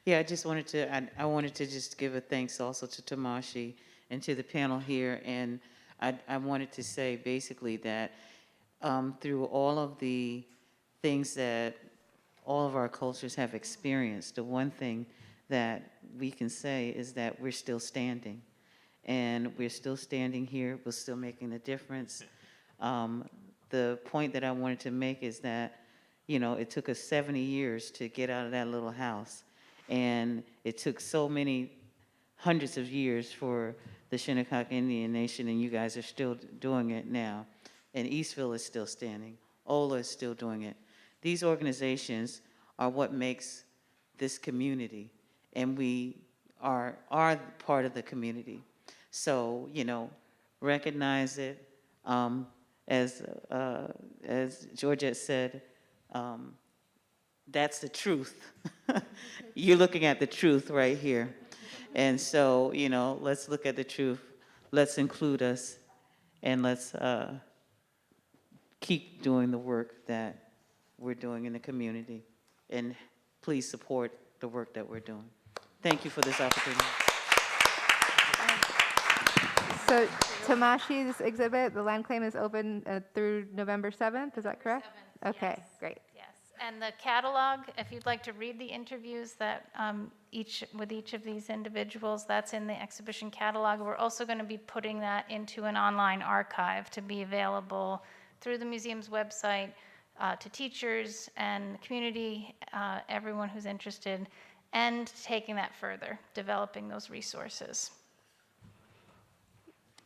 Yeah, I just wanted to, I wanted to just give a thanks also to Tomashi and to the panel here. And I wanted to say basically that through all of the things that all of our cultures have experienced, the one thing that we can say is that we're still standing. And we're still standing here, we're still making a difference. The point that I wanted to make is that, you know, it took us 70 years to get out of that little house. And it took so many hundreds of years for the Shinnecock Indian Nation, and you guys are still doing it now. And Eastville is still standing. Ola is still doing it. These organizations are what makes this community, and we are part of the community. So, you know, recognize it. As Georgette said, that's the truth. You're looking at the truth right here. And so, you know, let's look at the truth. Let's include us, and let's keep doing the work that we're doing in the community. And please support the work that we're doing. Thank you for this opportunity. So Tomashi's exhibit, the land claim is open through November 7th, is that correct? 7th, Okay, yes. great. Yes, and the catalog, if you'd like to read the interviews that with each of these individuals, that's in the exhibition catalog. We're also going to be putting that into an online archive to be available through the museum's website to teachers and community, everyone who's interested, and taking that further, developing those resources.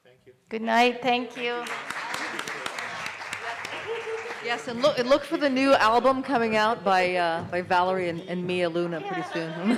Thank you. Good night, thank you. Yes, and look for the new album coming out by Valerie and Mia Luna pretty soon.